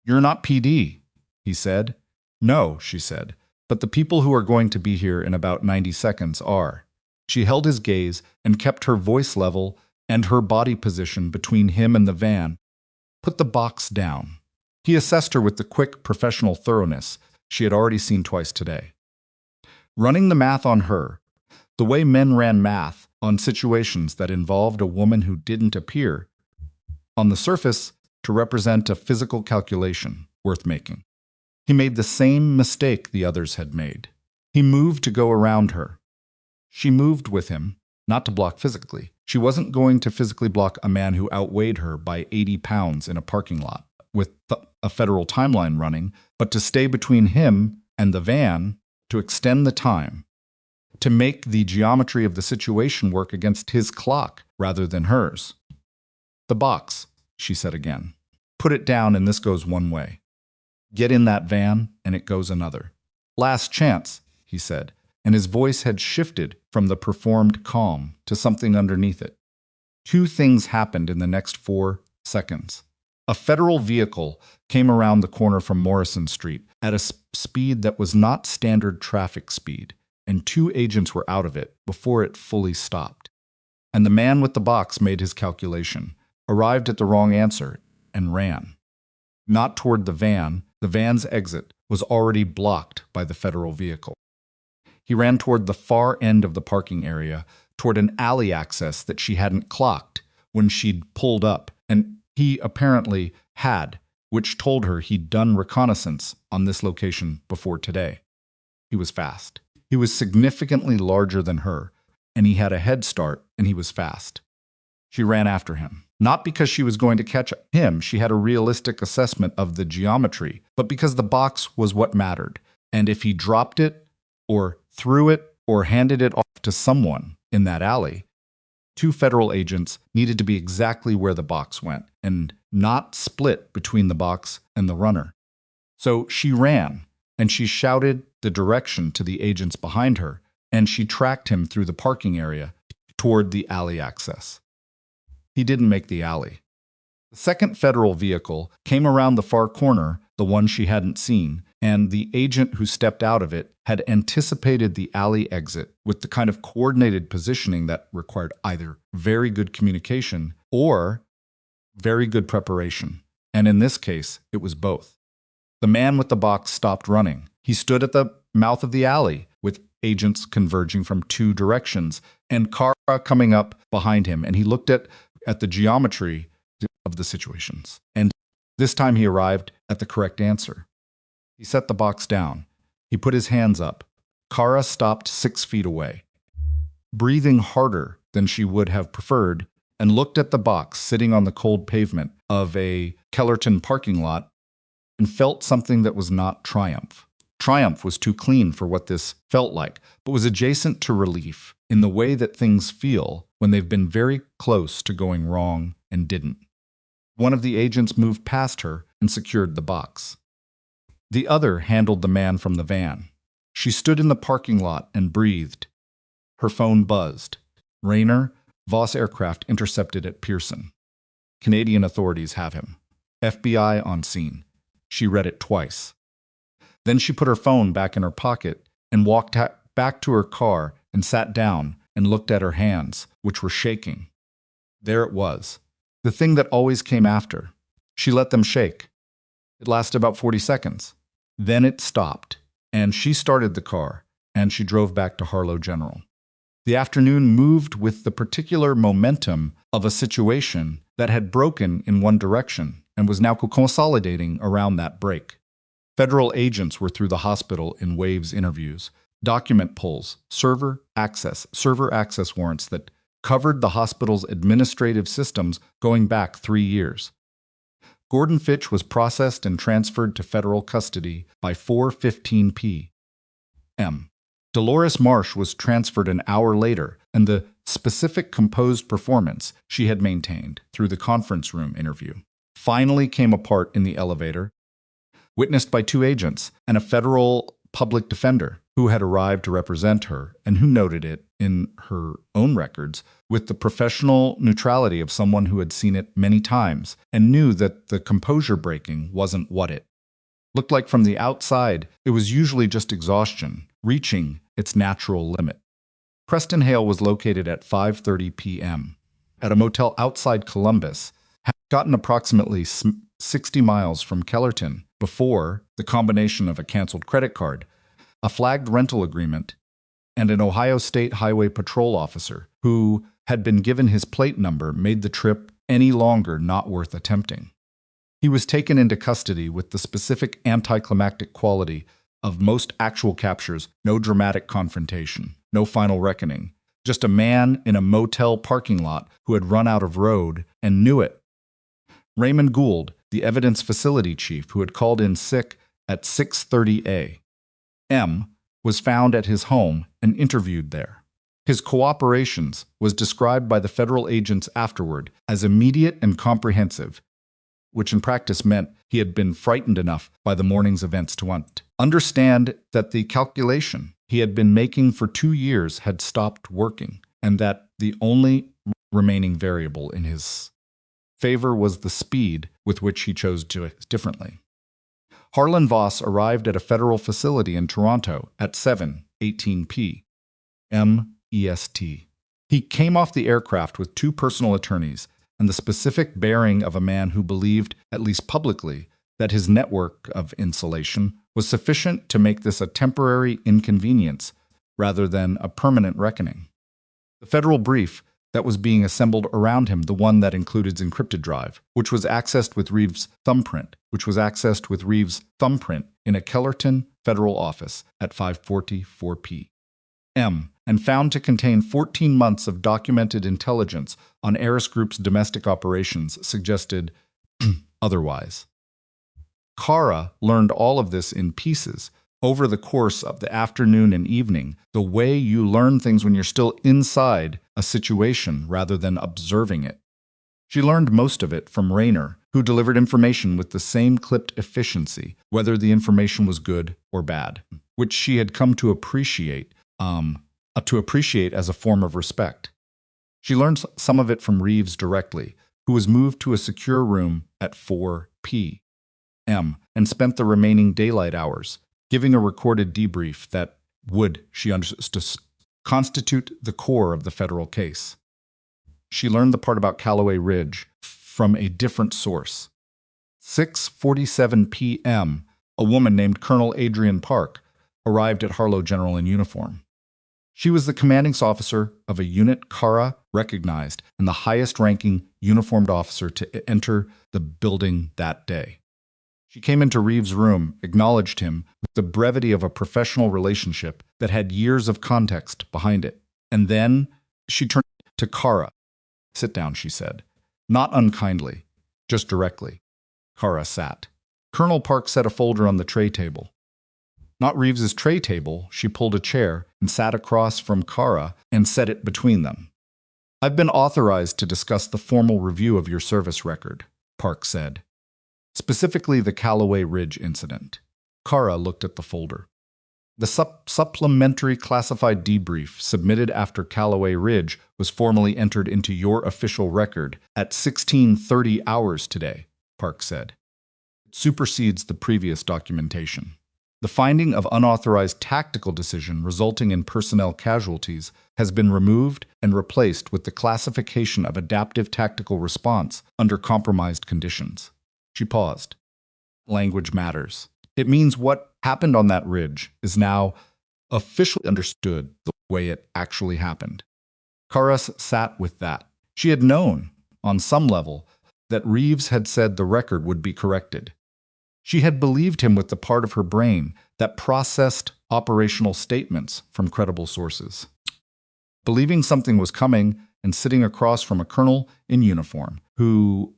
"You're not PD," he said. "No," she said, "but the people who are going to be here in about 90 seconds are." She held his gaze and kept her voice level and her body position between him and the van. "Put the box down." He assessed her with the quick, professional thoroughness she had already seen twice today. Running the math on her, the way men ran math on situations that involved a woman who didn't appear, on the surface, to represent a physical calculation worth making. He made the same mistake the others had made. He moved to go around her. She moved with him, not to block physically. She wasn't going to physically block a man who outweighed her by 80 pounds in a parking lot with a federal timeline running, but to stay between him and the van, to extend the time, to make the geometry of the situation work against his clock rather than hers. "The box," she said again. "Put it down and this goes one way. Get in that van and it goes another. Last chance," he said, and his voice had shifted from the performed calm to something underneath it. 2 things happened in the next 4 seconds. A federal vehicle came around the corner from Morrison Street at a speed that was not standard traffic speed, and 2 agents were out of it before it fully stopped. And the man with the box made his calculation, arrived at the wrong answer, and ran. Not toward the van's exit was already blocked by the federal vehicle. He ran toward the far end of the parking area, toward an alley access that she hadn't clocked when she'd pulled up, and he apparently had, which told her he'd done reconnaissance on this location before today. He was fast. He was significantly larger than her, and he had a head start, and he was fast. She ran after him. Not because she was going to catch him, she had a realistic assessment of the geometry, but because the box was what mattered, and if he dropped it, or threw it, or handed it off to someone in that alley, 2 federal agents needed to be exactly where the box went, and not split between the box and the runner. So she ran, and she shouted the direction to the agents behind her, and she tracked him through the parking area toward the alley access. He didn't make the alley. The second federal vehicle came around the far corner, the one she hadn't seen, and the agent who stepped out of it had anticipated the alley exit with the kind of coordinated positioning that required either very good communication or very good preparation. And in this case, it was both. The man with the box stopped running. He stood at the mouth of the alley, with agents converging from two directions, and Cara coming up behind him, and he looked at the geometry of the situations. And this time he arrived at the correct answer. He set the box down. He put his hands up. Cara stopped 6 feet away, breathing harder than she would have preferred, and looked at the box sitting on the cold pavement of a Kellerton parking lot and felt something that was not triumph. Triumph was too clean for what this felt like, but was adjacent to relief in the way that things feel when they've been very close to going wrong and didn't. One of the agents moved past her and secured the box. The other handled the man from the van. She stood in the parking lot and breathed. Her phone buzzed. Rayner, Voss aircraft intercepted at Pearson. Canadian authorities have him. FBI on scene. She read it twice. Then she put her phone back in her pocket and walked back to her car and sat down and looked at her hands, which were shaking. There it was, the thing that always came after. She let them shake. It lasted about 40 seconds. Then it stopped, and she started the car, and she drove back to Harlow General. The afternoon moved with the particular momentum of a situation that had broken in one direction and was now consolidating around that break. Federal agents were through the hospital in waves interviews, document pulls, server access warrants that covered the hospital's administrative systems going back 3 years. Gordon Fitch was processed and transferred to federal custody by 4:15 p.m. Dolores Marsh was transferred an hour later, and the specific composed performance she had maintained through the conference room interview finally came apart in the elevator, witnessed by 2 agents and a federal public defender who had arrived to represent her and who noted it in her own records with the professional neutrality of someone who had seen it many times and knew that the composure breaking wasn't what it looked like from the outside. It was usually just exhaustion, reaching its natural limit. Preston Hale was located at 5:30 p.m. at a motel outside Columbus, had gotten approximately 60 miles from Kellerton before the combination of a canceled credit card, a flagged rental agreement, and an Ohio State Highway Patrol officer who had been given his plate number made the trip any longer not worth attempting. He was taken into custody with the specific anticlimactic quality of most actual captures: no dramatic confrontation, no final reckoning, just a man in a motel parking lot who had run out of road and knew it. Raymond Gould, the evidence facility chief who had called in sick at 6:30 a.m., was found at his home and interviewed there. His cooperations was described by the federal agents afterward as immediate and comprehensive, which in practice meant he had been frightened enough by the morning's events to understand that the calculation he had been making for 2 years had stopped working, and that the only remaining variable in his favor was the speed with which he chose to act differently. Harlan Voss arrived at a federal facility in Toronto at 7:18 p.m. EST. He came off the aircraft with 2 personal attorneys and the specific bearing of a man who believed, at least publicly, that his network of insulation was sufficient to make this a temporary inconvenience rather than a permanent reckoning. The federal brief that was being assembled around him, the one that included his encrypted drive, which was accessed with Reeves' thumbprint, in a Kellerton federal office at 5:44 p.m., and found to contain 14 months of documented intelligence on Aris Group's domestic operations, suggested otherwise. Cara learned all of this in pieces over the course of the afternoon and evening, the way you learn things when you're still inside a situation rather than observing it. She learned most of it from Rayner, who delivered information with the same clipped efficiency, whether the information was good or bad, which she had come to appreciate as a form of respect. She learned some of it from Reeves directly, who was moved to a secure room at 4 p.m. p.m. and spent the remaining daylight hours giving a recorded debrief that would, she understood, constitute the core of the federal case. She learned the part about Callaway Ridge from a different source. 6:47 p.m., a woman named Colonel Adrian Park arrived at Harlow General in uniform. She was the commanding officer of a unit Cara recognized and the highest-ranking uniformed officer to enter the building that day. She came into Reeves' room, acknowledged him with the brevity of a professional relationship that had years of context behind it. And then she turned to Cara. "Sit down," she said. Not unkindly, just directly. Cara sat. Colonel Park set a folder on the tray table. Not Reeves's tray table, she pulled a chair and sat across from Cara and set it between them. "I've been authorized to discuss the formal review of your service record," Park said. "Specifically the Callaway Ridge incident." Cara looked at the folder. "The supplementary classified debrief submitted after Callaway Ridge was formally entered into your official record at 16:30 hours today," Park said. "It supersedes the previous documentation. The finding of unauthorized tactical decision resulting in personnel casualties has been removed and replaced with the classification of adaptive tactical response under compromised conditions." She paused. Language matters. It means what happened on that ridge is now officially understood the way it actually happened. Cara sat with that. She had known, on some level, that Reeves had said the record would be corrected. She had believed him with the part of her brain that processed operational statements from credible sources. Believing something was coming and sitting across from a colonel in uniform who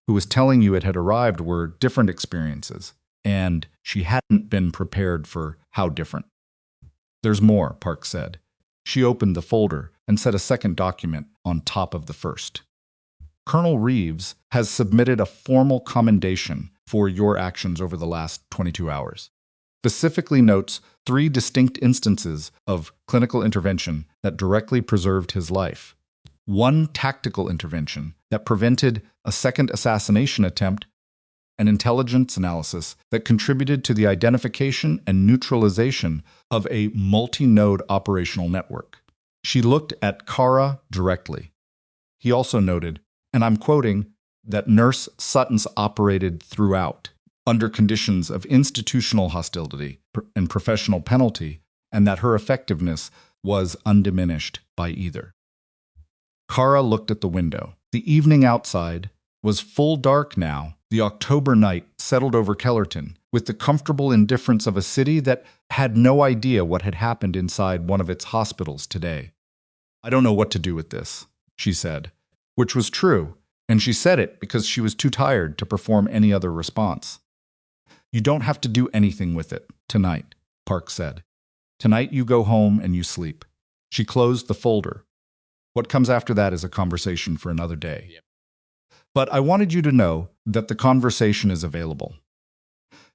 was telling you it had arrived were different experiences, and she hadn't been prepared for how different. "There's more," Park said. She opened the folder and set a second document on top of the first. "Colonel Reeves has submitted a formal commendation for your actions over the last 22 hours. Specifically notes 3 distinct instances of clinical intervention that directly preserved his life. 1 tactical intervention that prevented a second assassination attempt, an intelligence analysis that contributed to the identification and neutralization of a multi-node operational network." She looked at Cara directly. He also noted, and I'm quoting, that Nurse Sutton's operated throughout, under conditions of institutional hostility and professional penalty, and that her effectiveness was undiminished by either. Cara looked at the window. The evening outside was full dark now. The October night settled over Kellerton with the comfortable indifference of a city that had no idea what had happened inside one of its hospitals today. "I don't know what to do with this," she said, which was true, and she said it because she was too tired to perform any other response. "You don't have to do anything with it tonight," Park said. "Tonight you go home and you sleep." She closed the folder. "What comes after that is a conversation for another day. Yep. But I wanted you to know that the conversation is available."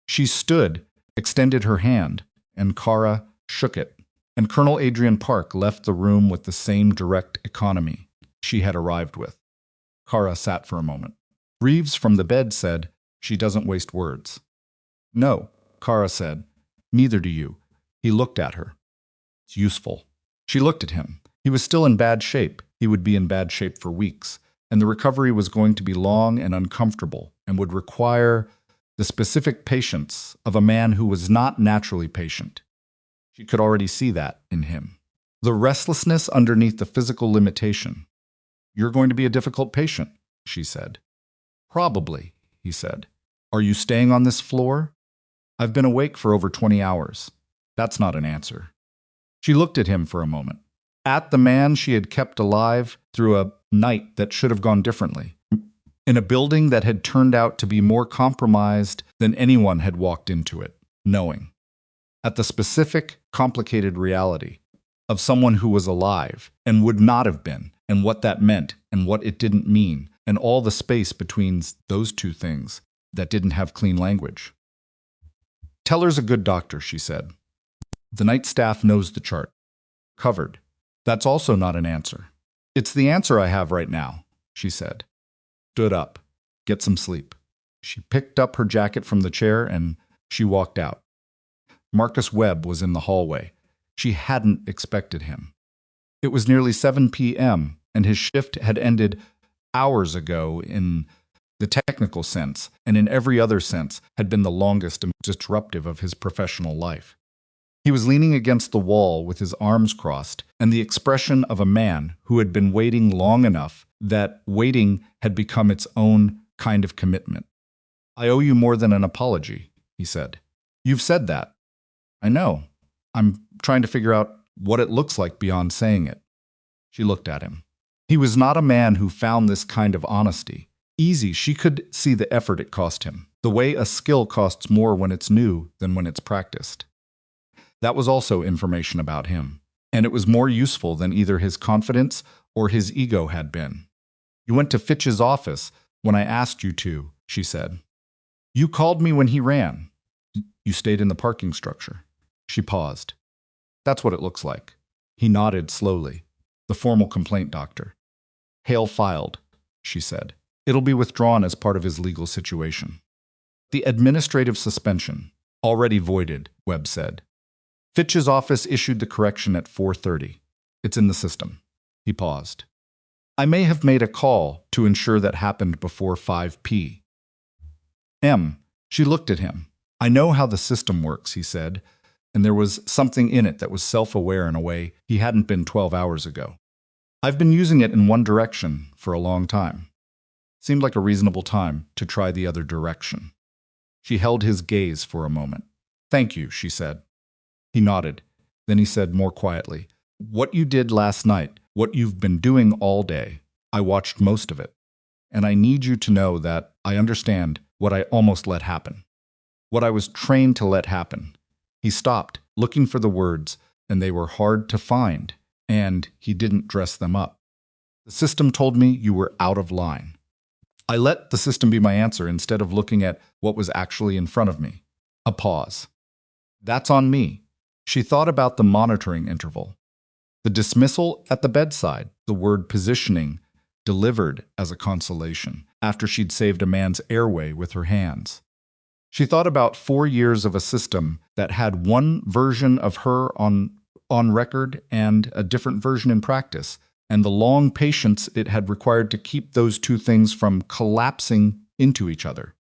She stood, extended her hand, and Cara shook it, and Colonel Adrian Park left the room with the same direct economy she had arrived with. Cara sat for a moment. Reeves from the bed said, "She doesn't waste words." "No," Cara said. "Neither do you." He looked at her. "It's useful." She looked at him. He was still in bad shape. He would be in bad shape for weeks, and the recovery was going to be long and uncomfortable and would require the specific patience of a man who was not naturally patient. She could already see that in him. The restlessness underneath the physical limitation. "You're going to be a difficult patient," she said. "Probably," he said. "Are you staying on this floor?" "I've been awake for over 20 hours. That's not an answer." She looked at him for a moment. At the man she had kept alive through a night that should have gone differently. In a building that had turned out to be more compromised than anyone had walked into it, knowing. At the specific, complicated reality of someone who was alive and would not have been, and what that meant and what it didn't mean, and all the space between those two things that didn't have clean language. "Teller's a good doctor," she said. "The night staff knows the chart. Covered. That's also not an answer." "It's the answer I have right now," she said. "Stood up. Get some sleep." She picked up her jacket from the chair and she walked out. Marcus Webb was in the hallway. She hadn't expected him. It was nearly 7 p.m., and his shift had ended hours ago in the technical sense, and in every other sense had been the longest and disruptive of his professional life. He was leaning against the wall with his arms crossed, and the expression of a man who had been waiting long enough that waiting had become its own kind of commitment. "I owe you more than an apology," he said. "You've said that. I know. I'm trying to figure out what it looks like beyond saying it." She looked at him. He was not a man who found this kind of honesty easy. She could see the effort it cost him, the way a skill costs more when it's new than when it's practiced. That was also information about him, and it was more useful than either his confidence or his ego had been. "You went to Fitch's office when I asked you to," she said. "You called me when he ran. You stayed in the parking structure." She paused. "That's what it looks like." He nodded slowly. "The formal complaint, doctor." "Hale filed," she said. "It'll be withdrawn as part of his legal situation." "The administrative suspension, already voided," Webb said. "Fitch's office issued the correction at 4:30. It's in the system." He paused. "I may have made a call to ensure that happened before 5 p.m." She looked at him. "I know how the system works," he said, and there was something in it that was self-aware in a way he hadn't been 12 hours ago. "I've been using it in one direction for a long time." Seemed like a reasonable time to try the other direction. She held his gaze for a moment. "Thank you," she said. He nodded. Then he said more quietly, "What you did last night, what you've been doing all day, I watched most of it. And I need you to know that I understand what I almost let happen. What I was trained to let happen." He stopped, looking for the words, and they were hard to find, and he didn't dress them up. "The system told me you were out of line. I let the system be my answer instead of looking at what was actually in front of me." A pause. "That's on me." She thought about the monitoring interval. The dismissal at the bedside, the word positioning, delivered as a consolation, after she'd saved a man's airway with her hands. She thought about 4 years of a system that had one version of her on record and a different version in practice, and the long patience it had required to keep those two things from collapsing into each other.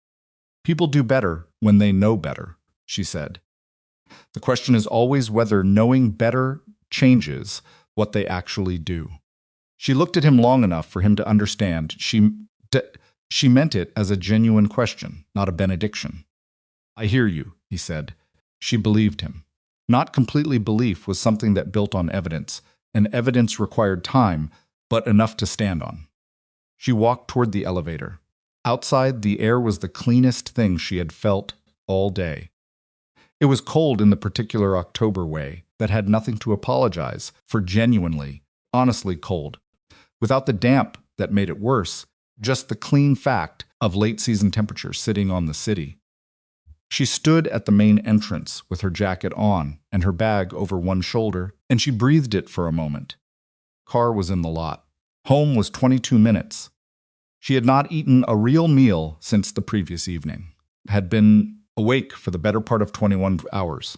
"People do better when they know better," she said. "The question is always whether knowing better changes what they actually do." She looked at him long enough for him to understand she meant it as a genuine question, not a benediction. "I hear you," he said. She believed him. Not completely belief was something that built on evidence, and evidence required time, but enough to stand on. She walked toward the elevator. Outside, the air was the cleanest thing she had felt all day. It was cold in the particular October way that had nothing to apologize for, genuinely, honestly cold. Without the damp that made it worse, just the clean fact of late-season temperature sitting on the city. She stood at the main entrance with her jacket on and her bag over one shoulder, and she breathed it for a moment. Car was in the lot. Home was 22 minutes. She had not eaten a real meal since the previous evening, had been awake for the better part of 21 hours.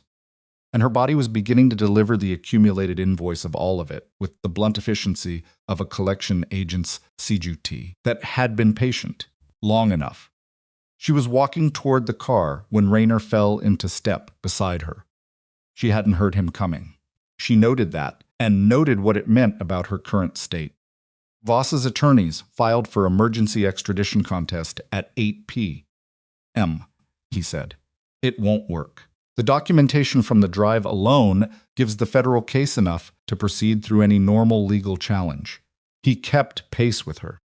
And her body was beginning to deliver the accumulated invoice of all of it with the blunt efficiency of a collection agent's CGT that had been patient long enough. She was walking toward the car when Rayner fell into step beside her. She hadn't heard him coming. She noted that, and noted what it meant about her current state. Voss's attorneys filed for emergency extradition contest at 8 p.m., he said. "It won't work. The documentation from the drive alone gives the federal case enough to proceed through any normal legal challenge." He kept pace with her.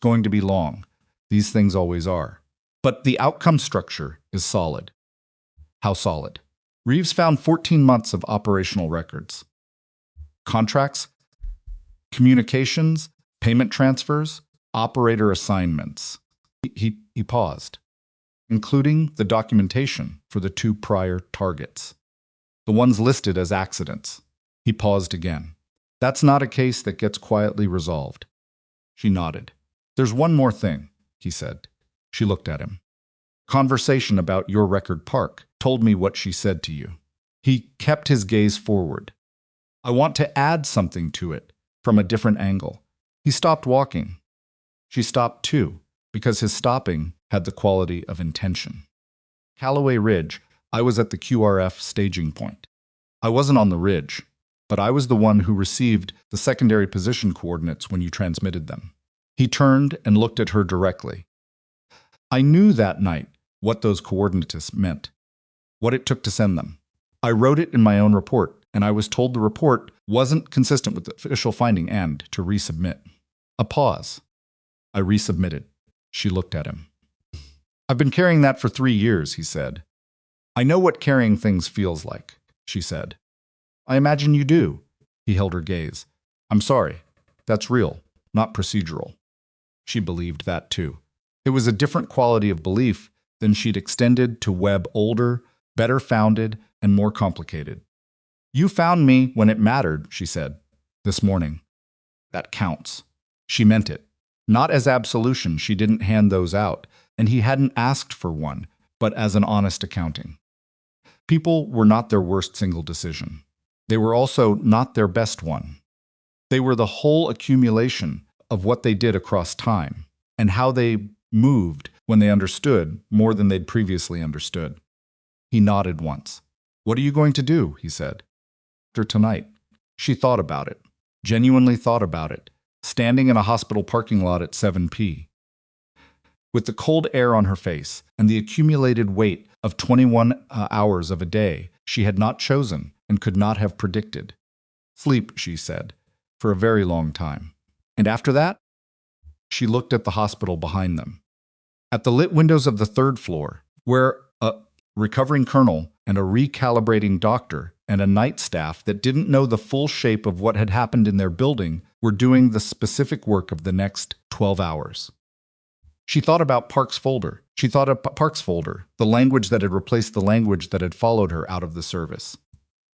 "Going to be long. These things always are. But the outcome structure is solid." "How solid?" Reeves found 14 months of operational records. Contracts, communications, payment transfers, operator assignments. He paused. Including the documentation for the 2 prior targets. The ones listed as accidents. He paused again. "That's not a case that gets quietly resolved." She nodded. "There's one more thing," he said. She looked at him. Conversation about your record park told me what she said to you. He kept his gaze forward. I want to add something to it, from a different angle. He stopped walking. She stopped too, because his stopping had the quality of intention. Callaway Ridge, I was at the QRF staging point. I wasn't on the ridge, but I was the one who received the secondary position coordinates when you transmitted them. He turned and looked at her directly. I knew that night what those coordinates meant, what it took to send them. I wrote it in my own report, and I was told the report wasn't consistent with the official finding and to resubmit. A pause. I resubmitted. She looked at him. I've been carrying that for 3 years, he said. I know what carrying things feels like, she said. I imagine you do. He held her gaze. I'm sorry. That's real, not procedural. She believed that too. It was a different quality of belief than she'd extended to web older, better founded, and more complicated. You found me when it mattered, she said, this morning. That counts. She meant it. Not as absolution, she didn't hand those out, and he hadn't asked for one, but as an honest accounting. People were not their worst single decision. They were also not their best one. They were the whole accumulation of what they did across time, and how they moved when they understood more than they'd previously understood. He nodded once. What are you going to do? He said. After tonight. She thought about it, genuinely thought about it, standing in a hospital parking lot at 7 p. With the cold air on her face and the accumulated weight of 21 hours of a day she had not chosen and could not have predicted. Sleep, she said, for a very long time. And after that? She looked at the hospital behind them. At the lit windows of the 3rd floor, where a recovering colonel and a recalibrating doctor and a night staff that didn't know the full shape of what had happened in their building were doing the specific work of the next 12 hours. She thought about Park's folder. She thought of Park's folder, the language that had replaced the language that had followed her out of the service.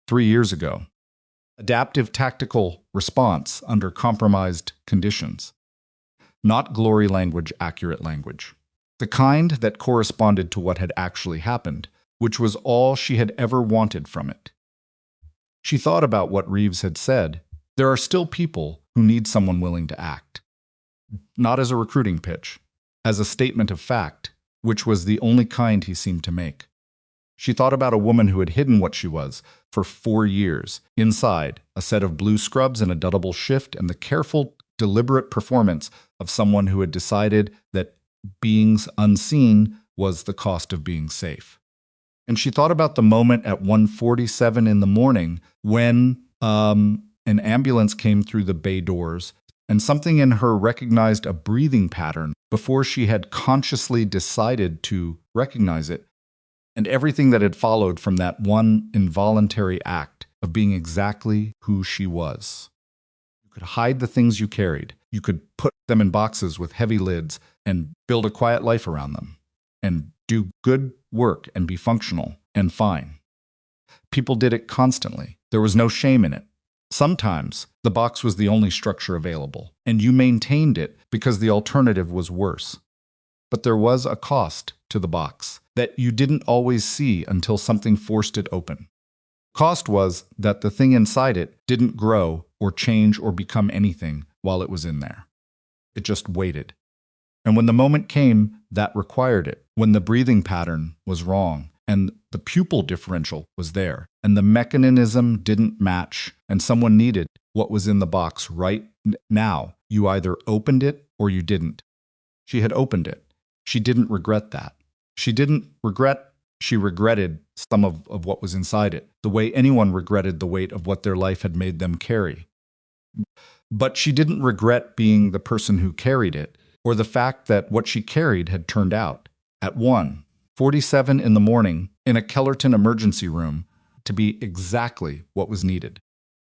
3 years ago. Adaptive tactical response under compromised conditions. Not glory language, accurate language. The kind that corresponded to what had actually happened, which was all she had ever wanted from it. She thought about what Reeves had said. There are still people who need someone willing to act. Not as a recruiting pitch, as a statement of fact, which was the only kind he seemed to make. She thought about a woman who had hidden what she was for 4 years, inside a set of blue scrubs and a double shift, and the careful, deliberate performance of someone who had decided that being unseen was the cost of being safe. And she thought about the moment at 1:47 in the morning when an ambulance came through the bay doors, and something in her recognized a breathing pattern before she had consciously decided to recognize it, and everything that had followed from that one involuntary act of being exactly who she was. You could hide the things you carried. You could put them in boxes with heavy lids and build a quiet life around them, and do good work and be functional and fine. People did it constantly. There was no shame in it. Sometimes the box was the only structure available, and you maintained it because the alternative was worse. But there was a cost to the box that you didn't always see until something forced it open. Cost was that the thing inside it didn't grow or change or become anything while it was in there. It just waited. And when the moment came that required it, when the breathing pattern was wrong, and the pupil differential was there, and the mechanism didn't match, and someone needed what was in the box right now, you either opened it or you didn't. She had opened it. She didn't regret that. She regretted some of what was inside it, the way anyone regretted the weight of what their life had made them carry. But she didn't regret being the person who carried it, or the fact that what she carried had turned out, at 1:47 in the morning, in a Kellerton emergency room, to be exactly what was needed.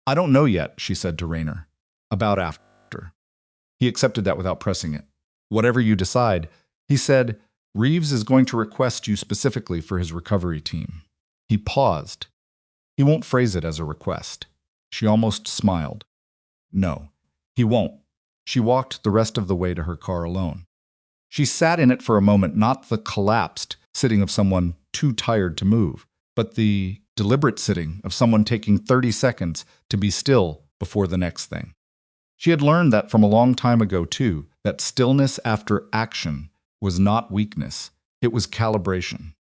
I don't know yet, she said to Rayner, about after. He accepted that without pressing it. Whatever you decide, he said, Reeves is going to request you specifically for his recovery team. He paused. He won't phrase it as a request. She almost smiled. No, he won't. She walked the rest of the way to her car alone. She sat in it for a moment, not the collapsed, sitting of someone too tired to move, but the deliberate sitting of someone taking 30 seconds to be still before the next thing. She had learned that from a long time ago, too, that stillness after action was not weakness, it was calibration.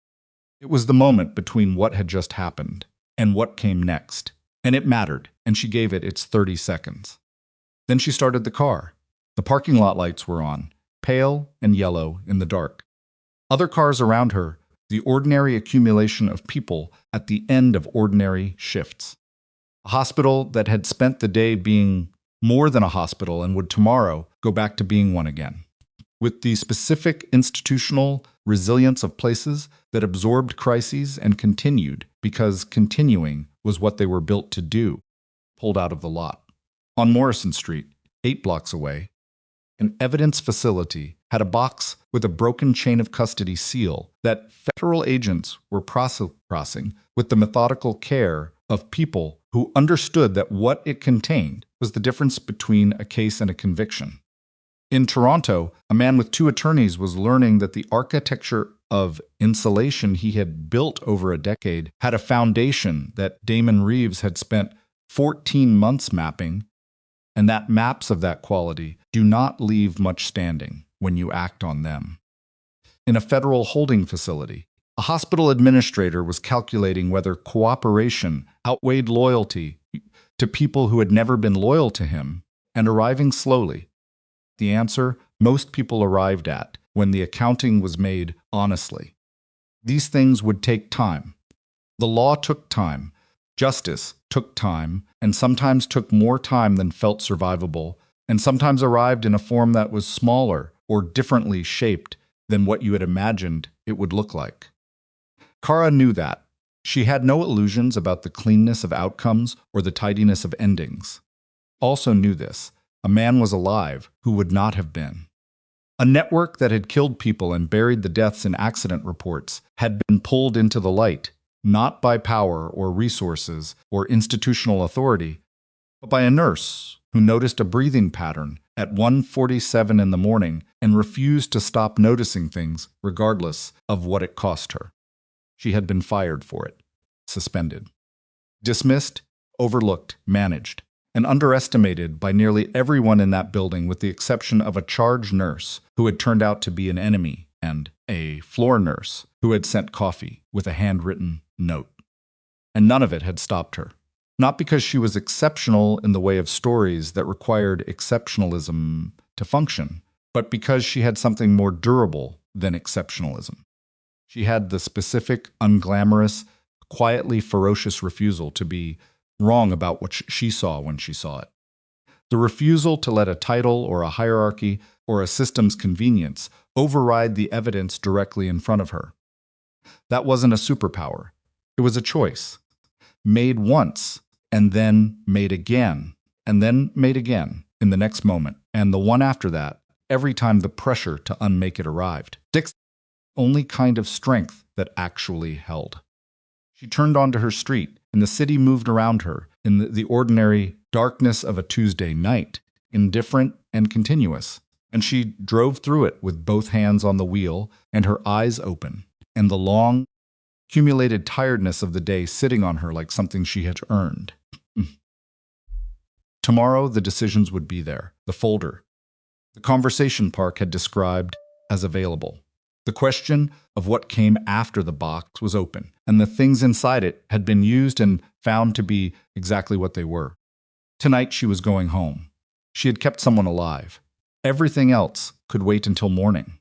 It was the moment between what had just happened and what came next, and it mattered, and she gave it its 30 seconds. Then she started the car. The parking lot lights were on, pale and yellow in the dark. Other cars around her, the ordinary accumulation of people at the end of ordinary shifts. A hospital that had spent the day being more than a hospital and would tomorrow go back to being one again. With the specific institutional resilience of places that absorbed crises and continued because continuing was what they were built to do, pulled out of the lot. On Morrison Street, 8 blocks away, an evidence facility had a box with a broken chain of custody seal that federal agents were processing with the methodical care of people who understood that what it contained was the difference between a case and a conviction. In Toronto, a man with 2 attorneys was learning that the architecture of insulation he had built over a decade had a foundation that Damon Reeves had spent 14 months mapping, and that maps of that quality do not leave much standing when you act on them. In a federal holding facility, a hospital administrator was calculating whether cooperation outweighed loyalty to people who had never been loyal to him, and arriving slowly. The answer most people arrived at when the accounting was made honestly. These things would take time. The law took time. Justice took time, and sometimes took more time than felt survivable, and sometimes arrived in a form that was smaller or differently shaped than what you had imagined it would look like. Cara knew that. She had no illusions about the cleanness of outcomes or the tidiness of endings. Also knew this. A man was alive who would not have been. A network that had killed people and buried the deaths in accident reports had been pulled into the light, not by power or resources or institutional authority, but by a nurse who noticed a breathing pattern at 1:47 in the morning and refused to stop noticing things regardless of what it cost her. She had been fired for it, suspended, dismissed, overlooked, managed, and underestimated by nearly everyone in that building with the exception of a charge nurse who had turned out to be an enemy and a floor nurse who had sent coffee with a handwritten note. And none of it had stopped her. Not because she was exceptional in the way of stories that required exceptionalism to function, but because she had something more durable than exceptionalism. She had the specific, unglamorous, quietly ferocious refusal to be wrong about what she saw when she saw it. The refusal to let a title or a hierarchy or a system's convenience override the evidence directly in front of her. That wasn't a superpower. It was a choice. Made once, and then made again, and then made again in the next moment, and the one after that, every time the pressure to unmake it arrived. Dick's only kind of strength that actually held. She turned onto her street, and the city moved around her in the ordinary darkness of a Tuesday night, indifferent and continuous, and she drove through it with both hands on the wheel and her eyes open, and the long, accumulated tiredness of the day sitting on her like something she had earned. Tomorrow, the decisions would be there, the folder. The conversation Park had described as available. The question of what came after the box was open, and the things inside it had been used and found to be exactly what they were. Tonight she was going home. She had kept someone alive. Everything else could wait until morning.